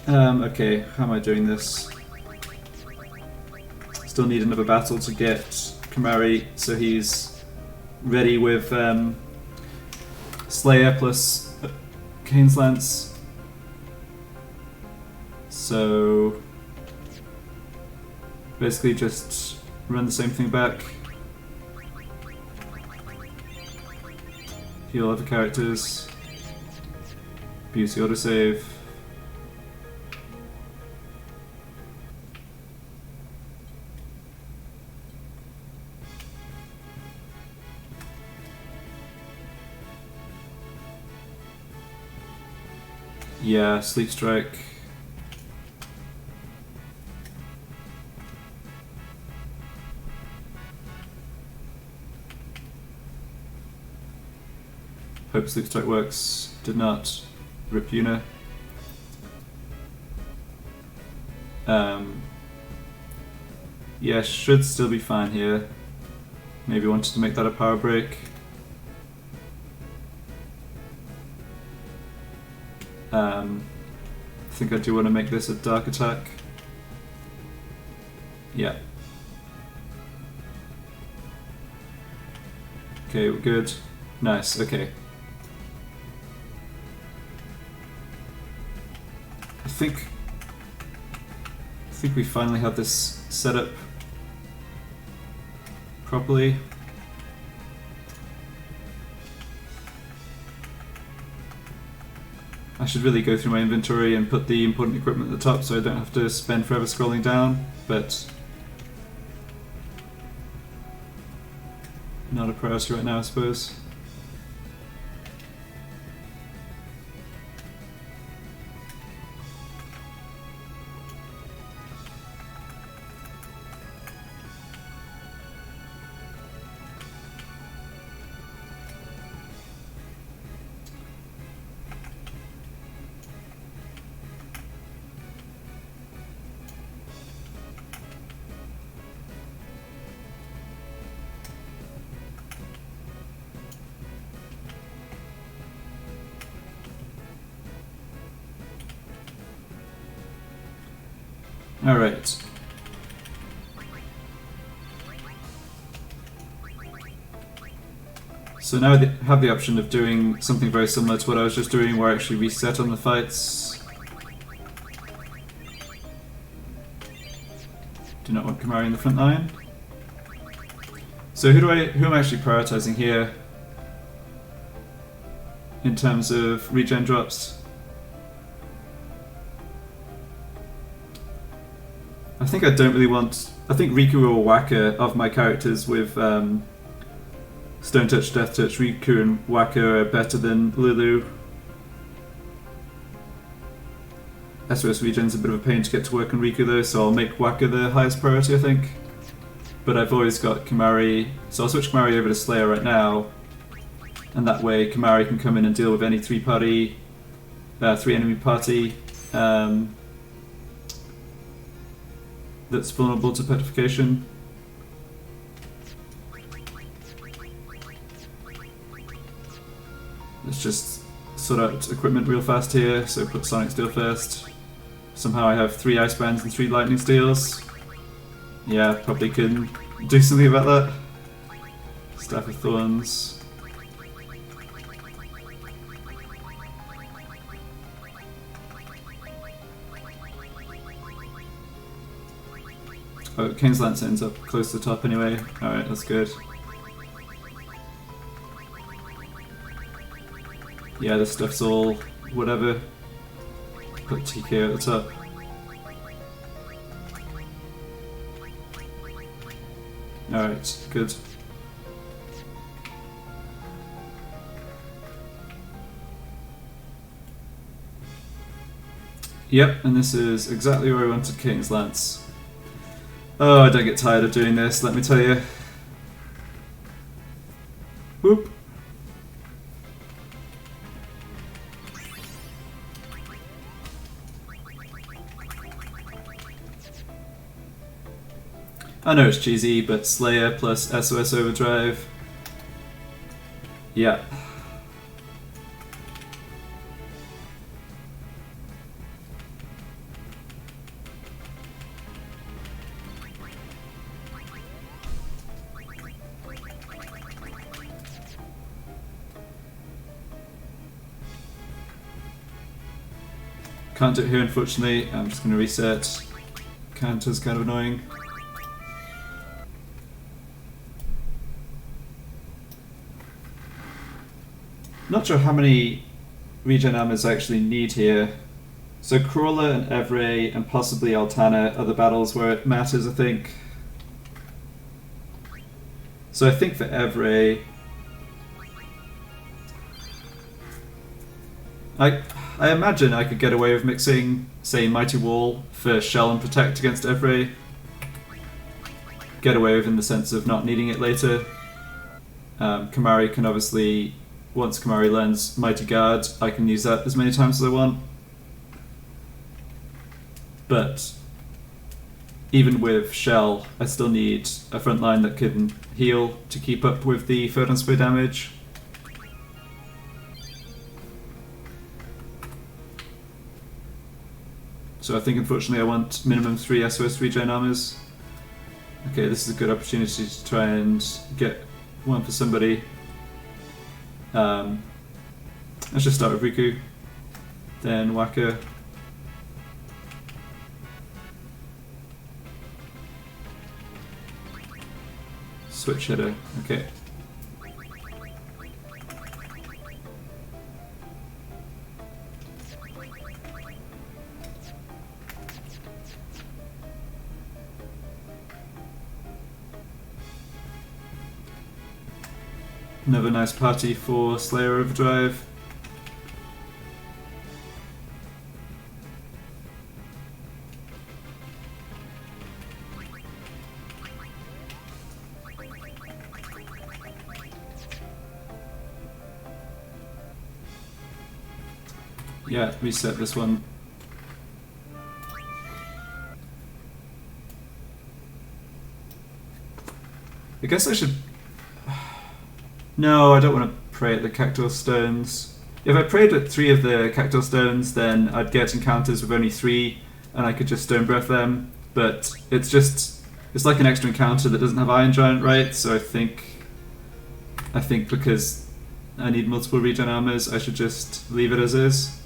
Okay, how am I doing this? Still need another battle to get Kamari, so he's ready with Slayer plus Kains Lance. So basically just run the same thing back. Heal other characters. Beauty autosave. Yeah, Sleep Strike. Hope Sleep Strike works. Did not. Rip Una. Yeah, should still be fine here. Maybe wanted to make that a power break. I think I do want to make this a dark attack. Yeah. Okay, we're good. Nice, okay. I think we finally have this set up properly. I should really go through my inventory and put the important equipment at the top so I don't have to spend forever scrolling down, but not a priority right now, I suppose. Alright. So now I have the option of doing something very similar to what I was just doing, where I actually reset on the fights. Do not want Kimari in the front line. So who am I actually prioritizing here in terms of regen drops? I think I don't really want. I think Riku or Waka of my characters with Stone Touch, Death Touch, Riku and Waka are better than Lulu. SOS regen's a bit of a pain to get to work on Riku though, so I'll make Waka the highest priority, I think. But I've always got Kimari, so I'll switch Kimari over to Slayer right now, and that way Kimari can come in and deal with any three enemy party that's vulnerable to petrification. Let's just sort out equipment real fast here, so put Sonic Steel first. Somehow I have 3 Ice Bands and 3 Lightning Steels. Yeah, probably can do something about that. Staff of Thorns. Oh, Kains Lance ends up close to the top anyway. Alright, that's good. Yeah, this stuff's all whatever. Put TK at the top. Alright, good. Yep, and this is exactly where I wanted Kains Lance. Oh, I don't get tired of doing this, let me tell you. Whoop. I know it's cheesy, but Slayer plus SOS-Overdrive. Yeah. Can't do it here, unfortunately. I'm just going to reset. Counter's kind of annoying. Not sure how many regen armors I actually need here. So Crawler and Evray and possibly Altana are the battles where it matters, I think. So I think for Evray, I imagine I could get away with mixing, say, Mighty Wall for Shell and Protect against Evray. Get away with in the sense of not needing it later. Kimari can obviously, once Kimari learns Mighty Guard, I can use that as many times as I want. But even with Shell, I still need a front line that can heal to keep up with the Photon Spray damage. So I think unfortunately I want minimum 3 SOS regen armors. Okay, this is a good opportunity to try and get one for somebody. Let's just start with Riku, then Waka. Switch hitter, okay. Another nice party for Slayer Overdrive. Yeah, reset this one. I guess I should... No, I don't want to pray at the Cactual Stones. If I prayed at 3 of the Cactual Stones, then I'd get encounters with only 3, and I could just Stone Breath them. But it's like an extra encounter that doesn't have Iron Giant, right? So I think because I need multiple regen armors, I should just leave it as is.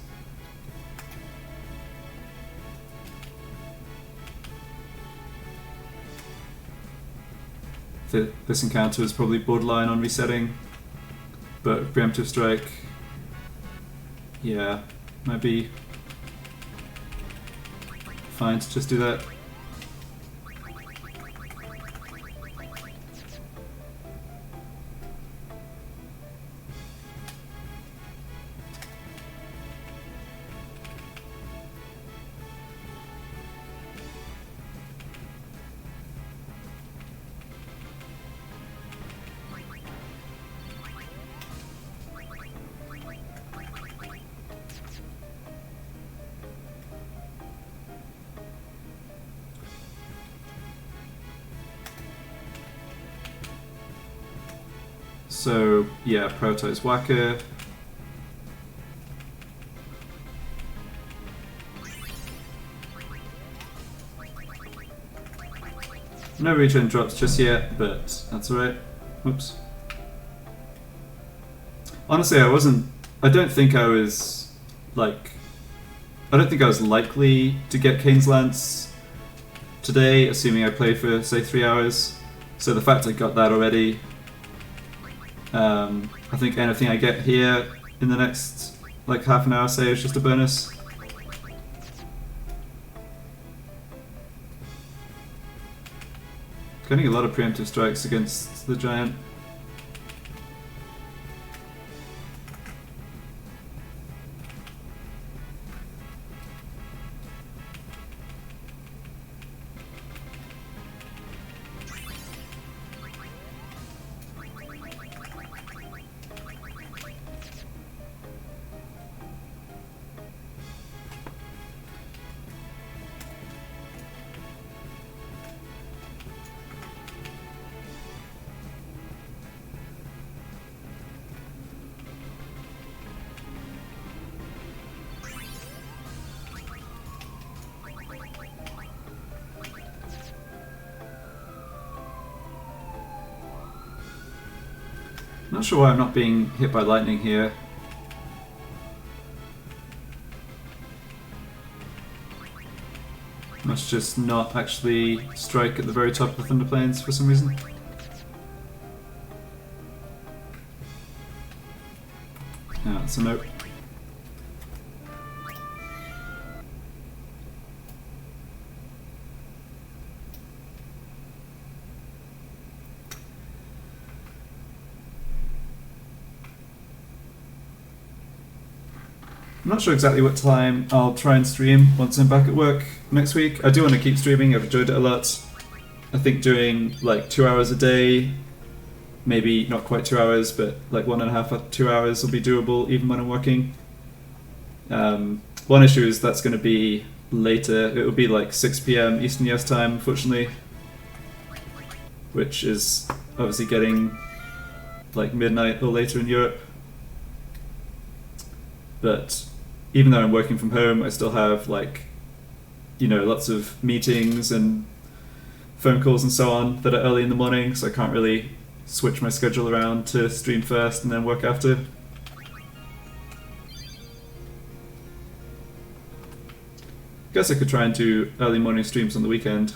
this encounter is probably borderline on resetting, but preemptive strike, yeah, might be fine to just do that. So yeah, prioritize Whacker. No regen drops just yet, but that's alright. Oops. Honestly, I don't think I was likely to get Kains Lance today, assuming I play for, say, 3 hours. So the fact I got that already, I think anything I get here in the next like half an hour, say, is just a bonus. Getting a lot of preemptive strikes against the giant. Not sure why I'm not being hit by lightning here. Must just not actually strike at the very top of the Thunder Plains for some reason. Ah, that's a note. I'm not sure exactly what time I'll try and stream once I'm back at work next week. I do want to keep streaming, I've enjoyed it a lot. I think doing like 2 hours a day, maybe not quite 2 hours, but like 1.5 or 2 hours will be doable even when I'm working. One issue is that's going to be later. It will be like 6 PM Eastern US time, unfortunately, which is obviously getting like midnight or later in Europe. But even though I'm working from home, I still have like, you know, lots of meetings and phone calls and so on that are early in the morning, so I can't really switch my schedule around to stream first and then work after. Guess I could try and do early morning streams on the weekend.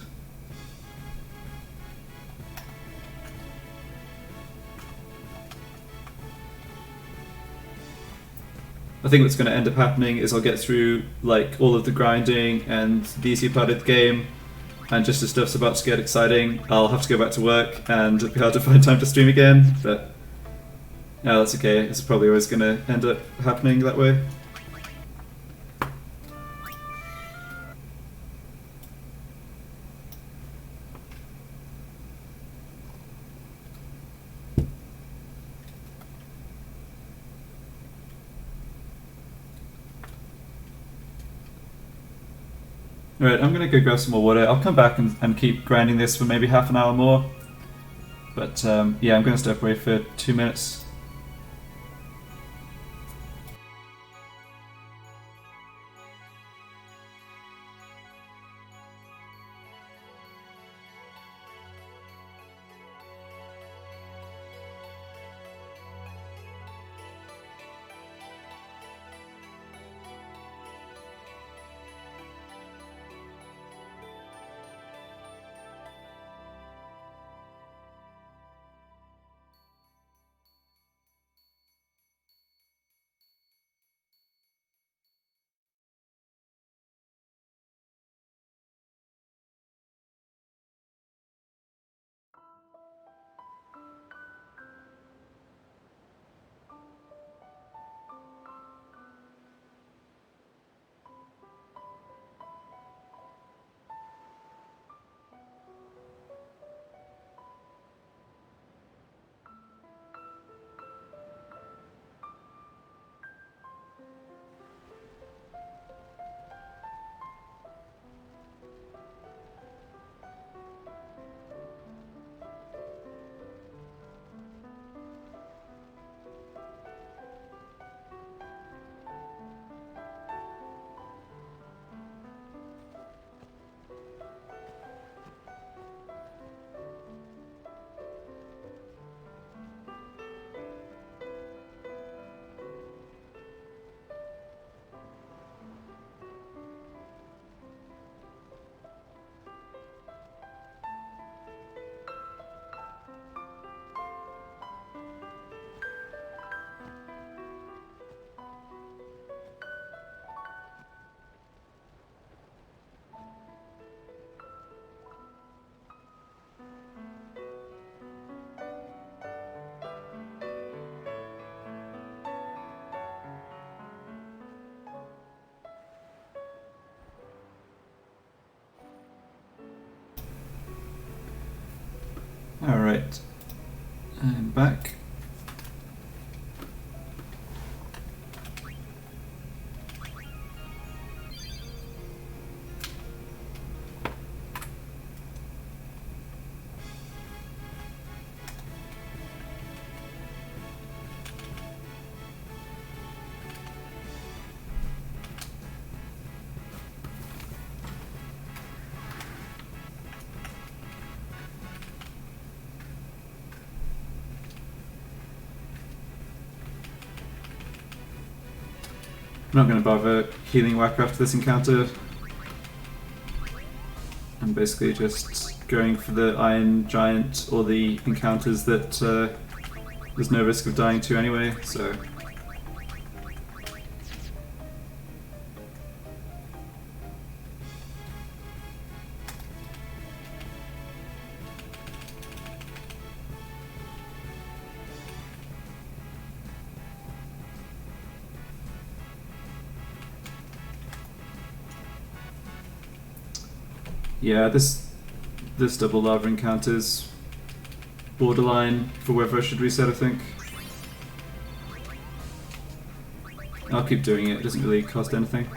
I think what's going to end up happening is I'll get through like all of the grinding and the easy part of the game, and just as stuff's about to get exciting, I'll have to go back to work and it'll be hard to find time to stream again, but no, that's okay. It's probably always going to end up happening that way. Alright, I'm gonna go grab some more water. I'll come back and keep grinding this for maybe half an hour more. But yeah, I'm gonna step away for 2 minutes. Alright. I'm back. I'm not going to bother healing Whack after this encounter. I'm basically just going for the Iron Giant or the encounters that there's no risk of dying to anyway, so... Yeah, this double lava encounter's borderline for whether I should reset, I think. I'll keep doing it doesn't really cost anything.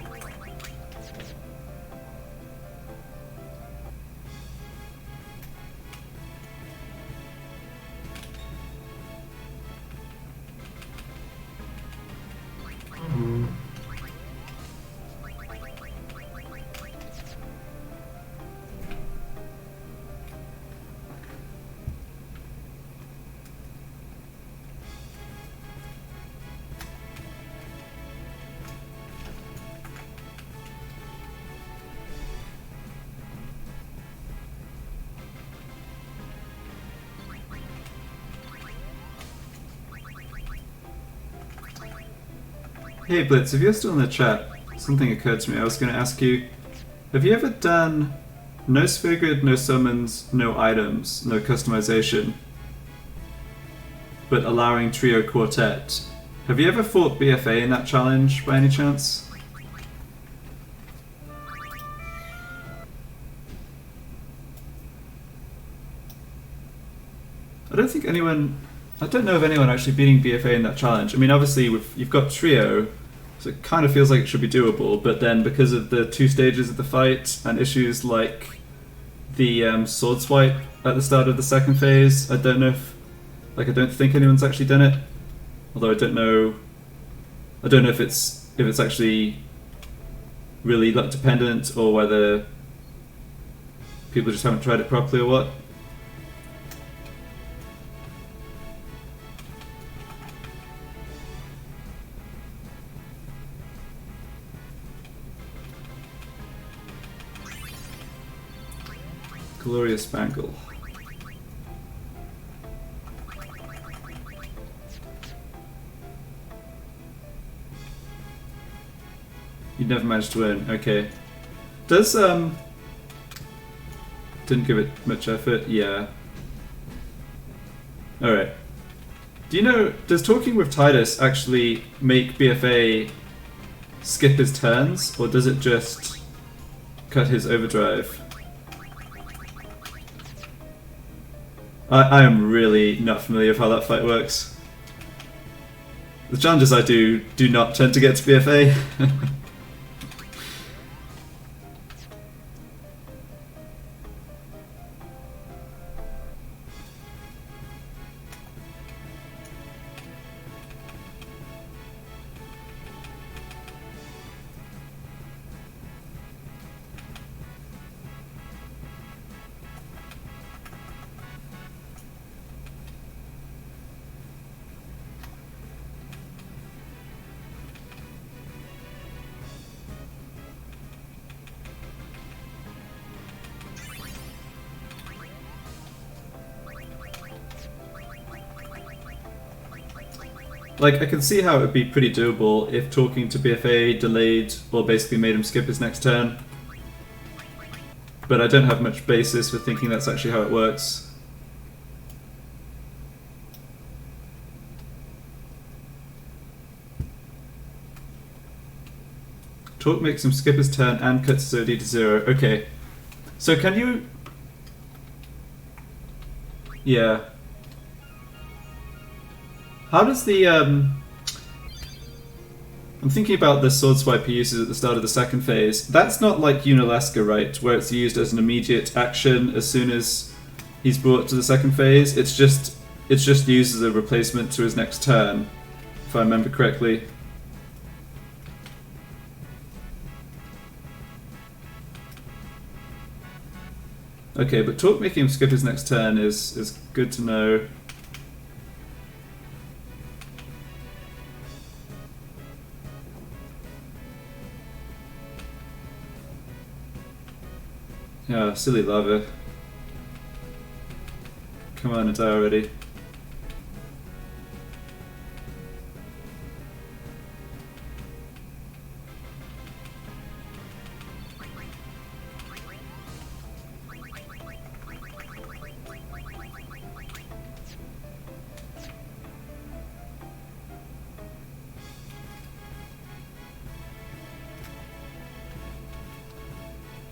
Hey Blitz, if you're still in the chat, something occurred to me. I was going to ask you, have you ever done no sphere grid, no summons, no items, no customization, but allowing trio quartet? Have you ever fought BFA in that challenge by any chance? I don't know of anyone actually beating BFA in that challenge. I mean, obviously you've got trio, so it kind of feels like it should be doable, but then because of the 2 stages of the fight and issues like the sword swipe at the start of the second phase, I don't know if, I don't think anyone's actually done it. Although I don't know if it's actually really luck dependent or whether people just haven't tried it properly or what. Glorious Bangle. You never managed to win. Okay. Does didn't give it much effort. Yeah. All right. Do you know? Does talking with Titus actually make BFA skip his turns, or does it just cut his overdrive? I am really not familiar with how that fight works. The challenges I do not tend to get to BFA. Like, I can see how it would be pretty doable if talking to BFA delayed or basically made him skip his next turn. But I don't have much basis for thinking that's actually how it works. Talk makes him skip his turn and cuts his OD to 0. Okay. So can you... Yeah. How does the I'm thinking about the sword swipe he uses at the start of the second phase. That's not like Unalesca, right? Where it's used as an immediate action as soon as he's brought to the second phase. It's just used as a replacement to his next turn, if I remember correctly. Okay, but talk making him skip his next turn is good to know. Yeah, silly lava. Come on, die already.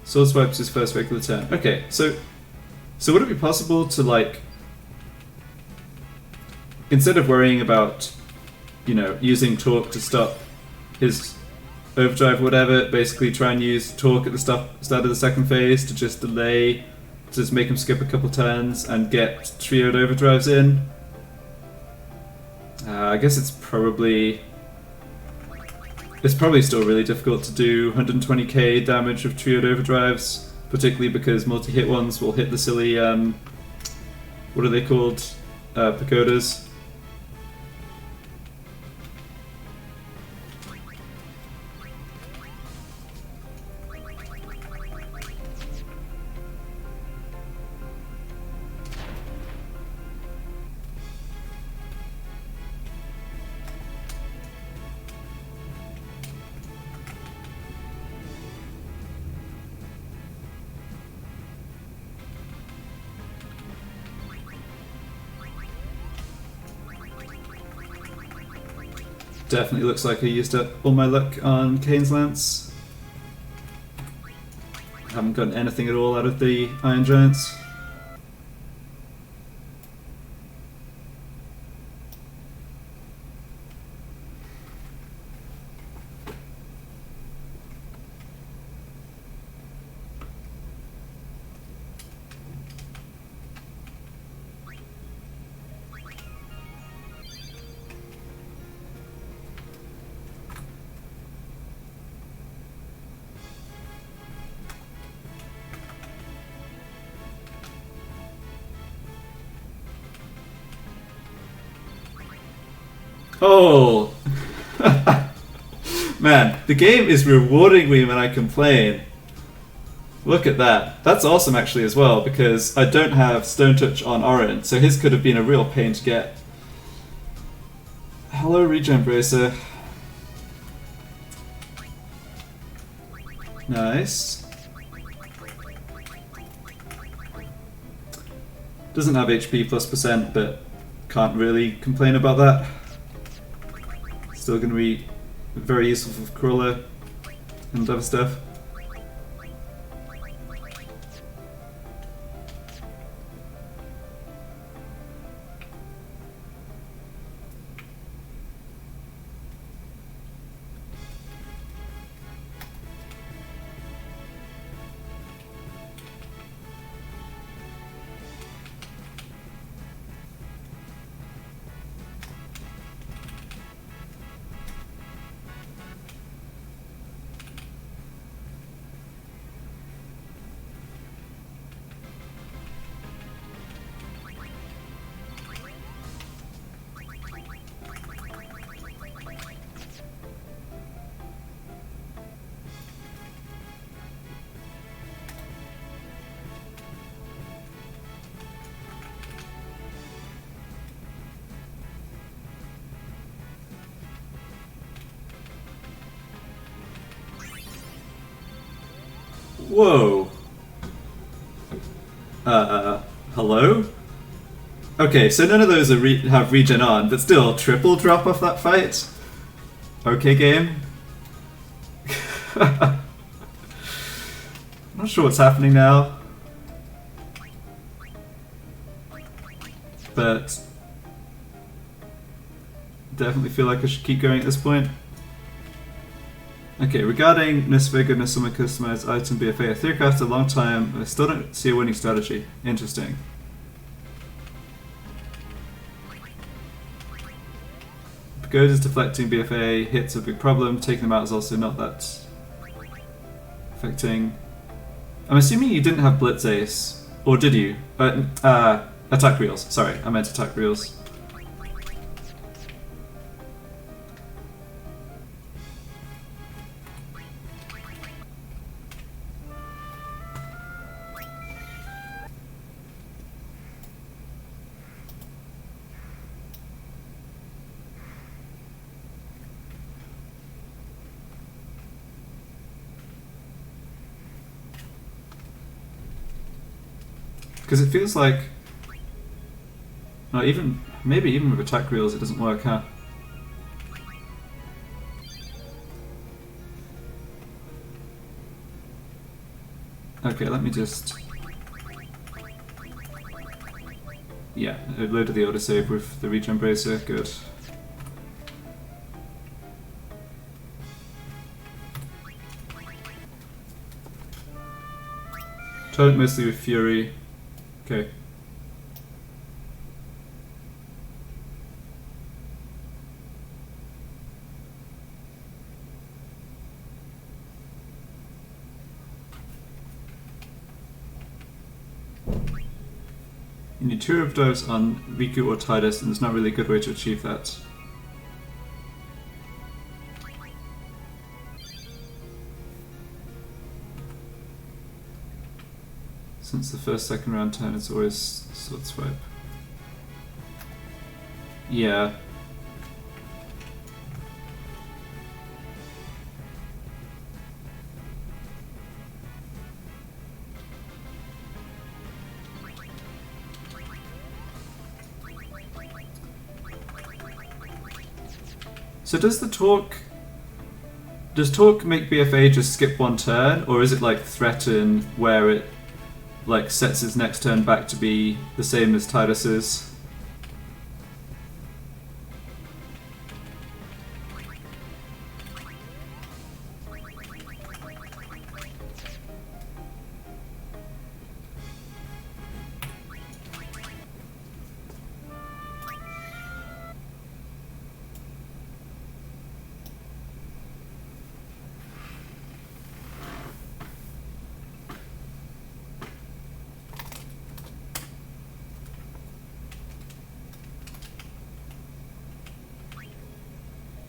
Sword swipes his first regular turn. Okay, so would it be possible to, like, instead of worrying about, you know, using Torque to stop his overdrive or whatever, basically try and use Torque at the start of the second phase to just delay, to just make him skip a couple turns and get trioed overdrives in? I guess it's probably still really difficult to do 120k damage of trioed overdrives, particularly because multi-hit ones will hit the silly, what are they called? Pagodas. Definitely looks like I used up all my luck on Kains Lance. Haven't gotten anything at all out of the Iron Giants. Oh! Man, the game is rewarding me when I complain. Look at that. That's awesome actually as well, because I don't have Stone Touch on Orin, so his could have been a real pain to get. Hello, Regen Bracer. Nice. Doesn't have HP plus %, but can't really complain about that. Still going to be very useful for Crawler and other stuff. Whoa. Hello? Okay, so none of those are have regen on, but still, triple drop off that fight? Okay, game. Not sure what's happening now. but definitely feel like I should keep going at this point. Okay, regarding Nisviga some customized item BFA, I think after a long time, I still don't see a winning strategy. Interesting. Pagoda's deflecting BFA hits a big problem, taking them out is also not that affecting. I'm assuming you didn't have Blitz Ace, or did you? Attack Reels, sorry, I meant Attack Reels. Because it feels like, maybe even with attack reels it doesn't work, huh? Okay, let me just, yeah, it loaded the autosave with the regen bracer, good. Tried it mostly with Fury. Okay. You need 2 overdrives on Riku or Tidus, and there's not really a good way to achieve that. Since the first second round turn, it's always sword swipe. Yeah. So does Torque make BFA just skip 1 turn, or is it like threaten where it like sets his next turn back to be the same as Tidus's?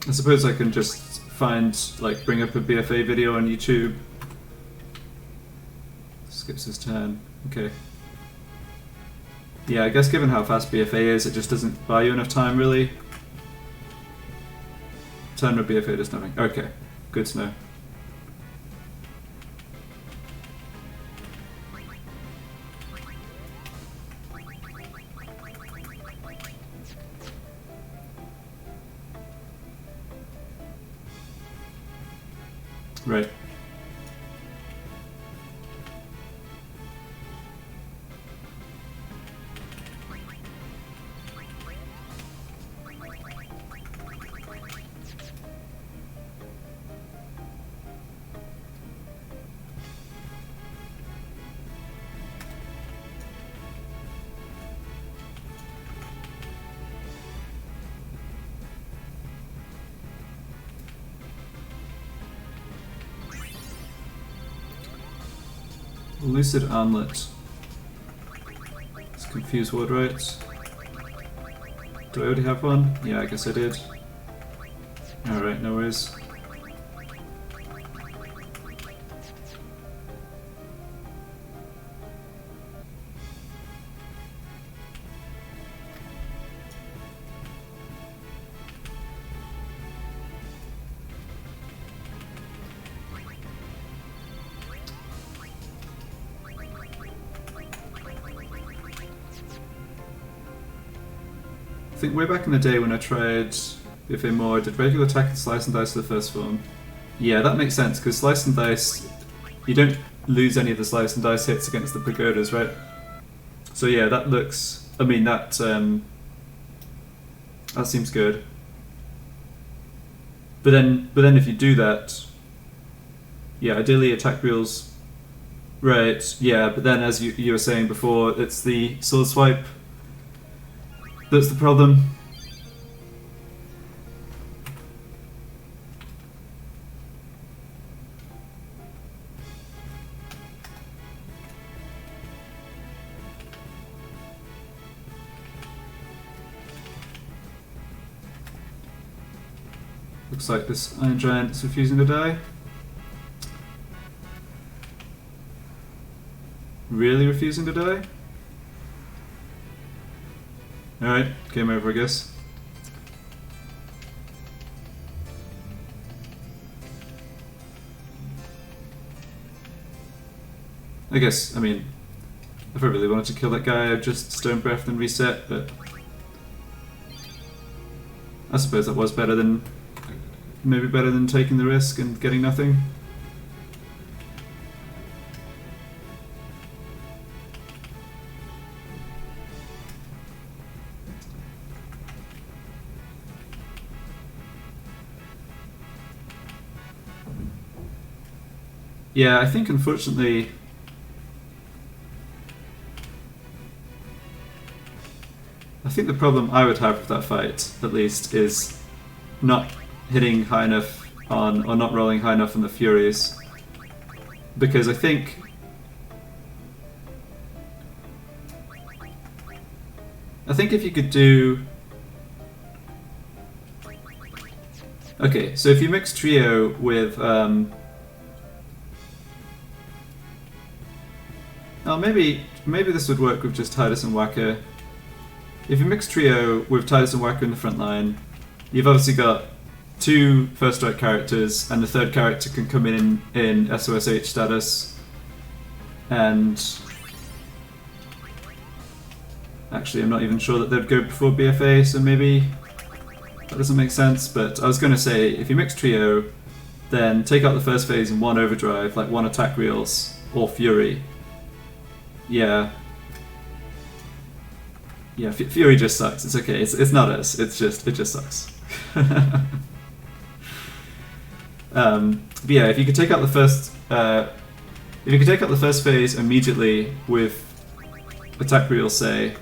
I suppose I can just bring up a BFA video on YouTube. Skips his turn. Okay. Yeah, I guess given how fast BFA is, it just doesn't buy you enough time, really. Turn with BFA does nothing. Okay, good to know. Right. Lucid Armlet. It's a confused word, right? Do I already have one? Yeah, I guess I did. Alright, no worries. I think way back in the day when I tried BFA more, I did regular attack and slice and dice for the first form. Yeah, that makes sense, because slice and dice, you don't lose any of the slice and dice hits against the pagodas, right? So yeah, that looks I mean, that seems good. But then if you do that, yeah, ideally attack wheels, right? Yeah, but then as you were saying before, it's the sword swipe that's the problem. Looks like this Iron Giant is refusing to die. Really refusing to die? Alright, game over, I guess. I mean, if I really wanted to kill that guy, I'd just Stone Breath and reset, but I suppose that was better than, maybe better than taking the risk and getting nothing. Yeah, I think unfortunately the problem I would have with that fight, at least, is not hitting high enough on, or not rolling high enough on the Furies. Because I think if you could do... Okay, so if you mix Trio with... Oh, maybe this would work with just Tidus and Waka. If you mix Trio with Tidus and Waka in the front line, you've obviously got 2 first strike characters, and the third character can come in SOSH status. And actually, I'm not even sure that they'd go before BFA, so maybe that doesn't make sense. But I was going to say, if you mix Trio, then take out the first phase in 1 Overdrive, like 1 attack wheels or Fury. Yeah. Yeah, Fury just sucks. It's okay. It's not us. It just sucks. But yeah, if you could take out the first phase immediately with attack reel, say,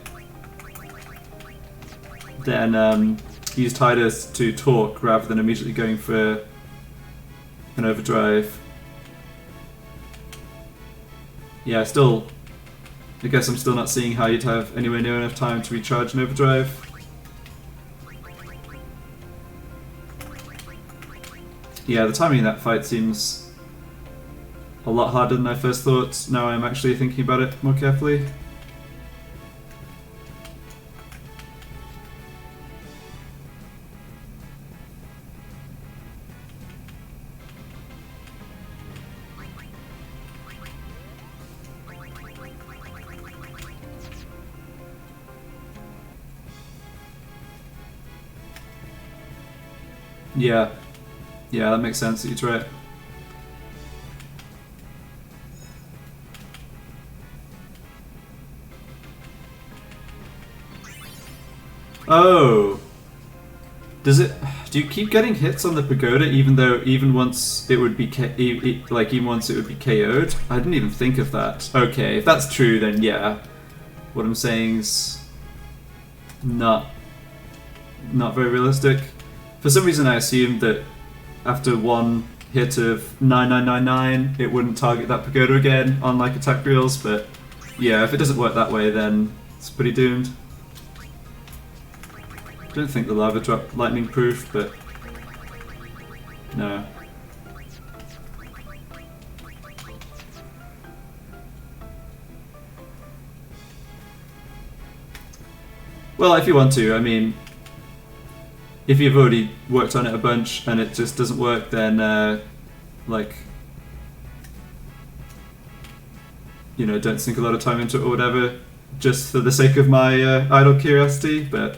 then use Tidus to talk rather than immediately going for an overdrive. Yeah, I guess I'm still not seeing how you'd have anywhere near enough time to recharge an overdrive. Yeah, the timing of that fight seems a lot harder than I first thought. Now I'm actually thinking about it more carefully. Yeah. Yeah, that makes sense that you try it. Oh! Does it... Do you keep getting hits on the pagoda even once it would be even once it would be KO'd? I didn't even think of that. Okay, if that's true, then yeah. What I'm saying's not very realistic. For some reason I assumed that after 1 hit of 9999 it wouldn't target that pagoda again on like attack reels, but yeah, if it doesn't work that way then it's pretty doomed. I don't think the lava drop lightning proof, but no. Well, if you want to, I mean, if you've already worked on it a bunch and it just doesn't work, then like, you know, don't sink a lot of time into it or whatever, just for the sake of my idle curiosity, but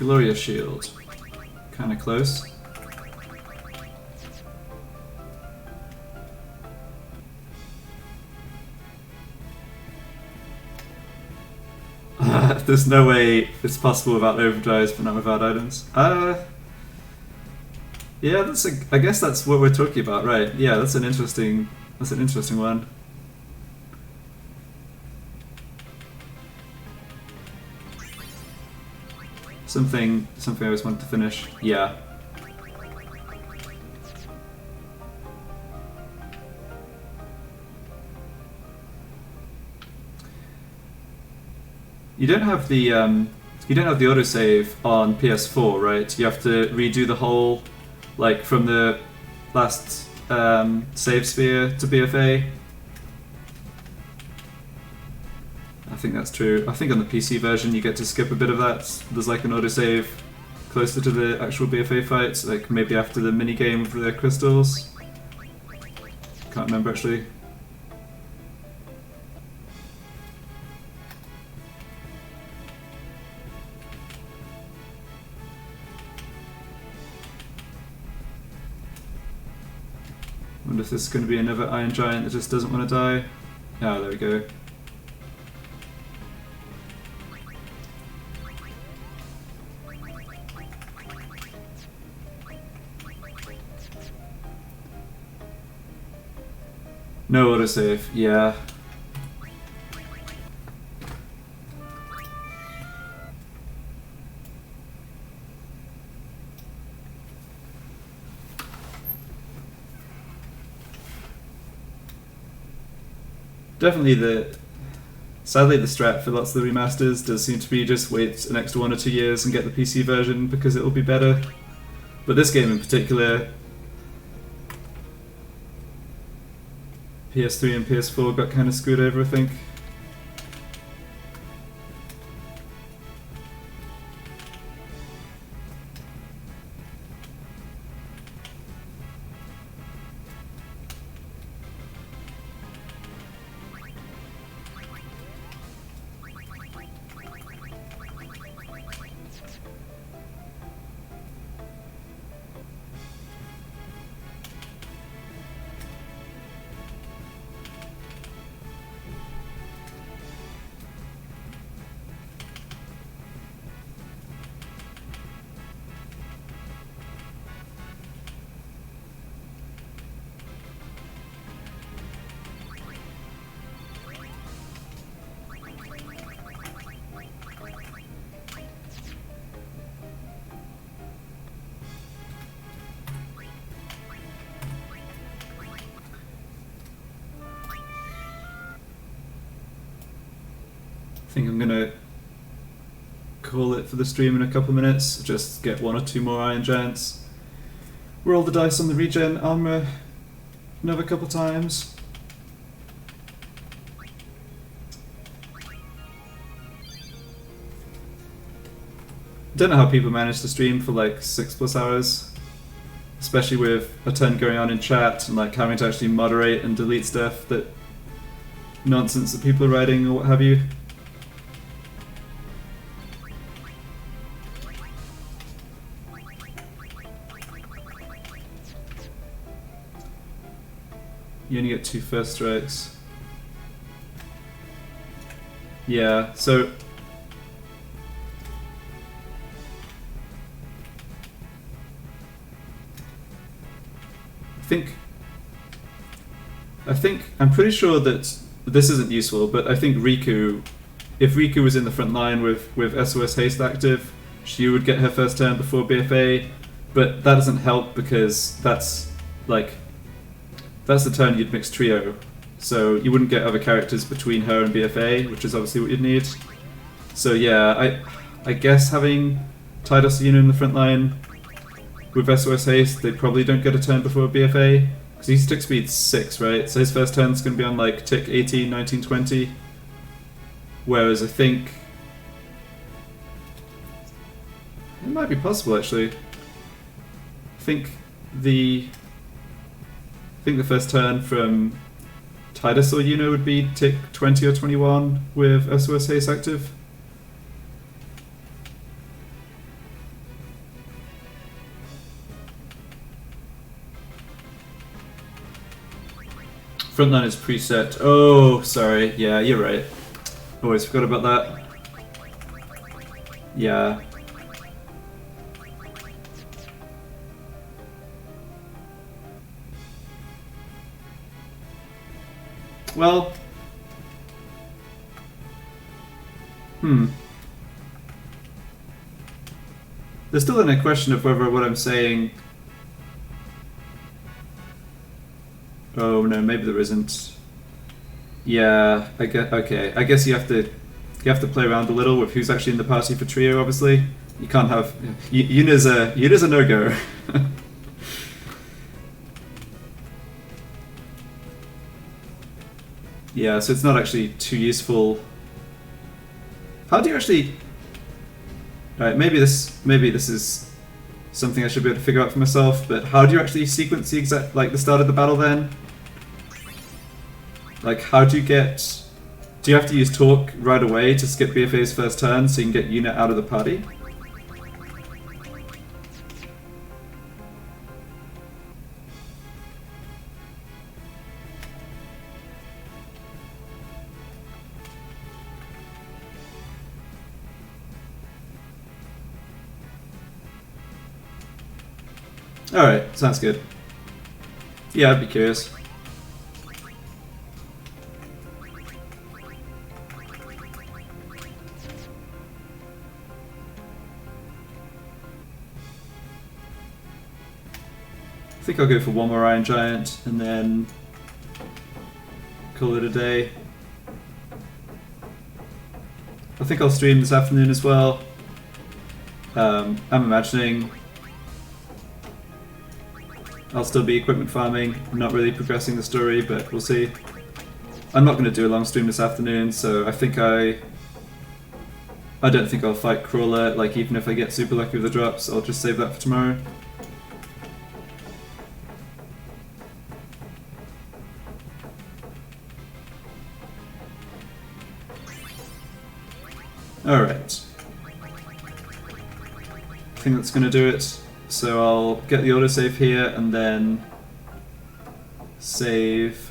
Gloria Shield. Kinda close. There's no way it's possible without overdrives, but not without items. Yeah, I guess that's what we're talking about, right? Yeah, that's an interesting one. Something I always wanted to finish. Yeah. You don't have the autosave on PS4, right? You have to redo the whole, like from the last save sphere to BFA. I think that's true. I think on the PC version you get to skip a bit of that. There's like an autosave closer to the actual BFA fights, like maybe after the mini game with the crystals. Can't remember actually. Wonder if this is going to be another Iron Giant that just doesn't want to die. Ah, there we go. No autosave, yeah. Definitely sadly the strat for lots of the remasters does seem to be just wait an extra 1 or 2 years and get the PC version because it will be better. But this game in particular, PS3 and PS4 got kind of screwed over, I think. I think I'm gonna call it for the stream in a couple of minutes. Just get 1 or 2 more Iron Giants. Roll the dice on the regen armor another couple times. Don't know how people manage to stream for like 6+ hours, especially with a ton going on in chat and like having to actually moderate and delete stuff that nonsense that people are writing or what have you. You only get 2 first strikes. Yeah, so I'm pretty sure that this isn't useful, but I think Riku, if Riku was in the front line with SOS Haste active, she would get her first turn before BFA, but that doesn't help because that's the turn you'd mix trio, so you wouldn't get other characters between her and BFA, which is obviously what you'd need. So yeah, I guess having Tidus Yuno in the front line with SOS Haste, they probably don't get a turn before BFA, because he's tick speed 6, right? So his first turn's going to be on like tick 18, 19, 20. Whereas I think it might be possible actually. I think the first turn from Tidus or Yuno would be tick 20 or 21 with SOS Haste active. Frontline is preset. Oh, sorry. Yeah, you're right. Always forgot about that. Yeah. Well. There's still a question of whether what I'm saying... Oh no, maybe there isn't. Yeah, I get. Okay, I guess you have to play around a little with who's actually in the party for trio. Obviously, you can't have Yuna's a no go. Yeah, so it's not actually too useful. How do you actually? Alright, maybe this is something I should be able to figure out for myself. But how do you actually sequence the exact the start of the battle then? Like, how do you get... Do you have to use Torque right away to skip BFA's first turn so you can get Yuna out of the party? Alright, sounds good. Yeah, I'd be curious. I think I'll go for one more Iron Giant and then call it a day. I think I'll stream this afternoon as well. I'm imagining I'll still be equipment farming, not really progressing the story, but we'll see. I'm not going to do a long stream this afternoon, so I think I don't think I'll fight Crawler, like even if I get super lucky with the drops, I'll just save that for tomorrow. Alright. I think that's going to do it. So I'll get the autosave here and then save.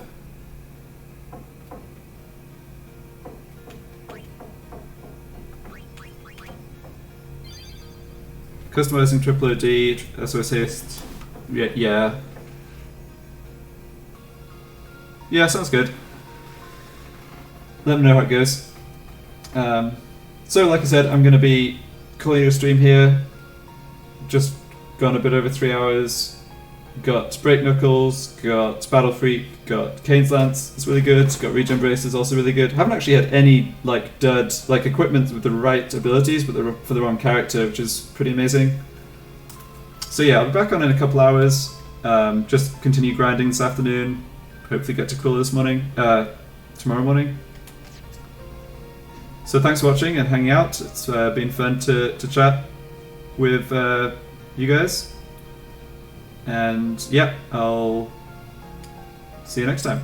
Customizing triple OD, SOS haste. Yeah. Yeah, sounds good. Let me know how it goes. So like I said, I'm going to be calling a stream here. Just gone a bit over 3 hours. Got Break Knuckles, got Battle Freak, got Kains Lance, it's really good. Got Regen Braces, also really good. Haven't actually had any dud equipment with the right abilities, but for the wrong character, which is pretty amazing. So yeah, I'll be back on in a couple hours. Just continue grinding this afternoon. Hopefully get to Crawler this morning, tomorrow morning. So thanks for watching and hanging out. It's been fun to chat with you guys. And yeah, I'll see you next time.